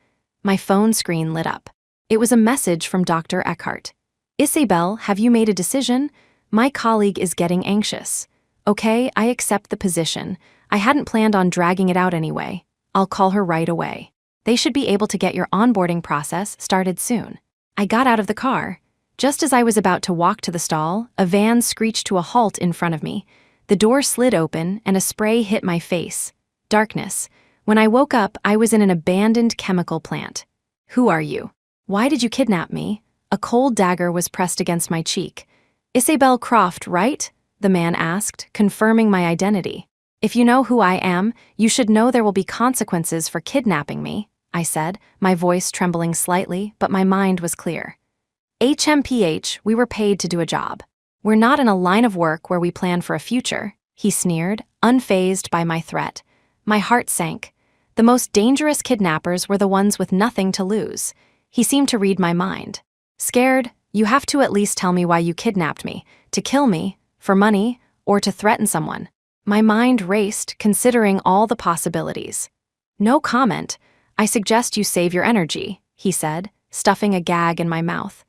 My phone screen lit up. It was a message from Dr. Eckhart. Isabel, have you made a decision? My colleague is getting anxious. Okay, I accept the position. I hadn't planned on dragging it out anyway. I'll call her right away. They should be able to get your onboarding process started soon. I got out of the car. Just as I was about to walk to the stall, a van screeched to a halt in front of me. The door slid open and a spray hit my face. Darkness. When I woke up, I was in an abandoned chemical plant. Who are you? Why did you kidnap me? A cold dagger was pressed against my cheek. Isabel Croft, right? The man asked, confirming my identity. If you know who I am, you should know there will be consequences for kidnapping me, I said, my voice trembling slightly, but my mind was clear. HMPH, we were paid to do a job. We're not in a line of work where we plan for a future, he sneered, unfazed by my threat. My heart sank. The most dangerous kidnappers were the ones with nothing to lose. He seemed to read my mind. Scared, you have to at least tell me why you kidnapped me. To kill me, for money, or to threaten someone. My mind raced, considering all the possibilities. No comment. I suggest you save your energy, he said, stuffing a gag in my mouth.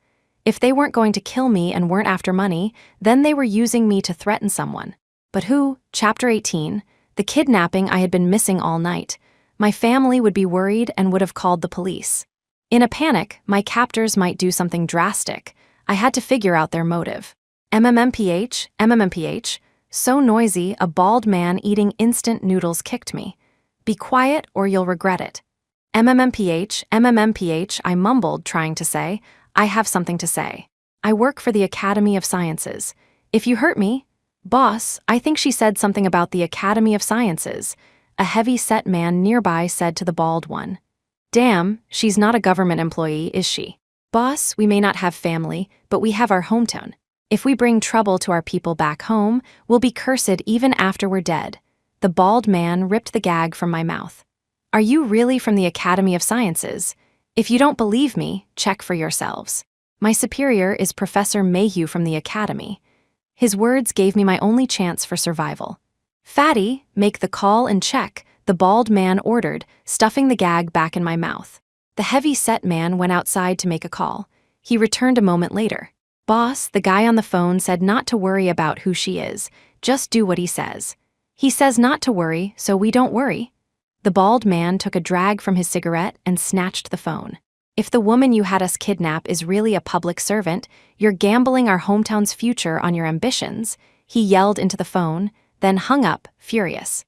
If they weren't going to kill me and weren't after money, then they were using me to threaten someone. But who? Chapter 18. The kidnapping I had been missing all night. My family would be worried and would have called the police. In a panic, my captors might do something drastic. I had to figure out their motive. MMMPH. So noisy, a bald man eating instant noodles kicked me. Be quiet or you'll regret it. MMMPH, I mumbled, trying to say. I have something to say. I work for the Academy of Sciences. If you hurt me, boss, I think she said something about the Academy of Sciences. A heavy-set man nearby said to the bald one. Damn, she's not a government employee, is she? Boss, we may not have family, but we have our hometown. If we bring trouble to our people back home, we'll be cursed even after we're dead. The bald man ripped the gag from my mouth. Are you really from the Academy of Sciences? If you don't believe me, check for yourselves. My superior is Professor Mayhew from the Academy. His words gave me my only chance for survival. Fatty, make the call and check, the bald man ordered, stuffing the gag back in my mouth. The heavy-set man went outside to make a call. He returned a moment later. Boss, the guy on the phone said not to worry about who she is. Just do what he says. He says not to worry, so we don't worry. The bald man took a drag from his cigarette and snatched the phone. If the woman you had us kidnap is really a public servant, you're gambling our hometown's future on your ambitions, he yelled into the phone, then hung up, furious.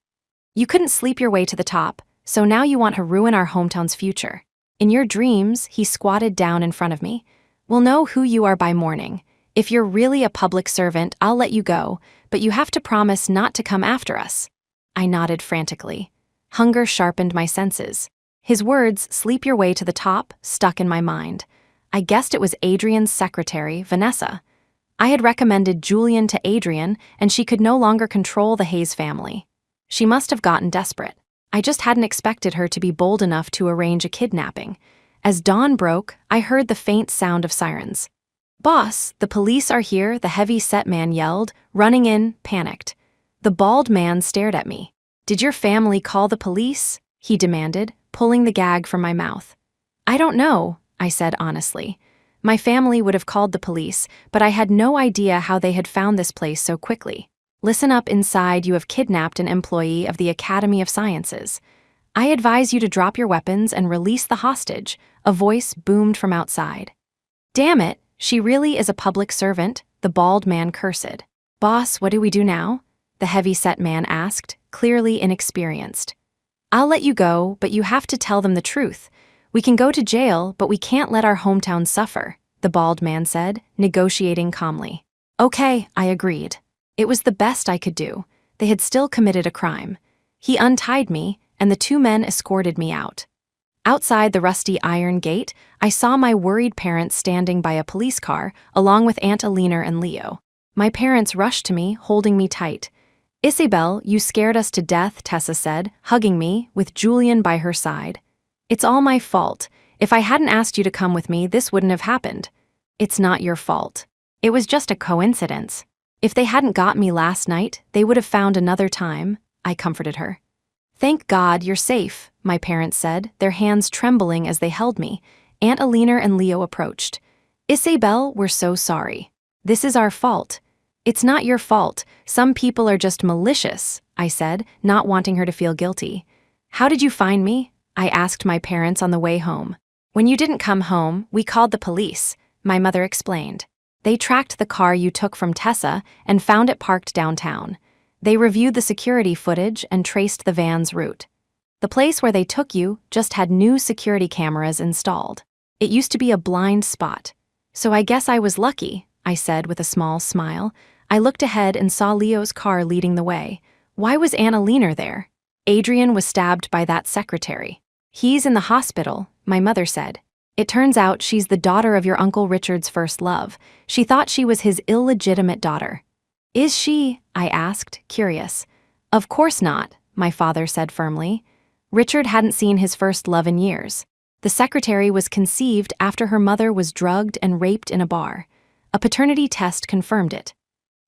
You couldn't sleep your way to the top, so now you want to ruin our hometown's future. In your dreams, he squatted down in front of me. We'll know who you are by morning. If you're really a public servant, I'll let you go, but you have to promise not to come after us. I nodded frantically. Hunger sharpened my senses. His words, sleep your way to the top, stuck in my mind. I guessed it was Adrian's secretary, Vanessa. I had recommended Julian to Adrian, and she could no longer control the Hayes family. She must have gotten desperate. I just hadn't expected her to be bold enough to arrange a kidnapping. As dawn broke, I heard the faint sound of sirens. Boss, the police are here, the heavy-set man yelled, running in, panicked. The bald man stared at me. Did your family call the police? He demanded, pulling the gag from my mouth. I don't know, I said honestly. My family would have called the police, but I had no idea how they had found this place so quickly. Listen up inside, you have kidnapped an employee of the Academy of Sciences. I advise you to drop your weapons and release the hostage, a voice boomed from outside. Damn it, she really is a public servant, the bald man cursed. Boss, what do we do now? The heavy-set man asked, clearly inexperienced. I'll let you go, but you have to tell them the truth. We can go to jail, but we can't let our hometown suffer, the bald man said, negotiating calmly. Okay, I agreed. It was the best I could do. They had still committed a crime. He untied me, and the two men escorted me out. Outside the rusty iron gate, I saw my worried parents standing by a police car, along with Aunt Alina and Leo. My parents rushed to me, holding me tight. Isabel, you scared us to death, Tessa said, hugging me, with Julian by her side. It's all my fault. If I hadn't asked you to come with me, this wouldn't have happened. It's not your fault. It was just a coincidence. If they hadn't got me last night, they would have found another time, I comforted her. Thank God you're safe, my parents said, their hands trembling as they held me. Aunt Alina and Leo approached. Isabel, we're so sorry. This is our fault. It's not your fault. Some people are just malicious, I said, not wanting her to feel guilty. How did you find me? I asked my parents on the way home. When you didn't come home, we called the police, my mother explained. They tracked the car you took from Tessa and found it parked downtown. They reviewed the security footage and traced the van's route. The place where they took you just had new security cameras installed. It used to be a blind spot. So I guess I was lucky, I said with a small smile. I looked ahead and saw Leo's car leading the way. Why was Aunt Alina there? Adrian was stabbed by that secretary. He's in the hospital, my mother said. It turns out she's the daughter of your Uncle Richard's first love. She thought she was his illegitimate daughter. Is she? I asked, curious. Of course not, my father said firmly. Richard hadn't seen his first love in years. The secretary was conceived after her mother was drugged and raped in a bar. A paternity test confirmed it.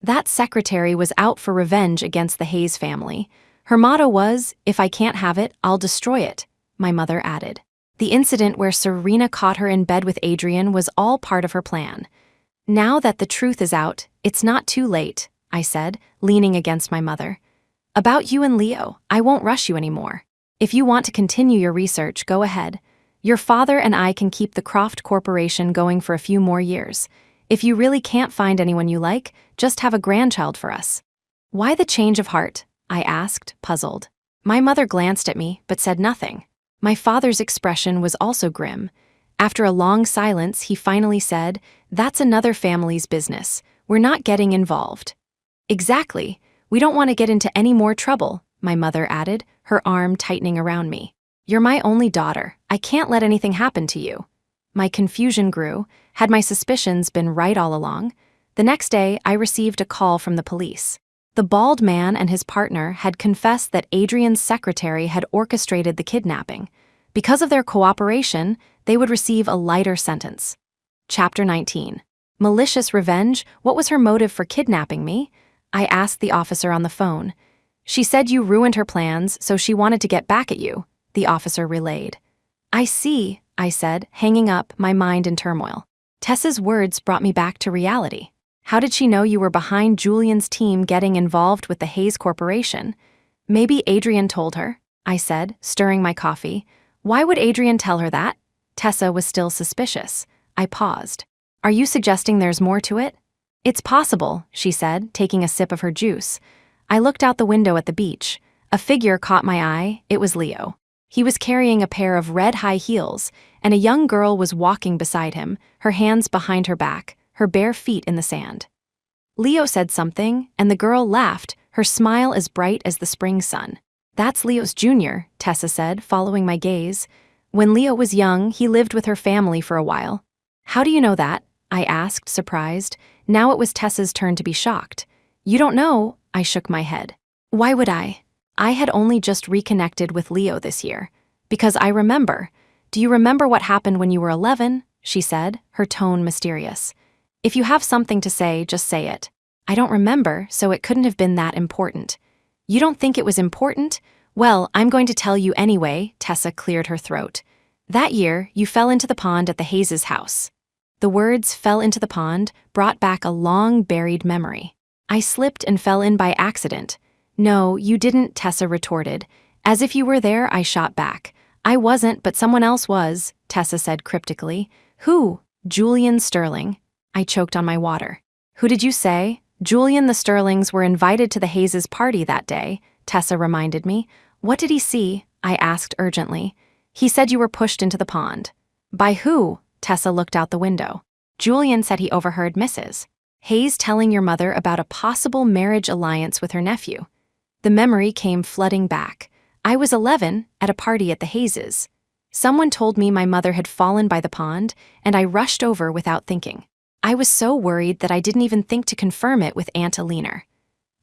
That secretary was out for revenge against the Hayes family. Her motto was, if I can't have it, I'll destroy it, my mother added. The incident where Serena caught her in bed with Adrian was all part of her plan. Now that the truth is out, it's not too late, I said, leaning against my mother. About you and Leo, I won't rush you anymore. If you want to continue your research, go ahead. Your father and I can keep the Croft Corporation going for a few more years. If you really can't find anyone you like, just have a grandchild for us. Why the change of heart? I asked, puzzled. My mother glanced at me, but said nothing. My father's expression was also grim. After a long silence, he finally said, That's another family's business. We're not getting involved. Exactly. We don't want to get into any more trouble, my mother added, her arm tightening around me. You're my only daughter. I can't let anything happen to you. My confusion grew. Had my suspicions been right all along? The next day, I received a call from the police. The bald man and his partner had confessed that Adrian's secretary had orchestrated the kidnapping. Because of their cooperation, they would receive a lighter sentence. Chapter 19. Malicious revenge? What was her motive for kidnapping me? I asked the officer on the phone. She said you ruined her plans, so she wanted to get back at you, the officer relayed. I see, I said, hanging up, my mind in turmoil. Tessa's words brought me back to reality. How did she know you were behind Julian's team getting involved with the Hayes Corporation? Maybe Adrian told her, I said, stirring my coffee. Why would Adrian tell her that? Tessa was still suspicious. I paused. Are you suggesting there's more to it? It's possible, she said, taking a sip of her juice. I looked out the window at the beach. A figure caught my eye. It was Leo. He was carrying a pair of red high heels, and a young girl was walking beside him, her hands behind her back, her bare feet in the sand. Leo said something, and the girl laughed, her smile as bright as the spring sun. That's Leo's junior, Tessa said, following my gaze. When Leo was young, he lived with her family for a while. How do you know that? I asked, surprised. Now it was Tessa's turn to be shocked. You don't know, I shook my head. Why would I? I had only just reconnected with Leo this year. Because I remember. Do you remember what happened when you were 11? She said, her tone mysterious. If you have something to say, just say it. I don't remember, so it couldn't have been that important. You don't think it was important? Well, I'm going to tell you anyway, Tessa cleared her throat. That year, you fell into the pond at the Hayes' house. The words fell into the pond brought back a long-buried memory. I slipped and fell in by accident. No, you didn't, Tessa retorted. As if you were there, I shot back. I wasn't, but someone else was, Tessa said cryptically. Who? Julian Sterling. I choked on my water. Who did you say? Julian the Sterlings were invited to the Hayes' party that day, Tessa reminded me. What did he see? I asked urgently. He said you were pushed into the pond. By who? Tessa looked out the window. Julian said he overheard Mrs. Hayes telling your mother about a possible marriage alliance with her nephew. The memory came flooding back. I was 11, at a party at the Hayes'. Someone told me my mother had fallen by the pond, and I rushed over without thinking. I was so worried that I didn't even think to confirm it with Aunt Alina.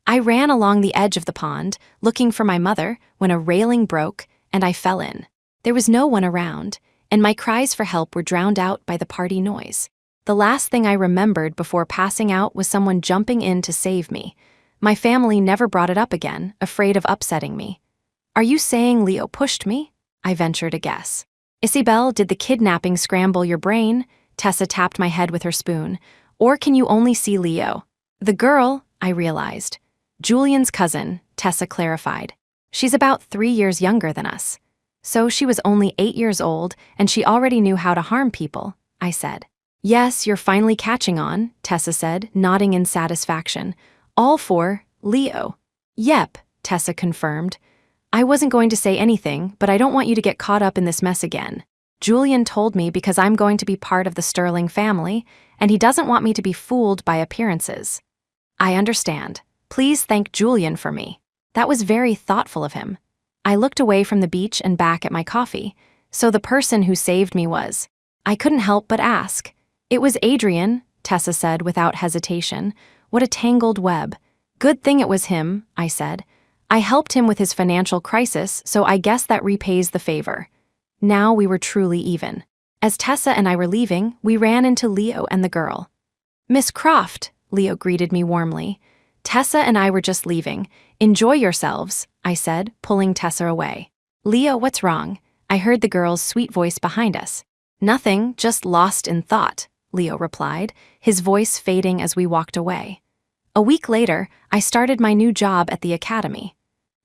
I ran along the edge of the pond, looking for my mother, when a railing broke, and I fell in. There was no one around, and my cries for help were drowned out by the party noise. The last thing I remembered before passing out was someone jumping in to save me. My family never brought it up again, afraid of upsetting me. Are you saying Leo pushed me? I ventured a guess. Isabel, did the kidnapping scramble your brain? Tessa tapped my head with her spoon. Or can you only see Leo? The girl, I realized. Julian's cousin, Tessa clarified. She's about 3 years younger than us. So she was only 8 years old, and she already knew how to harm people, I said. Yes, you're finally catching on, Tessa said, nodding in satisfaction. All for Leo. Yep, Tessa confirmed. I wasn't going to say anything, but I don't want you to get caught up in this mess again. Julian told me because I'm going to be part of the Sterling family, and he doesn't want me to be fooled by appearances. I understand. Please thank Julian for me. That was very thoughtful of him. I looked away from the beach and back at my coffee. So the person who saved me was. I couldn't help but ask. It was Adrian, Tessa said without hesitation. What a tangled web. Good thing it was him, I said. I helped him with his financial crisis, so I guess that repays the favor. Now we were truly even. As Tessa and I were leaving, we ran into Leo and the girl. Miss Croft, Leo greeted me warmly. Tessa and I were just leaving. Enjoy yourselves, I said, pulling Tessa away. Leo, what's wrong? I heard the girl's sweet voice behind us. Nothing, just lost in thought, Leo replied, his voice fading as we walked away. A week later, I started my new job at the academy.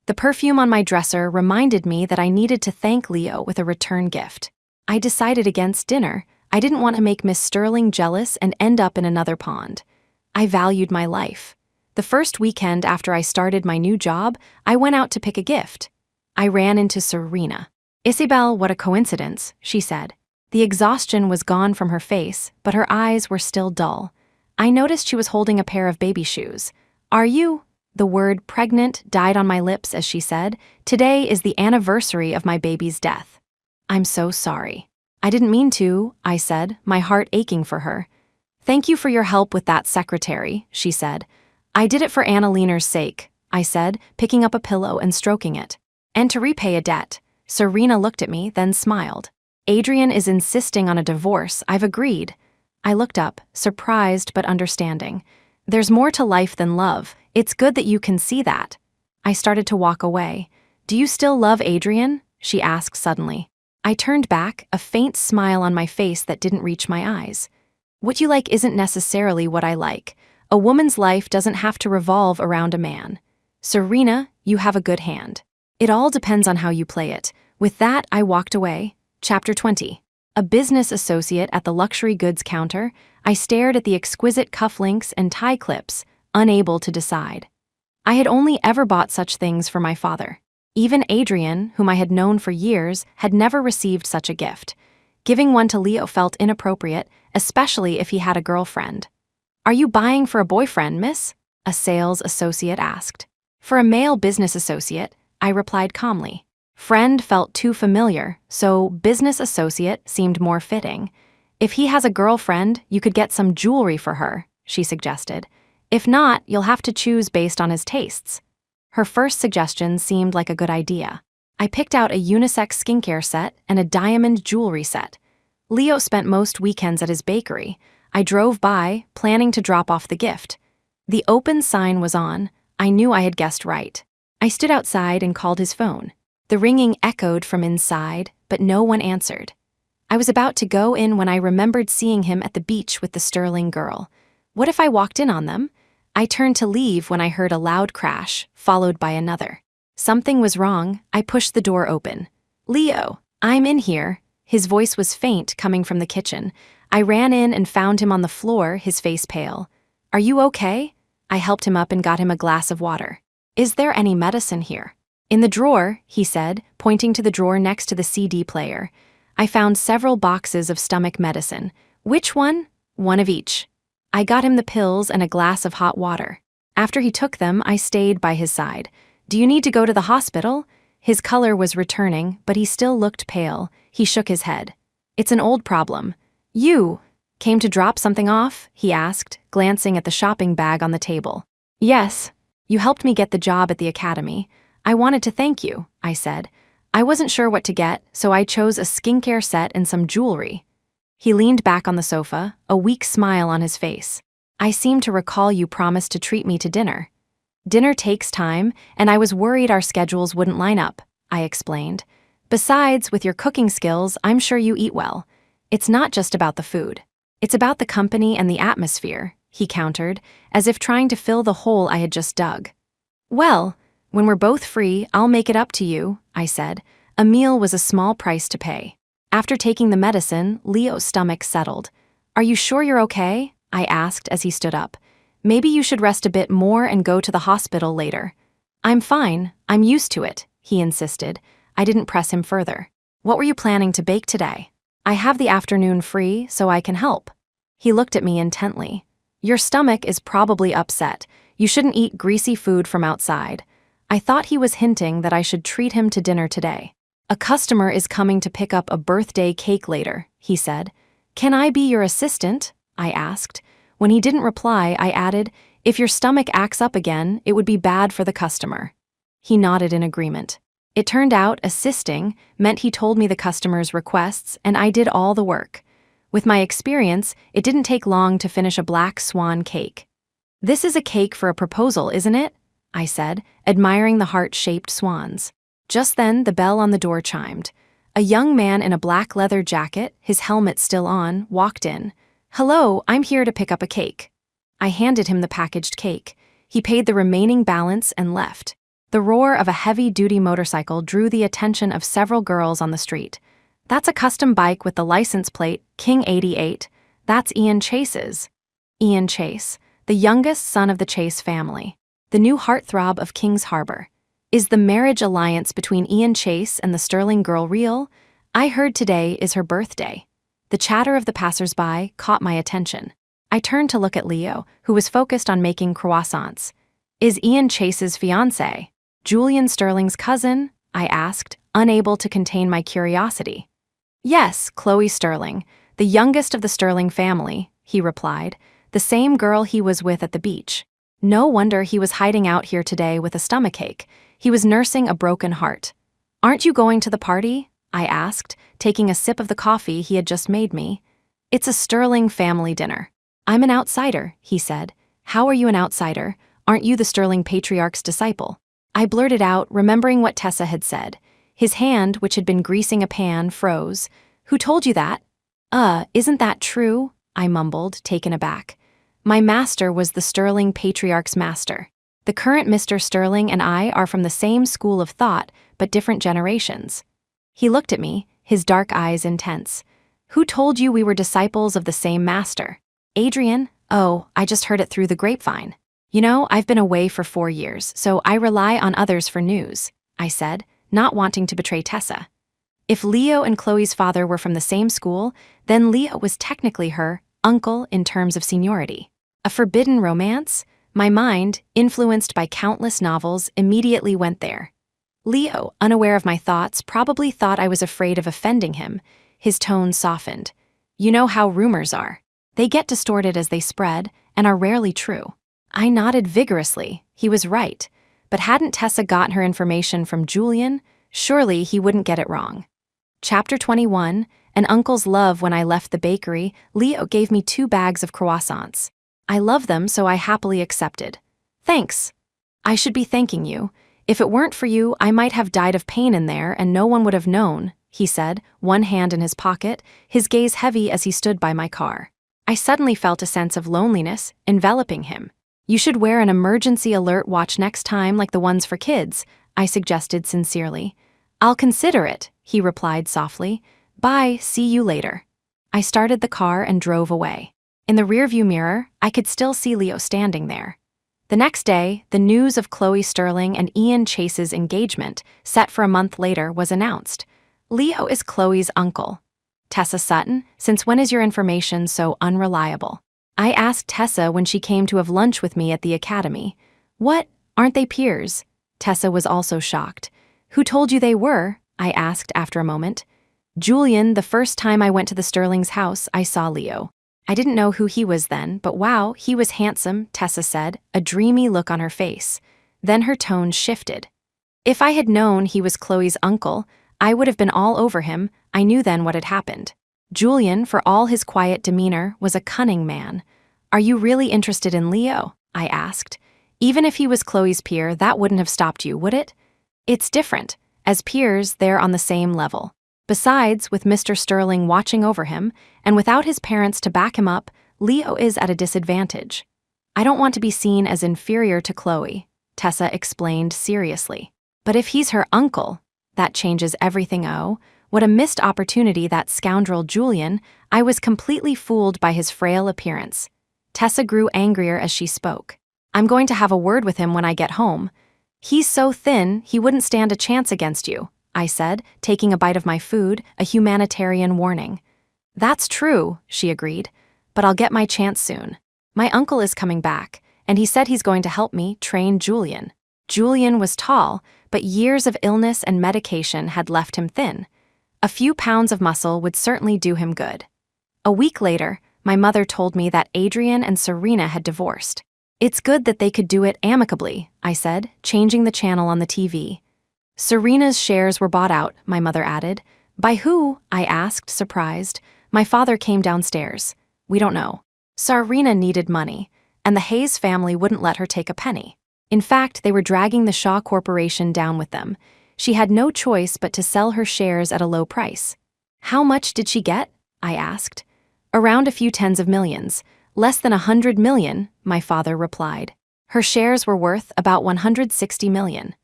The perfume on my dresser reminded me that I needed to thank Leo with a return gift. I decided against dinner. I didn't want to make Miss Sterling jealous and end up in another pond. I valued my life. The first weekend after I started my new job, I went out to pick a gift. I ran into Serena. Isabel, what a coincidence, she said. The exhaustion was gone from her face, but her eyes were still dull. I noticed she was holding a pair of baby shoes. Are you? The word pregnant died on my lips as she said, Today is the anniversary of my baby's death. I'm so sorry. I didn't mean to, I said, my heart aching for her. Thank you for your help with that secretary, she said. I did it for Annalena's sake, I said, picking up a pillow and stroking it. And to repay a debt. Serena looked at me, then smiled. Adrian is insisting on a divorce. I've agreed. I looked up, surprised but understanding. There's more to life than love. It's good that you can see that. I started to walk away. Do you still love Adrian? She asked suddenly. I turned back, a faint smile on my face that didn't reach my eyes. What you like isn't necessarily what I like. A woman's life doesn't have to revolve around a man. Serena, you have a good hand. It all depends on how you play it. With that, I walked away. Chapter 20. A business associate at the luxury goods counter, I stared at the exquisite cufflinks and tie clips, unable to decide. I had only ever bought such things for my father. Even Adrian, whom I had known for years, had never received such a gift. Giving one to Leo felt inappropriate, especially if he had a girlfriend. Are you buying for a boyfriend, miss? A sales associate asked. For a male business associate, I replied calmly. Friend felt too familiar, so business associate seemed more fitting. If he has a girlfriend, you could get some jewelry for her, she suggested. If not, you'll have to choose based on his tastes. Her first suggestion seemed like a good idea. I picked out a unisex skincare set and a diamond jewelry set. Leo spent most weekends at his bakery. I drove by, planning to drop off the gift. The open sign was on. I knew I had guessed right. I stood outside and called his phone. The ringing echoed from inside, but no one answered. I was about to go in when I remembered seeing him at the beach with the Sterling girl. What if I walked in on them? I turned to leave when I heard a loud crash, followed by another. Something was wrong. I pushed the door open. Leo, I'm in here. His voice was faint, coming from the kitchen. I ran in and found him on the floor, his face pale. Are you okay? I helped him up and got him a glass of water. Is there any medicine here? In the drawer, he said, pointing to the drawer next to the CD player. I found several boxes of stomach medicine. Which one? One of each. I got him the pills and a glass of hot water. After he took them, I stayed by his side. Do you need to go to the hospital? His color was returning, but he still looked pale. He shook his head. It's an old problem. You came to drop something off? He asked, glancing at the shopping bag on the table. Yes. You helped me get the job at the academy. I wanted to thank you, I said. I wasn't sure what to get, so I chose a skincare set and some jewelry. He leaned back on the sofa, a weak smile on his face. I seem to recall you promised to treat me to dinner. Dinner takes time, and I was worried our schedules wouldn't line up, I explained. Besides, with your cooking skills, I'm sure you eat well. It's not just about the food. It's about the company and the atmosphere, he countered, as if trying to fill the hole I had just dug. Well, when we're both free, I'll make it up to you, I said. A meal was a small price to pay. After taking the medicine, Leo's stomach settled. Are you sure you're okay? I asked as he stood up. Maybe you should rest a bit more and go to the hospital later. I'm fine, I'm used to it, he insisted. I didn't press him further. What were you planning to bake today? I have the afternoon free, so I can help. He looked at me intently. Your stomach is probably upset. You shouldn't eat greasy food from outside. I thought he was hinting that I should treat him to dinner today. A customer is coming to pick up a birthday cake later, he said. Can I be your assistant? I asked. When he didn't reply, I added, if your stomach acts up again, it would be bad for the customer. He nodded in agreement. It turned out assisting meant he told me the customer's requests and I did all the work. With my experience, it didn't take long to finish a black swan cake. This is a cake for a proposal, isn't it? I said, admiring the heart-shaped swans. Just then, the bell on the door chimed. A young man in a black leather jacket, his helmet still on, walked in. Hello, I'm here to pick up a cake. I handed him the packaged cake. He paid the remaining balance and left. The roar of a heavy-duty motorcycle drew the attention of several girls on the street. That's a custom bike with the license plate, King 88. That's Ian Chase's. Ian Chase, the youngest son of the Chase family. The new heartthrob of Kings Harbor. Is the marriage alliance between Ian Chase and the Sterling girl real? I heard today is her birthday. The chatter of the passers-by caught my attention. I turned to look at Leo, who was focused on making croissants. Is Ian Chase's fiancé Julian Sterling's cousin? I asked, unable to contain my curiosity. Yes, Chloe Sterling, the youngest of the Sterling family, he replied, the same girl he was with at the beach. No wonder he was hiding out here today with a stomachache. He was nursing a broken heart. Aren't you going to the party? I asked, taking a sip of the coffee he had just made me. It's a Sterling family dinner. I'm an outsider, he said. How are you an outsider? Aren't you the Sterling patriarch's disciple? I blurted out, remembering what Tessa had said. His hand, which had been greasing a pan, froze. Who told you that? Isn't that true? I mumbled, taken aback. My master was the Sterling patriarch's master. The current Mr. Sterling and I are from the same school of thought, but different generations. He looked at me, his dark eyes intense. Who told you we were disciples of the same master? Adrian? Oh, I just heard it through the grapevine. You know, I've been away for 4 years, so I rely on others for news, I said, not wanting to betray Tessa. If Leo and Chloe's father were from the same school, then Leo was technically her uncle in terms of seniority. A forbidden romance? My mind, influenced by countless novels, immediately went there. Leo, unaware of my thoughts, probably thought I was afraid of offending him. His tone softened. You know how rumors are. They get distorted as they spread, and are rarely true. I nodded vigorously. He was right. But hadn't Tessa gotten her information from Julian? Surely he wouldn't get it wrong. Chapter 21, An Uncle's Love. When I left the bakery, Leo gave me 2 bags of croissants. I love them, so I happily accepted. Thanks. I should be thanking you. If it weren't for you, I might have died of pain in there and no one would have known, he said, one hand in his pocket, his gaze heavy as he stood by my car. I suddenly felt a sense of loneliness enveloping him. You should wear an emergency alert watch next time like the ones for kids, I suggested sincerely. I'll consider it, he replied softly. Bye, see you later. I started the car and drove away. In the rearview mirror, I could still see Leo standing there. The next day, the news of Chloe Sterling and Ian Chase's engagement, set for a month later, was announced. Leo is Chloe's uncle. Tessa Sutton, since when is your information so unreliable? I asked Tessa when she came to have lunch with me at the academy. What? Aren't they peers? Tessa was also shocked. Who told you they were? I asked after a moment. Julian, the first time I went to the Sterling's house, I saw Leo. I didn't know who he was then, but wow, he was handsome, Tessa said, a dreamy look on her face. Then her tone shifted. If I had known he was Chloe's uncle, I would have been all over him. I knew then what had happened. Julian, for all his quiet demeanor, was a cunning man. "Are you really interested in Leo?" I asked. "Even if he was Chloe's peer, that wouldn't have stopped you, would it?" "It's different. As peers, they're on the same level. Besides, with Mr. Sterling watching over him, and without his parents to back him up, Leo is at a disadvantage. I don't want to be seen as inferior to Chloe," Tessa explained seriously. "But if he's her uncle, that changes everything. Oh, what a missed opportunity, that scoundrel Julian." I was completely fooled by his frail appearance. Tessa grew angrier as she spoke. "I'm going to have a word with him when I get home. He's so thin, he wouldn't stand a chance against you," I said, taking a bite of my food, a humanitarian warning. "That's true," she agreed, "but I'll get my chance soon. My uncle is coming back, and he said he's going to help me train Julian." Julian was tall, but years of illness and medication had left him thin. A few pounds of muscle would certainly do him good. A week later, my mother told me that Adrian and Serena had divorced. "It's good that they could do it amicably," I said, changing the channel on the TV. "Serena's shares were bought out," my mother added. "By who?" I asked, surprised. My father came downstairs. "We don't know. Serena needed money, and the Hayes family wouldn't let her take a penny. In fact, they were dragging the Shaw Corporation down with them. She had no choice but to sell her shares at a low price." "How much did she get?" I asked. "Around a few tens of millions. Less than 100 million, my father replied. Her shares were worth about 160 million.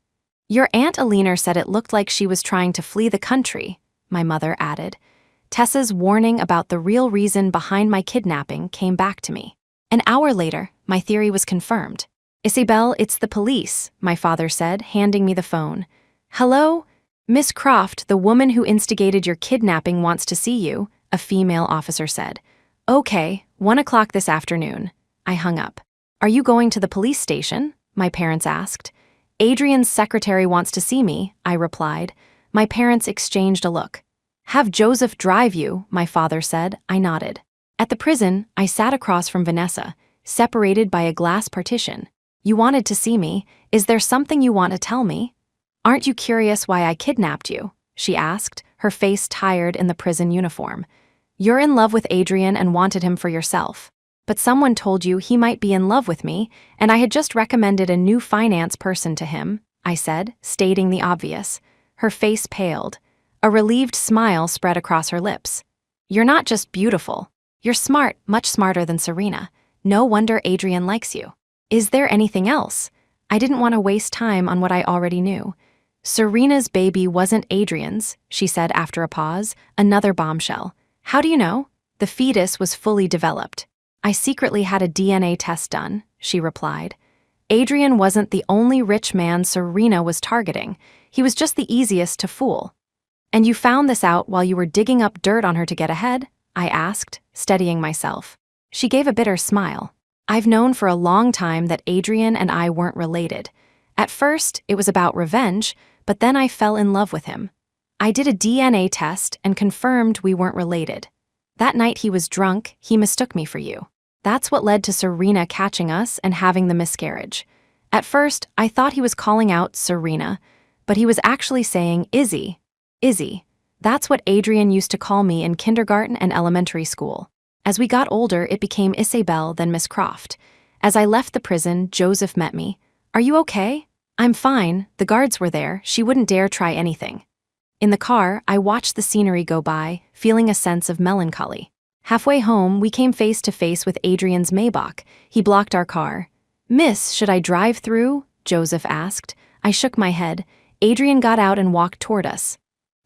"Your Aunt Alina said it looked like she was trying to flee the country," my mother added. Tessa's warning about the real reason behind my kidnapping came back to me. An hour later, my theory was confirmed. "Isabel, it's the police," my father said, handing me the phone. "Hello? Miss Croft, the woman who instigated your kidnapping wants to see you," a female officer said. "Okay, 1 o'clock this afternoon." I hung up. "Are you going to the police station?" my parents asked. "Adrian's secretary wants to see me," I replied. My parents exchanged a look. "Have Joseph drive you," my father said. I nodded. At the prison, I sat across from Vanessa, separated by a glass partition. "You wanted to see me. Is there something you want to tell me?" "Aren't you curious why I kidnapped you?" she asked, her face tired in the prison uniform. "You're in love with Adrian and wanted him for yourself. But someone told you he might be in love with me, and I had just recommended a new finance person to him," I said, stating the obvious. Her face paled. A relieved smile spread across her lips. "You're not just beautiful. You're smart, much smarter than Serena. No wonder Adrian likes you. Is there anything else?" I didn't want to waste time on what I already knew. "Serena's baby wasn't Adrian's," she said after a pause, another bombshell. "How do you know?" "The fetus was fully developed. I secretly had a DNA test done," she replied. "Adrian wasn't the only rich man Serena was targeting. He was just the easiest to fool." "And you found this out while you were digging up dirt on her to get ahead?" I asked, steadying myself. She gave a bitter smile. "I've known for a long time that Adrian and I weren't related. At first, it was about revenge, but then I fell in love with him. I did a DNA test and confirmed we weren't related. That night he was drunk, he mistook me for you. That's what led to Serena catching us and having the miscarriage. At first, I thought he was calling out Serena, but he was actually saying Izzy. Izzy. That's what Adrian used to call me in kindergarten and elementary school. As we got older, it became Isabel, then Miss Croft. As I left the prison, Joseph met me. "Are you okay?" "I'm fine. The guards were there. She wouldn't dare try anything." In the car, I watched the scenery go by, feeling a sense of melancholy. Halfway home, we came face to face with Adrian's Maybach. He blocked our car. "Miss, should I drive through?" Joseph asked. I shook my head. Adrian got out and walked toward us.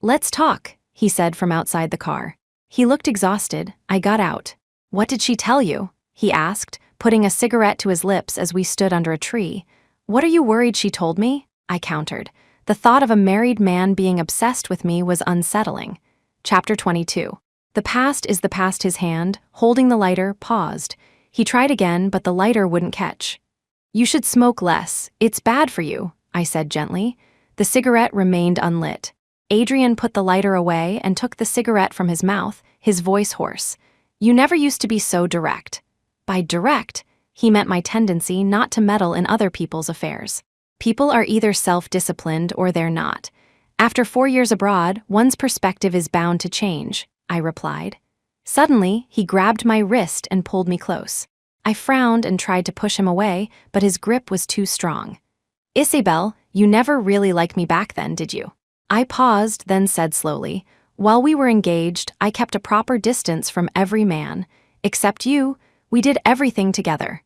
"Let's talk," he said from outside the car. He looked exhausted. I got out. "What did she tell you?" he asked, putting a cigarette to his lips as we stood under a tree. "What are you worried she told me?" I countered. The thought of a married man being obsessed with me was unsettling. Chapter 22. The past is the past. His hand, holding the lighter, paused. He tried again, but the lighter wouldn't catch. "You should smoke less. It's bad for you," I said gently. The cigarette remained unlit. Adrian put the lighter away and took the cigarette from his mouth, his voice hoarse. "You never used to be so direct." By direct, he meant my tendency not to meddle in other people's affairs. People are either self-disciplined or they're not. After 4 years abroad, one's perspective is bound to change, I replied. Suddenly, he grabbed my wrist and pulled me close. I frowned and tried to push him away, but his grip was too strong. Isabel, you never really liked me back then, did you? I paused, then said slowly, while we were engaged, I kept a proper distance from every man. Except you, we did everything together.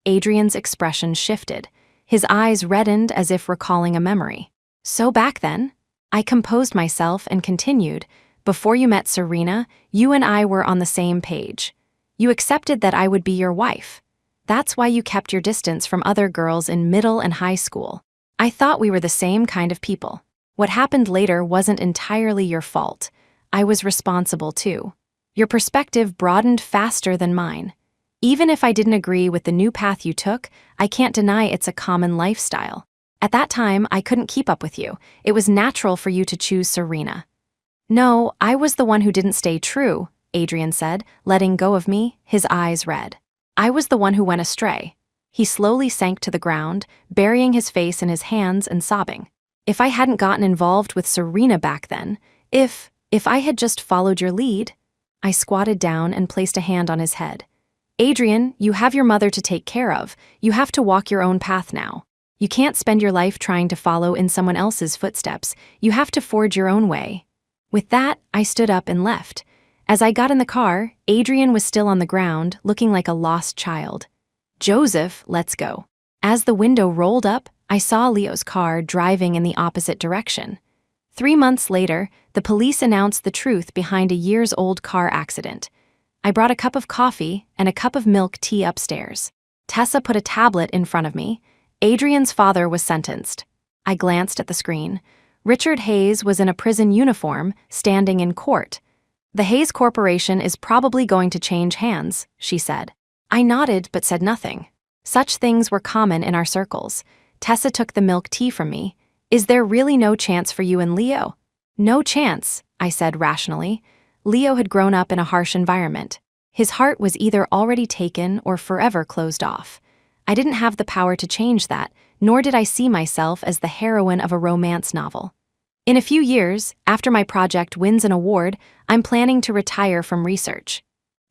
Adrian's expression shifted. His eyes reddened as if recalling a memory. So back then? I composed myself and continued, before you met Serena, you and I were on the same page. You accepted that I would be your wife. That's why you kept your distance from other girls in middle and high school. I thought we were the same kind of people. What happened later wasn't entirely your fault. I was responsible too. Your perspective broadened faster than mine. Even if I didn't agree with the new path you took, I can't deny it's a common lifestyle. At that time, I couldn't keep up with you. It was natural for you to choose Serena. No, I was the one who didn't stay true, Adrian said, letting go of me, his eyes red. I was the one who went astray. He slowly sank to the ground, burying his face in his hands and sobbing. If I hadn't gotten involved with Serena back then, if I had just followed your lead, I squatted down and placed a hand on his head. Adrian, you have your mother to take care of. You have to walk your own path now. You can't spend your life trying to follow in someone else's footsteps. You have to forge your own way. With that, I stood up and left. As I got in the car, Adrian was still on the ground, looking like a lost child. Joseph, let's go. As the window rolled up, I saw Leo's car driving in the opposite direction. 3 months later, the police announced the truth behind a years-old car accident. I brought a cup of coffee and a cup of milk tea upstairs. Tessa put a tablet in front of me. Adrian's father was sentenced. I glanced at the screen. Richard Hayes was in a prison uniform, standing in court. The Hayes Corporation is probably going to change hands, she said. I nodded but said nothing. Such things were common in our circles. Tessa took the milk tea from me. Is there really no chance for you and Leo? No chance, I said rationally. Leo had grown up in a harsh environment. His heart was either already taken or forever closed off. I didn't have the power to change that, nor did I see myself as the heroine of a romance novel. In a few years, after my project wins an award, I'm planning to retire from research.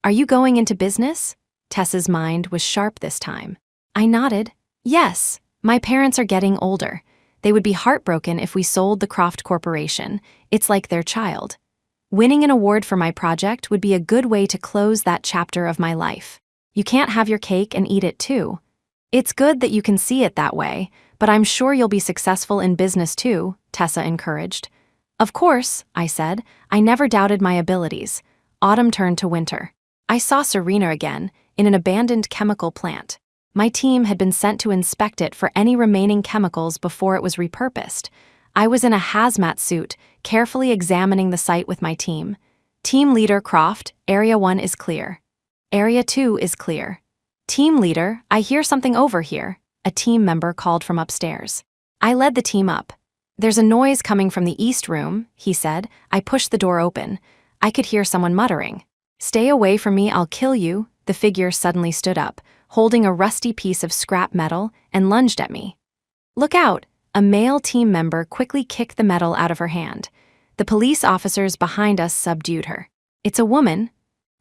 Are you going into business? Tessa's mind was sharp this time. I nodded. Yes, my parents are getting older. They would be heartbroken if we sold the Croft Corporation. It's like their child. Winning an award for my project would be a good way to close that chapter of my life. You can't have your cake and eat it too. It's good that you can see it that way, but I'm sure you'll be successful in business too, Tessa encouraged. Of course, I said. I never doubted my abilities. Autumn turned to winter. I saw Serena again, in an abandoned chemical plant. My team had been sent to inspect it for any remaining chemicals before it was repurposed. I was in a hazmat suit, carefully examining the site with my team. Team Leader Croft, Area 1 is clear. Area 2 is clear. Team Leader, I hear something over here, a team member called from upstairs. I led the team up. There's a noise coming from the east room, he said. I pushed the door open. I could hear someone muttering. Stay away from me, I'll kill you. The figure suddenly stood up, holding a rusty piece of scrap metal, and lunged at me. Look out! A male team member quickly kicked the metal out of her hand. The police officers behind us subdued her. It's a woman.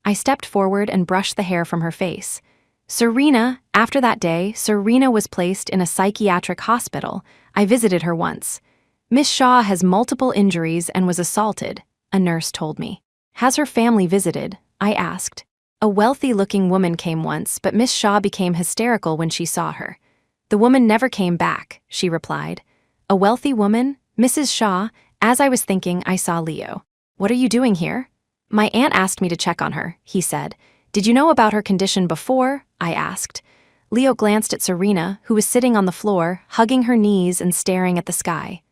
I stepped forward and brushed the hair from her face. Serena, after that day, Serena was placed in a psychiatric hospital. I visited her once. Miss Shaw has multiple injuries and was assaulted, a nurse told me. Has her family visited? I asked. A wealthy-looking woman came once, but Miss Shaw became hysterical when she saw her. The woman never came back, she replied. A wealthy woman? Mrs. Shaw? As I was thinking, I saw Leo. What are you doing here? My aunt asked me to check on her, he said. Did you know about her condition before? I asked. Leo glanced at Serena, who was sitting on the floor, hugging her knees and staring at the sky.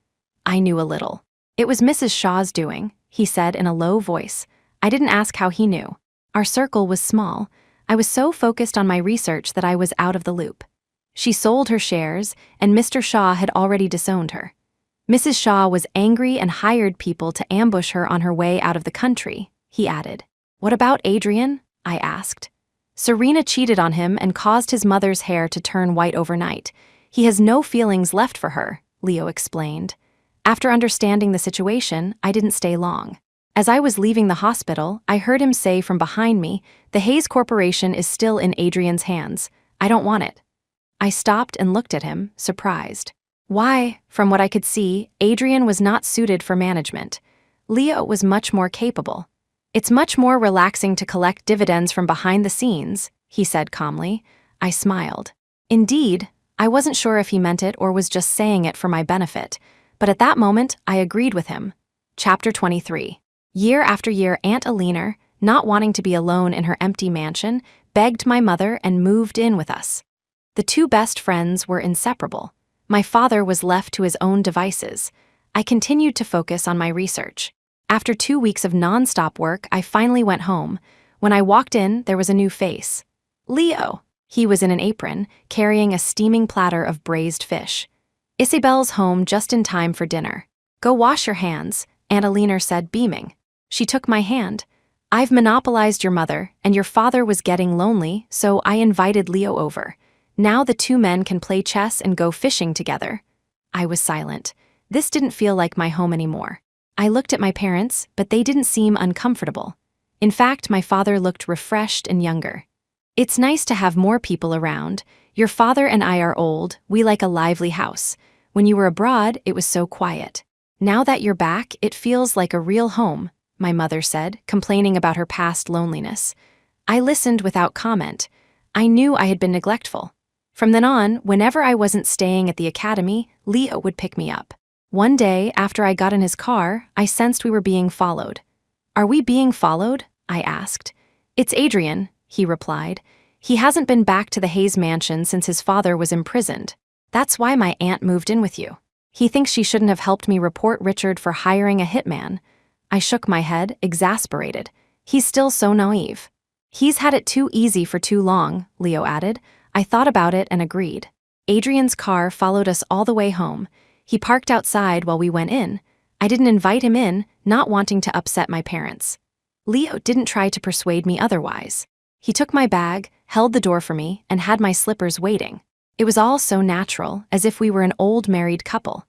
I knew a little. It was Mrs. Shaw's doing, he said in a low voice. I didn't ask how he knew. Our circle was small. I was so focused on my research that I was out of the loop. She sold her shares, and Mr. Shaw had already disowned her. Mrs. Shaw was angry and hired people to ambush her on her way out of the country, he added. What about Adrian? I asked. Serena cheated on him and caused his mother's hair to turn white overnight. He has no feelings left for her, Leo explained. After understanding the situation, I didn't stay long. As I was leaving the hospital, I heard him say from behind me, "The Hayes Corporation is still in Adrian's hands. I don't want it." I stopped and looked at him, surprised. Why, from what I could see, Adrian was not suited for management. Leo was much more capable. "It's much more relaxing to collect dividends from behind the scenes," he said calmly. I smiled. Indeed, I wasn't sure if he meant it or was just saying it for my benefit, but at that moment, I agreed with him. Chapter 23. Year after year, Aunt Alina, not wanting to be alone in her empty mansion, begged my mother and moved in with us. The two best friends were inseparable. My father was left to his own devices. I continued to focus on my research. After 2 weeks of non-stop work, I finally went home. When I walked in, there was a new face. Leo. He was in an apron, carrying a steaming platter of braised fish. "Isabel's home just in time for dinner. Go wash your hands," Aunt Alina said, beaming. She took my hand. "I've monopolized your mother, and your father was getting lonely, so I invited Leo over. Now the two men can play chess and go fishing together." I was silent. This didn't feel like my home anymore. I looked at my parents, but they didn't seem uncomfortable. In fact, my father looked refreshed and younger. "It's nice to have more people around. Your father and I are old, we like a lively house. When you were abroad, it was so quiet. Now that you're back, it feels like a real home," my mother said, complaining about her past loneliness. I listened without comment. I knew I had been neglectful. From then on, whenever I wasn't staying at the academy, Leo would pick me up. One day, after I got in his car, I sensed we were being followed. "Are we being followed?" I asked. "It's Adrian," he replied. "He hasn't been back to the Hayes mansion since his father was imprisoned. That's why my aunt moved in with you. He thinks she shouldn't have helped me report Richard for hiring a hitman." I shook my head, exasperated. He's still so naive. "He's had it too easy for too long," Leo added. I thought about it and agreed. Adrian's car followed us all the way home. He parked outside while we went in. I didn't invite him in, not wanting to upset my parents. Leo didn't try to persuade me otherwise. He took my bag, held the door for me, and had my slippers waiting. It was all so natural, as if we were an old married couple.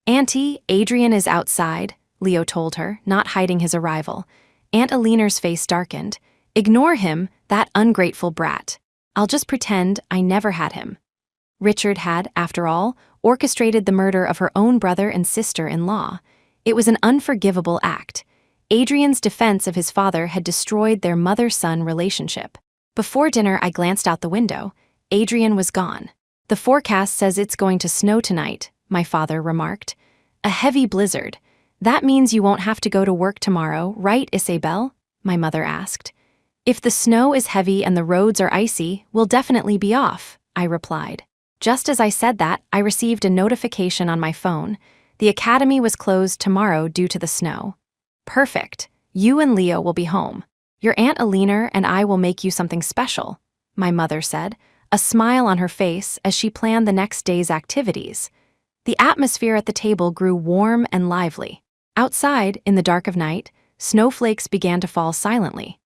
"Auntie, Adrian is outside," Leo told her, not hiding his arrival. Aunt Alina's face darkened. "Ignore him, that ungrateful brat. I'll just pretend I never had him." Richard had, after all, orchestrated the murder of her own brother and sister-in-law. It was an unforgivable act. Adrian's defense of his father had destroyed their mother-son relationship. Before dinner, I glanced out the window. Adrian was gone. "The forecast says it's going to snow tonight," my father remarked. "A heavy blizzard. That means you won't have to go to work tomorrow, right, Isabel?" my mother asked. "If the snow is heavy and the roads are icy, we'll definitely be off," I replied. Just as I said that, I received a notification on my phone. The academy was closed tomorrow due to the snow. "Perfect. You and Leo will be home. Your Aunt Alina and I will make you something special," my mother said, a smile on her face as she planned the next day's activities. The atmosphere at the table grew warm and lively. Outside, in the dark of night, snowflakes began to fall silently.